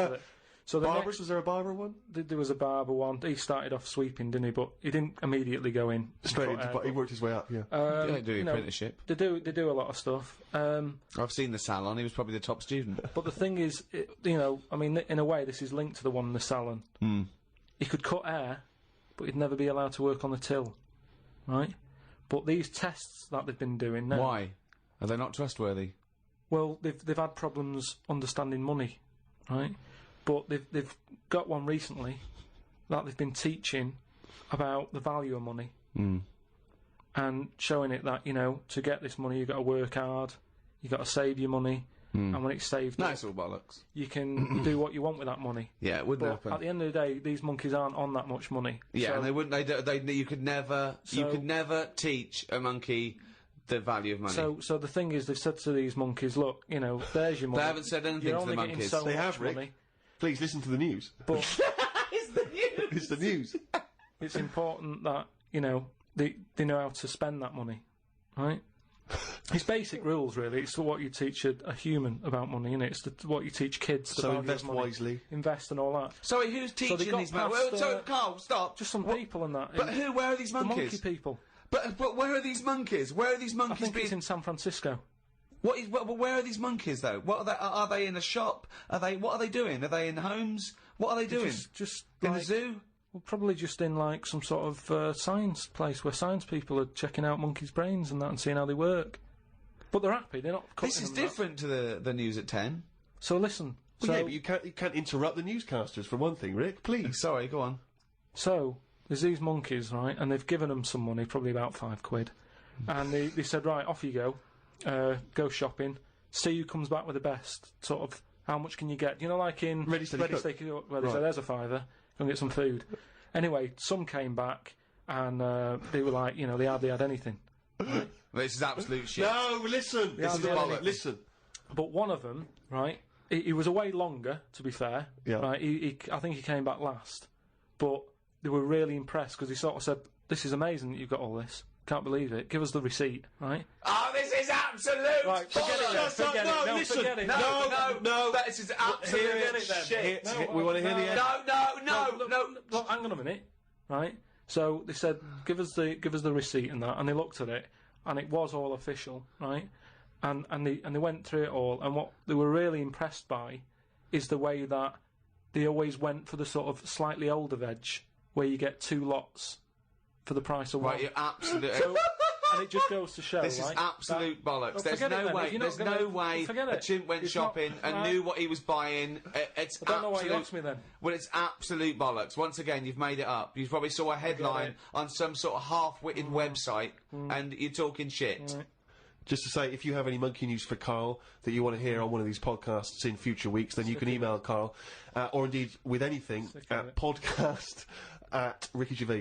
So the Barbers, was there a barber one? There was a barber one. He started off sweeping, didn't he? But he didn't immediately go in. Straight into, but he worked his way up, yeah. They don't do apprenticeship. They do a lot of stuff. I've seen the salon. He was probably the top student. But the thing is, you know, I mean, in a way, this is linked to the one in the salon. He could cut hair, but he'd never be allowed to work on the till, right? But these tests that they've been doing now... Why? Are they not trustworthy? Well, they've had problems understanding money, right? But they've got one recently that they've been teaching about the value of money and showing it that, you know, to get this money you've got to work hard, you've got to save your money, and when it's saved No, it's all bollocks. you can do what you want with that money. Yeah, it wouldn't But happen. at the end of the day, these monkeys aren't on that much money. Yeah, So- and they wouldn't. You could never teach a monkey the value of money. So the thing is, they've said to these monkeys, look, you know, there's your money. They haven't said anything You're to the only getting monkeys. so They much have, Rick. money, Please listen to the news. but It's the news. It's the news. it's important that, you know, they know how to spend that money, right? It's basic rules, really. It's what you teach a human about money, and it's what you teach kids. the So value of invest money. wisely. Invest and all that. Sorry, who's teaching they got these monkeys? past, So, Carl, stop. Just some people and that. But who? Where are these The monkey monkeys? people. But where are these monkeys? Where are these I monkeys think being? it's in San Francisco. Where are these monkeys though? What are they? Are they in a shop? What are they doing? Are they in homes? What are they doing? Just in like, the zoo? Well, probably just in like some sort of science place where science people are checking out monkeys' brains and that and seeing how they work. But they're happy. They're not. This is different to the news at 10. So listen. Well, yeah, but you can't interrupt the newscasters for one thing, Rick. Please. Sorry, go on. So there's these monkeys, right, and they've given them some money, probably about £5, and they said, right, off you go shopping, see who comes back with the best, sort of, how much can you get? You know, like in Ready, Steady, Cook. where they say, there's a £5, go and get some food. Anyway, some came back, and they were like, you know, they hardly had anything. Right? This is absolute shit. No, listen. This is bollocks. Listen. But one of them, right, he was away longer, to be fair. Yeah. Right, I think he came back last. But they were really impressed because he sort of said, this is amazing that you've got all this. Can't believe it. Give us the receipt, right? Oh, this is absolute Right, forget it then. Forget it. No, listen. forget it. No, this is absolute shit. We want to hear the end. No. Look, hang on a minute, right? So they said, give us the receipt and that, and they looked at it, and it was all official, right? And they went through it all, and what they were really impressed by is the way that they always went for the sort of slightly older veg, where you get 2 lots for the price of one. Right, you're absolute. So, and it just goes to show, This is right, absolute bollocks. Well, There's forget it no then. way. If you're There's not no gonna- way forget a it. chimp went It's shopping not- and right. knew what he was buying. It's I don't know why absolute. you asked me then. Well, it's absolute bollocks. Once again, you've made it up. You probably saw a headline it. on some sort of half-witted website, and you're talking shit. Right. Just to say, if you have any monkey news for Karl that you want to hear on one of these podcasts in future weeks, then you can email Karl, or indeed with anything Sick of at it. podcast at Ricky Gervais.